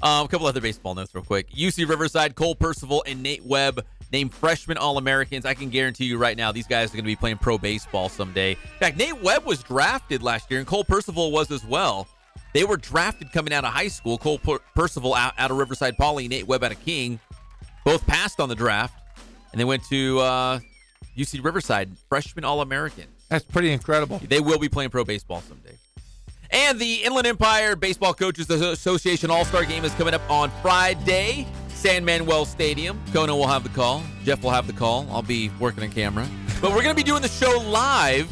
A couple other baseball notes real quick. UC Riverside, Cole Percival, and Nate Webb named freshman All-Americans. I can guarantee you right now these guys are going to be playing pro baseball someday. In fact, Nate Webb was drafted last year, and Cole Percival was as well. They were drafted coming out of high school. Cole Percival out of Riverside Poly, Nate Webb out of King. Both passed on the draft, and they went to UC Riverside, freshman All-Americans. That's pretty incredible. They will be playing pro baseball someday. And the Inland Empire Baseball Coaches Association All-Star Game is coming up on Friday, San Manuel Stadium. Kona will have the call. Jeff will have the call. I'll be working on camera. But we're going to be doing the show live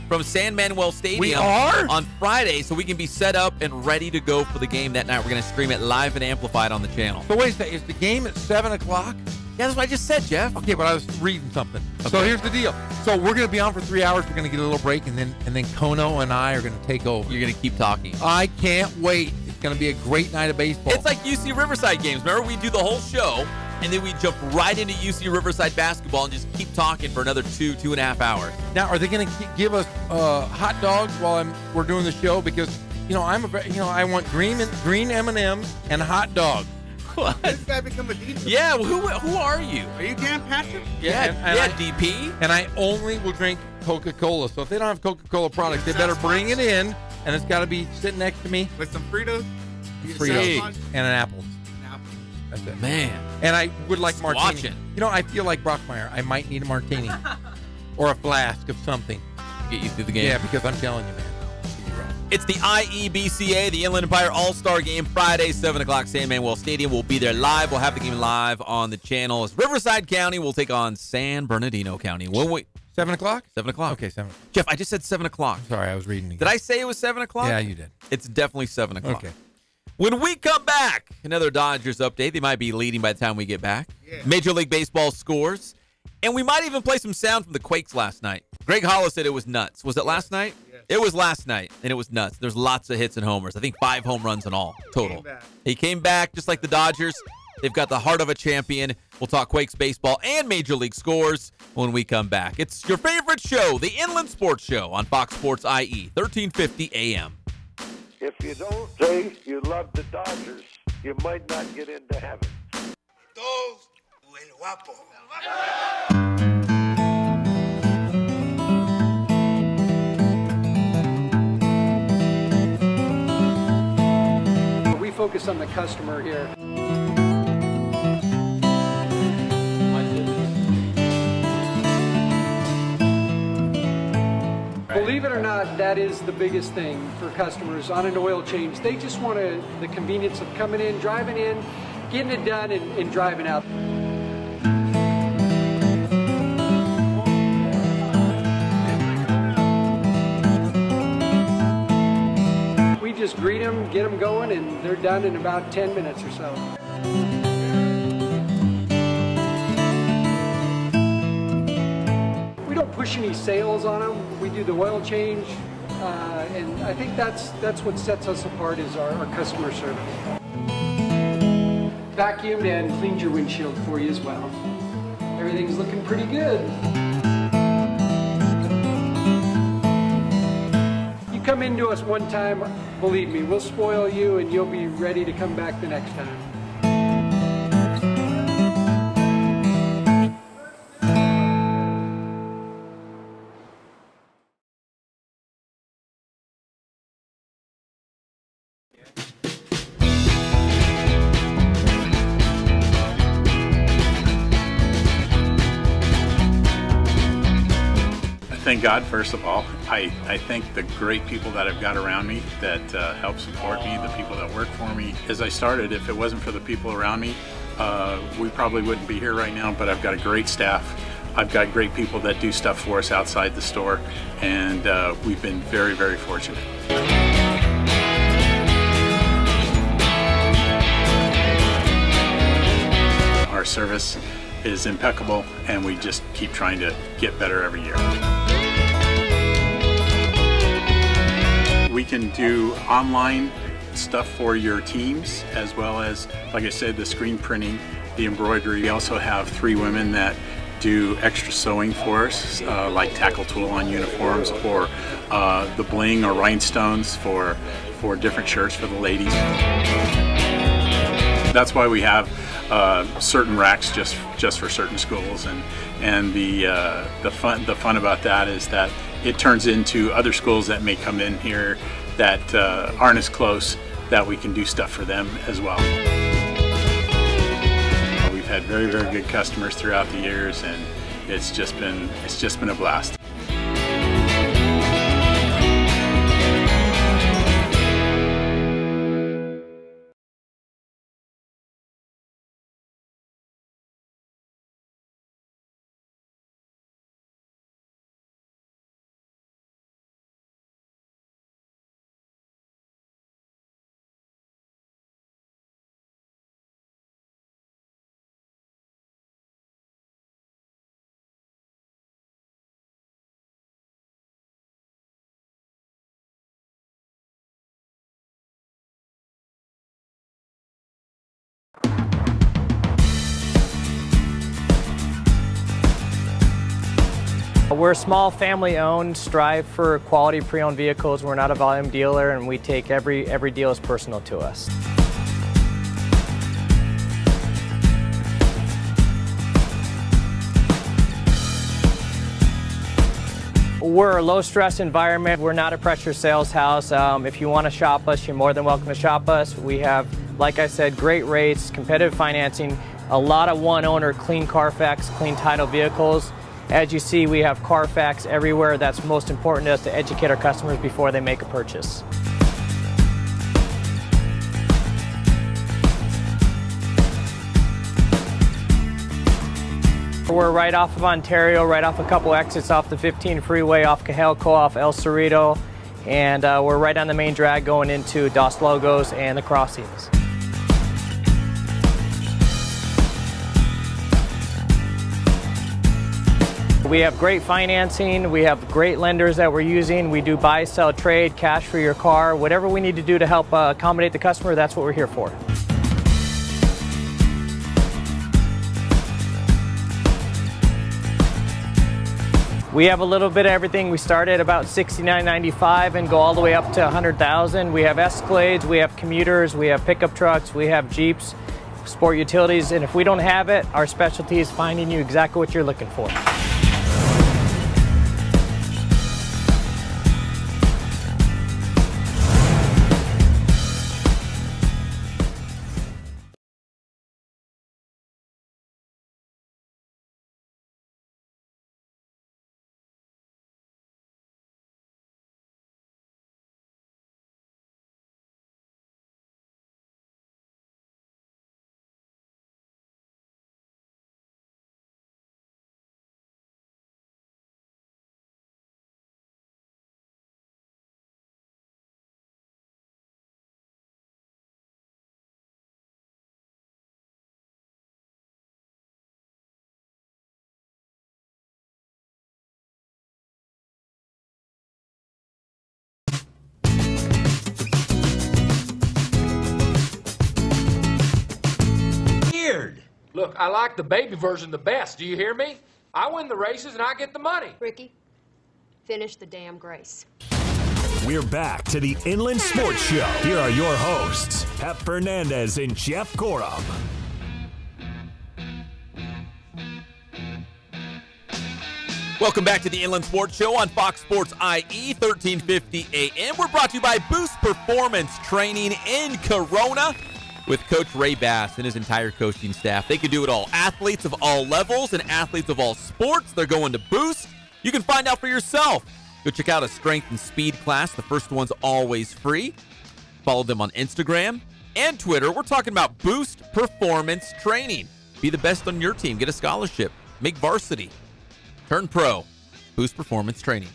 from San Manuel Stadium. We are? On Friday, so we can be set up and ready to go for the game that night. We're going to stream it live and amplified on the channel. So wait a second. Is the game at 7 o'clock? Yeah, that's what I just said, Jeff. Okay, but I was reading something. Okay. So here's the deal. So we're going to be on for 3 hours. We're going to get a little break, and then Kono and I are going to take over. You're going to keep talking. I can't wait. It's going to be a great night of baseball. It's like UC Riverside games. Remember, we do the whole show, and then we jump right into UC Riverside basketball and just keep talking for another 2.5 hours. Now, are they going to give us hot dogs while we're doing the show? Because I want green M&Ms and hot dogs. What? This guy become a DJ. Yeah, well, who are you? Are you Dan Patrick? Yeah, DP. And I only will drink Coca-Cola. So if they don't have Coca-Cola products, they better bring it in, and it's got to be sitting next to me. With some Fritos? Fritos and an apple. That's it. Man. And I would like martini. Watching. I feel like Brockmeyer. I might need a martini or a flask of something. Get you through the game. Yeah, because I'm telling you, man. It's the IEBCA, the Inland Empire All-Star Game, Friday, 7 o'clock, San Manuel Stadium. We'll be there live. We'll have the game live on the channel. It's Riverside County will take on San Bernardino County. 7 o'clock? 7 o'clock. Okay, 7. Jeff, I just said 7 o'clock. Sorry, I was reading again. Did I say it was 7 o'clock? Yeah, you did. It's definitely 7 o'clock. Okay. When we come back, another Dodgers update. They might be leading by the time we get back. Yeah. Major League Baseball scores. And we might even play some sound from the Quakes last night. Greg Hollis said it was nuts. Was it last night? Yes. It was last night, and it was nuts. There's lots of hits and homers. I think 5 home runs in all, total. He came back just like the Dodgers. They've got the heart of a champion. We'll talk Quakes baseball and Major League scores when we come back. It's your favorite show, the Inland Sports Show on Fox Sports IE, 1350 AM. If you don't say you love the Dodgers, you might not get into heaven. Dos, el guapo. We focus on the customer here. Believe it or not, that is the biggest thing for customers on an oil change. They just want the convenience of coming in, driving in, getting it done, and driving out. We just greet them, get them going, and they're done in about 10 minutes or so. We don't push any sales on them. We do the oil change, And I think that's what sets us apart is our customer service. Vacuumed and cleaned your windshield for you as well. Everything's looking pretty good. You come into us one time, believe me, we'll spoil you and you'll be ready to come back the next time. Thank God, first of all. I thank the great people that I've got around me that help support me, the people that work for me. As I started, if it wasn't for the people around me, we probably wouldn't be here right now, but I've got a great staff. I've got great people that do stuff for us outside the store, and we've been very, very fortunate. Our service is impeccable, and we just keep trying to get better every year. We can do online stuff for your teams, as well as, like I said, the screen printing, the embroidery. We also have 3 women that do extra sewing for us, like tackle tool on uniforms, or the bling or rhinestones for different shirts for the ladies. That's why we have certain racks just for certain schools, and the fun about that is that it turns into other schools that may come in here that aren't as close, that we can do stuff for them as well. We've had very, very good customers throughout the years, and it's just been a blast. We're small, family-owned, strive for quality pre-owned vehicles. We're not a volume dealer, and we take every deal as personal to us. We're a low-stress environment. We're not a pressure sales house. If you want to shop us, you're more than welcome to shop us. We have, like I said, great rates, competitive financing, a lot of one-owner, clean Carfax, clean title vehicles. As you see, we have Carfax everywhere. That's most important to us, to educate our customers before they make a purchase. We're right off of Ontario, right off a couple exits off the 15 freeway, off Cahelco, off El Cerrito, and we're right on the main drag going into Dos Logos and the crossings. We have great financing, we have great lenders that we're using. We do buy, sell, trade, cash for your car. Whatever we need to do to help accommodate the customer, that's what we're here for. We have a little bit of everything. We start at about $69.95 and go all the way up to $100,000. We have Escalades, we have commuters, we have pickup trucks, we have Jeeps, sport utilities, and if we don't have it, our specialty is finding you exactly what you're looking for. Look, I like the baby version the best. Do you hear me? I win the races and I get the money. Ricky, finish the damn grace. We're back to the Inland Sports Show. Here are your hosts, Pep Fernandez and Jeff Gorham. Welcome back to the Inland Sports Show on Fox Sports IE, 1350 AM. We're brought to you by Boost Performance Training in Corona with Coach Ray Bass and his entire coaching staff. They can do it all. Athletes of all levels and athletes of all sports. They're going to Boost. You can find out for yourself. Go check out a strength and speed class. The first one's always free. Follow them on Instagram and Twitter. We're talking about Boost Performance Training. Be the best on your team. Get a scholarship. Make varsity. Turn pro. Boost Performance Training.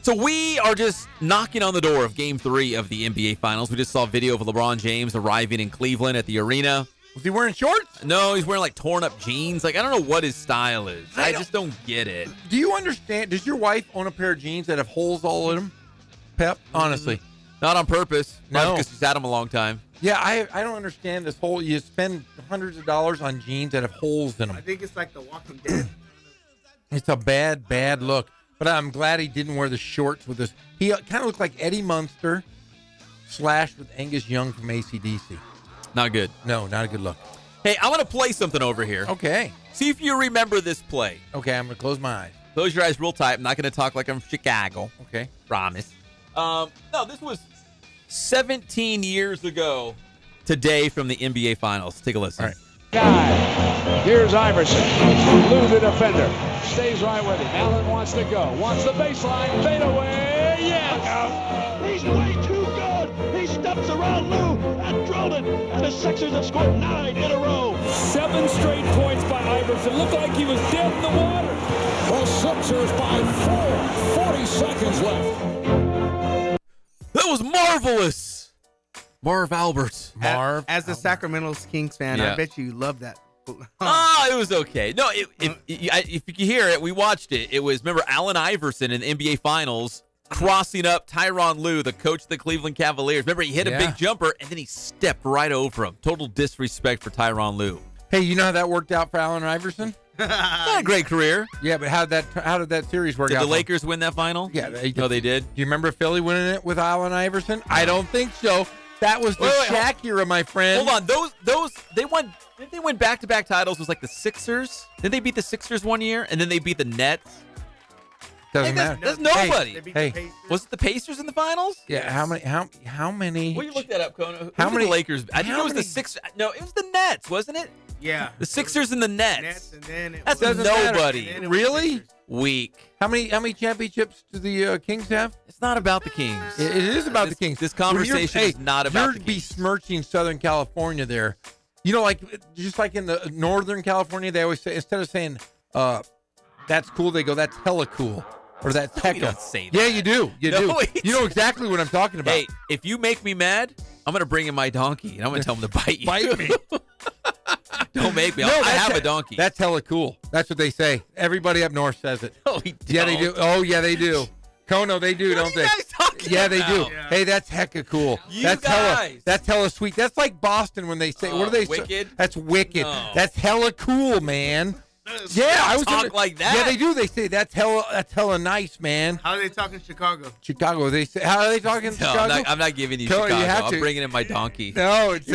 So we are just knocking on the door of Game 3 of the NBA Finals. We just saw a video of LeBron James arriving in Cleveland at the arena. Was he wearing shorts? No, he's wearing like torn up jeans. Like, I don't know what his style is. I just don't get it. Do you understand? Does your wife own a pair of jeans that have holes all in them? Pep, honestly. Not on purpose. No. Because she's had them a long time. Yeah, I don't understand this whole, you spend hundreds of dollars on jeans that have holes in them. I think it's like The Walking Dead. It's a bad look. But I'm glad he didn't wear the shorts with this. He kind of looked like Eddie Munster slashed with Angus Young from AC/DC. Not good. No, not a good look. Hey, I'm going to play something over here. Okay. See if you remember this play. Okay, I'm going to close my eyes. Close your eyes real tight. I'm not going to talk like I'm from Chicago. Okay. Promise. No, this was 17 years ago today from the NBA Finals. Take a listen. All right. Here's Iverson. Lou the defender. Stays right with him. Allen wants to go. Wants the baseline. Fade away. Yes. He's way too good. He steps around Lou and drilled it. And the Sixers have scored 9 in a row. 7 straight points by Iverson. Looked like he was dead in the water. The Sixers by 4. 40 seconds left. That was marvelous. Marv Albert. As a Sacramento Kings fan, Yeah. I bet you love that. It was okay. No, if you can hear it, we watched it. It was, remember, Allen Iverson in the NBA Finals crossing up Tyronn Lue, the coach of the Cleveland Cavaliers. Remember, he hit a big jumper, and then he stepped right over him. Total disrespect for Tyronn Lue. Hey, you know how that worked out for Allen Iverson? Not a great career. Yeah, but how did that series work out? Did the Lakers win that final? Yeah. They did. Do you remember Philly winning it with Allen Iverson? I don't think so. That was the Shaq era, my friend. Hold on. Those they won. Didn't they win back-to-back titles? It was like the Sixers. Didn't they beat the Sixers one year, and then they beat the Nets? Doesn't matter. That's nobody. Hey, was it the Pacers in the finals? Yeah. How many? Well, you looked that up, Kona. How many the Lakers? I think how it was many- the Sixers. No, it was the Nets, wasn't it? Yeah. The Sixers and the Nets. And then That's Doesn't nobody. matter. Really? Weak. How many championships do the Kings have? It's not about the Kings. It is about the Kings. This conversation is not about the You're Kings. besmirching Southern California there. You know, like just like in the Northern California, they always say, instead of saying that's cool, they go, that's hella cool. Or that's hecka. You don't say that. Yeah, you do. You do. You know exactly what I'm talking about. Hey, if you make me mad, I'm going to bring in my donkey, and I'm going to tell him to bite you. Bite me. Don't make me. No, I have a donkey. That's hella cool. That's what they say. Everybody up north says it. Oh, he Yeah, they do. Oh, yeah, they do. Kono, they do, don't What are you they? guys talking Yeah, they do. about? Hey, that's hecka cool. You that's guys. That's hella sweet. That's like Boston when they say, what do they say? Wicked? That's wicked. No. that's hella cool, man. Yeah, I was talk like that. Yeah, they do. They say that's hella nice, man. How do they talk in Chicago? Chicago. They say how are they talking in No, Chicago? I'm not giving you Tell her Chicago. you have I'm to. bringing in my donkey. No, it's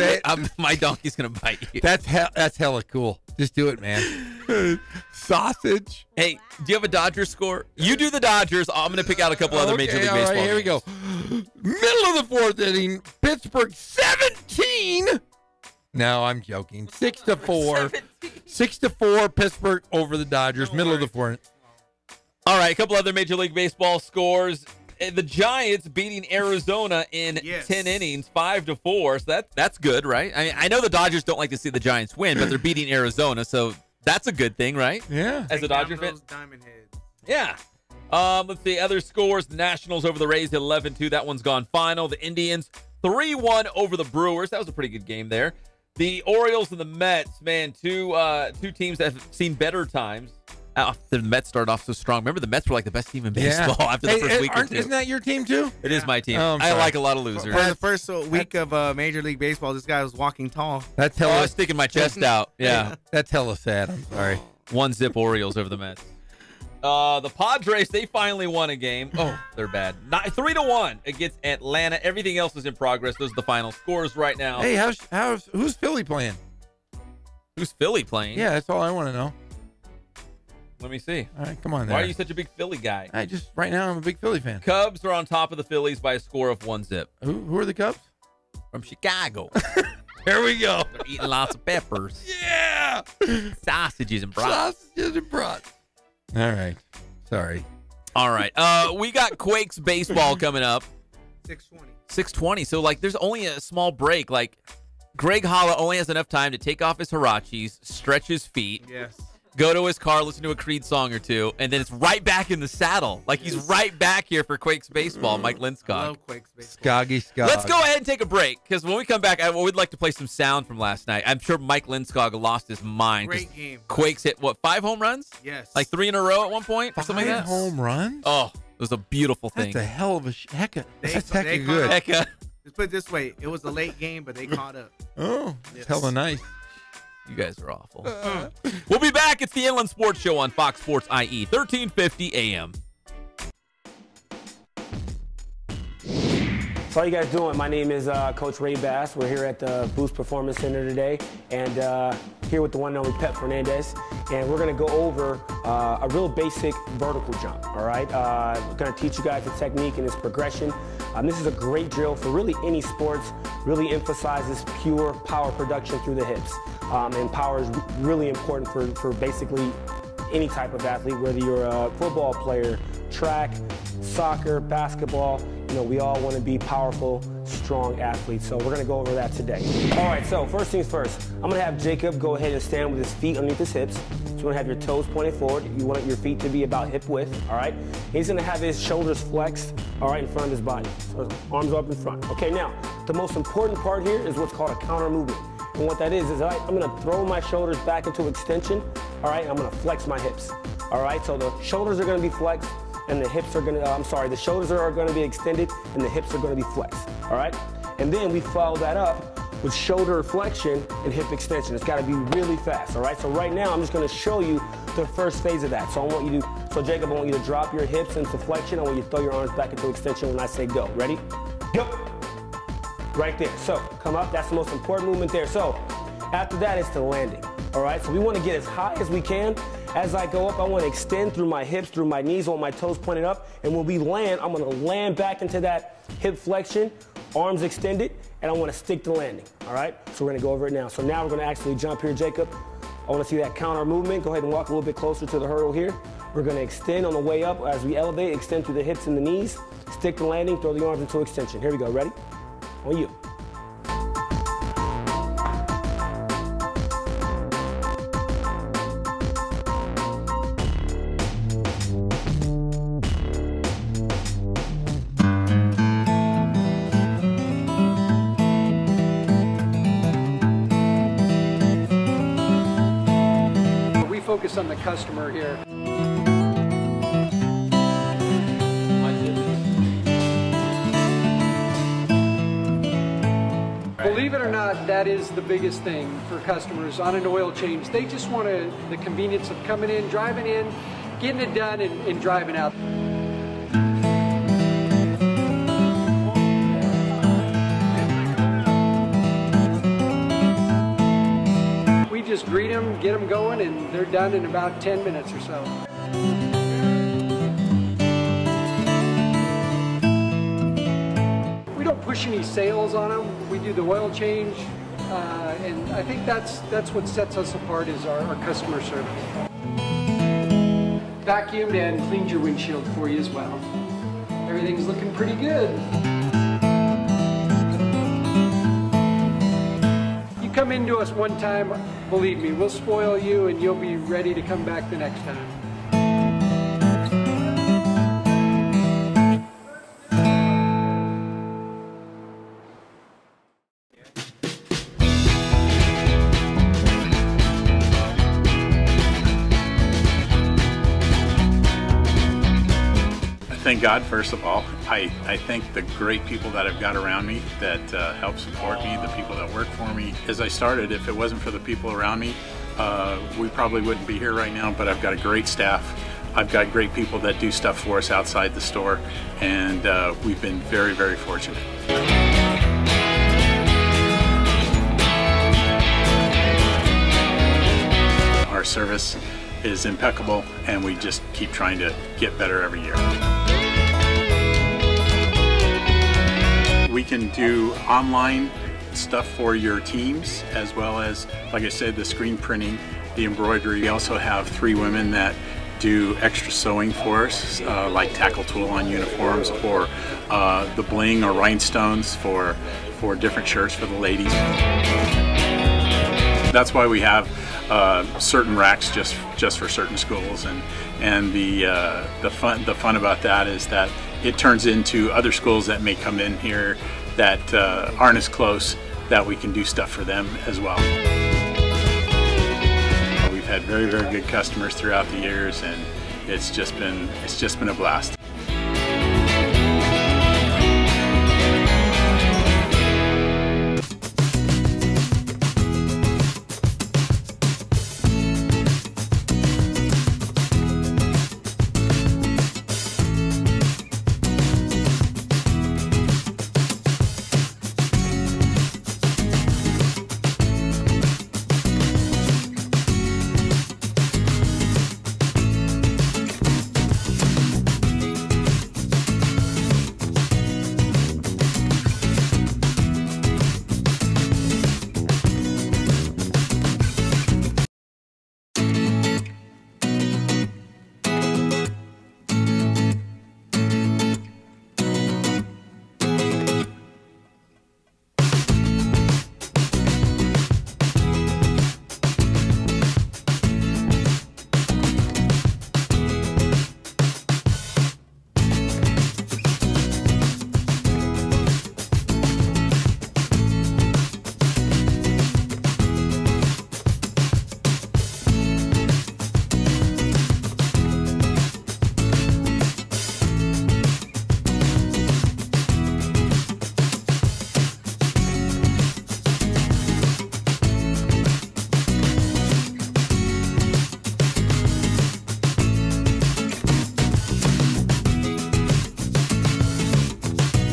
my donkey's going to bite you. that's hella cool. Just do it, man. Sausage. Hey, do you have a Dodgers score? You do the Dodgers. I'm going to pick out a couple other Major League all Baseball right, here we go. games. Middle of the fourth inning, Pittsburgh 17. No, I'm joking. 6-4. 6-4, Pittsburgh over the Dodgers. Middle of the fourth. All right, a couple other Major League Baseball scores. The Giants beating Arizona in 10 innings, 5-4. So that's good, right? I mean, I know the Dodgers don't like to see the Giants win, but they're beating Arizona, so that's a good thing, right? Yeah. As a Dodger fan. Diamond heads. Yeah. Let's see. Other scores. The Nationals over the Rays 11-2. That one's gone final. The Indians 3-1 over the Brewers. That was a pretty good game there. The Orioles and the Mets, man, two teams that have seen better times. The Mets started off so strong. Remember, the Mets were like the best team in baseball after the first week or two. Isn't that your team too? It is my team. Oh, I like a lot of losers. For the first week of Major League Baseball, this guy was walking tall. That's I was sticking my chest out. Yeah. That's hella sad. I'm sorry. 1-0 Orioles over the Mets. The Padres, they finally won a game. Oh, they're bad. 3-1 against Atlanta. Everything else is in progress. Those are the final scores right now. Hey, who's Philly playing? Who's Philly playing? Yeah, that's all I want to know. Let me see. All right, come on there. Why are you such a big Philly guy? Right now I'm a big Philly fan. Cubs are on top of the Phillies by a score of 1-0. Who are the Cubs? From Chicago. There we go. They're eating lots of peppers. Yeah. Sausages and brats. All right. Sorry. All right. We got Quakes baseball coming up. 6:20. So, there's only a small break. Greg Holla only has enough time to take off his Hirachis, stretch his feet. Yes. Go to his car, listen to a Creed song or two, and then it's right back in the saddle. He's right back here for Quakes baseball, Mike Lindskog. I love Quakes baseball. Skoggy Skog. Let's go ahead and take a break, because when we come back, I would like to play some sound from last night. I'm sure Mike Lindskog lost his mind. Great game. Quakes hit, 5 home runs? Yes. 3 in a row at one point? Or something like that? 5 home runs? Oh, it was a beautiful thing. That's a hell of a hecka. That's they hecka good. Hecka. Let's put it this way. It was a late game, but they caught up. Oh, it's hella nice. You guys are awful. We'll be back. It's the Inland Sports Show on Fox Sports IE, 1350 AM. So how you guys doing? My name is Coach Ray Bass. We're here at the Boost Performance Center today, and here with the one and only Pep Fernandez, and we're going to go over a real basic vertical jump, all right? We're going to teach you guys the technique and its progression. This is a great drill for really any sports, really emphasizes pure power production through the hips, and power is really important for basically any type of athlete, whether you're a football player, track, soccer, basketball. We all want to be powerful, strong athletes. So we're going to go over that today. All right, so first things first. I'm going to have Jacob go ahead and stand with his feet underneath his hips. So you want to have your toes pointed forward. You want your feet to be about hip width, all right? He's going to have his shoulders flexed, all right, in front of his body. So his arms up in front. Okay, now, the most important part here is what's called a counter movement. And what that is I'm going to throw my shoulders back into extension, all right? I'm going to flex my hips, all right? So the shoulders are going to be flexed, and the hips are going to, the shoulders are going to be extended, and the hips are going to be flexed, all right? And then we follow that up with shoulder flexion and hip extension. It's got to be really fast, all right? So right now, I'm just going to show you the first phase of that. So Jacob, I want you to drop your hips into flexion. I want you to throw your arms back into extension when I say go. Ready? Go. Right there. So come up. That's the most important movement there. So after that, it's the landing, all right? So we want to get as high as we can. As I go up, I want to extend through my hips, through my knees, I want my toes pointed up. And when we land, I'm going to land back into that hip flexion, arms extended, and I want to stick the landing, all right? So we're going to go over it now. So now we're going to actually jump here, Jacob. I want to see that counter movement. Go ahead and walk a little bit closer to the hurdle here. We're going to extend on the way up. As we elevate, extend through the hips and the knees, stick the landing, throw the arms into extension. Here we go. Ready? On you. Focus on the customer here. Believe it or not, that is the biggest thing for customers on an oil change. They just want the convenience of coming in, driving in, getting it done, and driving out. Just greet them, get them going, and they're done in about 10 minutes or so. We don't push any sales on them. We do the oil change, and I think that's what sets us apart is our customer service. Vacuumed and cleaned your windshield for you as well. Everything's looking pretty good. Come into us one time, believe me, we'll spoil you and you'll be ready to come back the next time. thank God, first of all. I thank the great people that I've got around me that help support me, the people that work for me. As I started, if it wasn't for the people around me, we probably wouldn't be here right now, but I've got a great staff. I've got great people that do stuff for us outside the store, and we've been very, very fortunate. Our service is impeccable, and we just keep trying to get better every year. We can do online stuff for your teams, as well as, like I said, the screen printing, the embroidery. We also have 3 women that do extra sewing for us, like tackle tool on uniforms, or the bling or rhinestones for different shirts for the ladies. That's why we have certain racks just for certain schools, and the fun about that is that it turns into other schools that may come in here that aren't as close, that we can do stuff for them as well. We've had very, very good customers throughout the years, and it's just been a blast.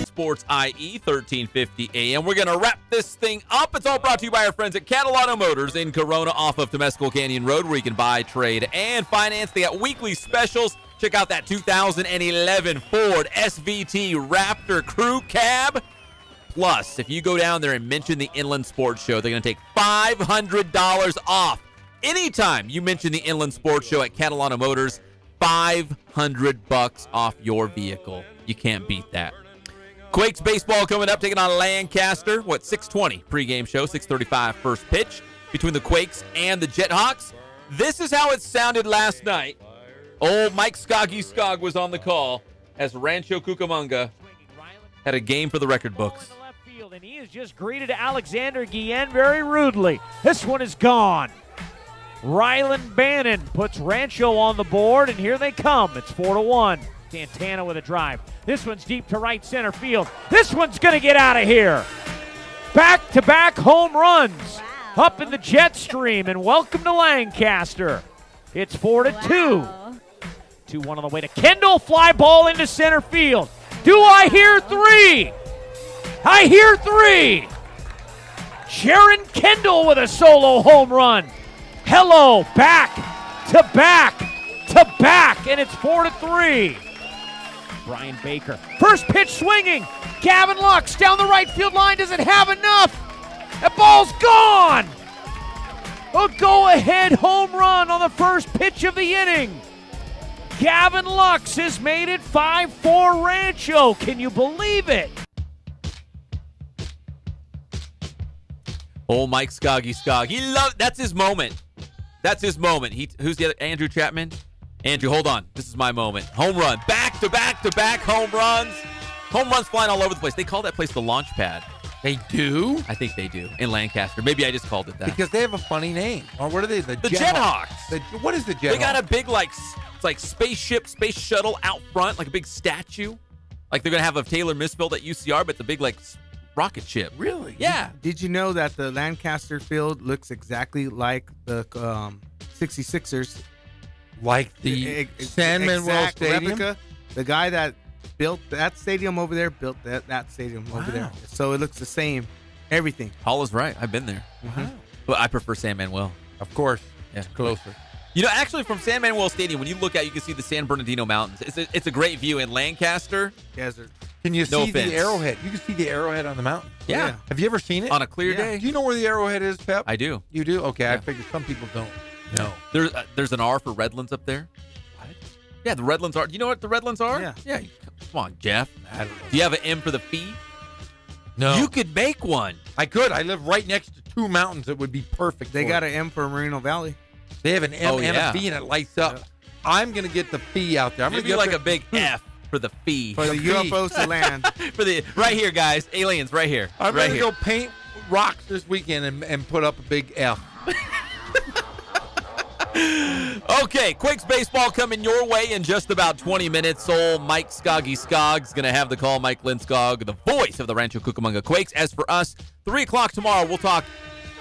Sports IE 1350 AM. We're going to wrap this thing up. It's all brought to you by our friends at Catalano Motors in Corona off of Temescal Canyon Road, where you can buy, trade, and finance. They got weekly specials. Check out that 2011 Ford SVT Raptor Crew Cab. Plus, if you go down there and mention the Inland Sports Show, they're going to take $500 off. Anytime you mention the Inland Sports Show at Catalano Motors, $500 off your vehicle. You can't beat that. Quakes baseball coming up, taking on Lancaster. 6:20 pregame show, 6:35 first pitch between the Quakes and the Jethawks. This is how it sounded last night. Old Mike Skoggy was on the call as Rancho Cucamonga had a game for the record books. And he has just greeted Alexander Guillen very rudely. This one is gone. Rylan Bannon puts Rancho on the board, and here they come. It's 4-1. Santana with a drive. This one's deep to right center field. This one's going to get out of here. Back-to-back home runs up in the jet stream, and welcome to Lancaster. It's 4-2. 2-1 on the way to Kendall. Fly ball into center field. Do I hear 3? I hear 3. Sharon Kendall with a solo home run. Hello, back to back to back, and it's 4-3. Brian Baker. First pitch swinging. Gavin Lux down the right field line. Doesn't have enough. That ball's gone. A go-ahead home run on the first pitch of the inning. Gavin Lux has made it 5-4 Rancho. Can you believe it? Oh, Mike Skoggy. That's his moment. That's his moment. Who's the other? Andrew Chapman? Andrew, hold on. This is my moment. Home run. Back-to-back-to-back home runs. Home runs flying all over the place. They call that place the launch pad. They do? I think they do. In Lancaster. Maybe I just called it that. Because they have a funny name. Or what are they? The Jethawks. What is the Jethawks? They got a big, It's like spaceship, space shuttle out front, like a big statue. Like they're going to have a Taylor Misfield at UCR, but it's a big, like, rocket ship. Really? Yeah. Did you know that the Lancaster Field looks exactly like the 66ers? Like the San Manuel Stadium? Replica. The guy that built that stadium over there built that stadium over there. So it looks the same. Everything. Paul is right. I've been there. Wow. But I prefer San Manuel. Of course. Yeah. It's closer. You know, actually, from San Manuel Stadium, when you look out, you can see the San Bernardino Mountains. It's a great view. In Lancaster, desert. Can you No see offense. the arrowhead? You can see the arrowhead on the mountain. Yeah. Have you ever seen it? On a clear day. Do you know where the arrowhead is, Pep? I do. You do? Okay, I Yeah. figured some people don't. No. There's an R for Redlands up there. What? Yeah, the Redlands are. Do you know what the Redlands are? Yeah. Yeah. Come on, Jeff. I don't know. Do you have an M for the fee? No. You could make one. I could. I live right next to two mountains that would be perfect. They for got it. an M for Moreno Valley. They have an M Oh, and yeah. a V, and it lights up. Yeah. I'm going to get the fee out there. I'm going Maybe to like a big F for the fee. For the UFOs to land. For the right here, guys. Aliens, right here. I'm right going to go paint rocks this weekend and put up a big F. Okay, Quakes baseball coming your way in just about 20 minutes. Old Mike Skoggy Skog's going to have the call. Mike Lindskog, the voice of the Rancho Cucamonga Quakes. As for us, 3 o'clock tomorrow, we'll talk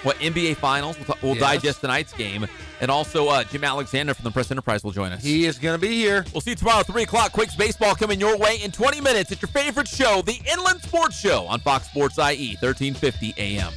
NBA Finals. We'll Yes. digest tonight's game. And also, Jim Alexander from the Press Enterprise will join us. He is going to be here. We'll see you tomorrow, 3 o'clock. Quakes baseball coming your way in 20 minutes. It's your favorite show, the Inland Sports Show on Fox Sports IE, 1350 AM.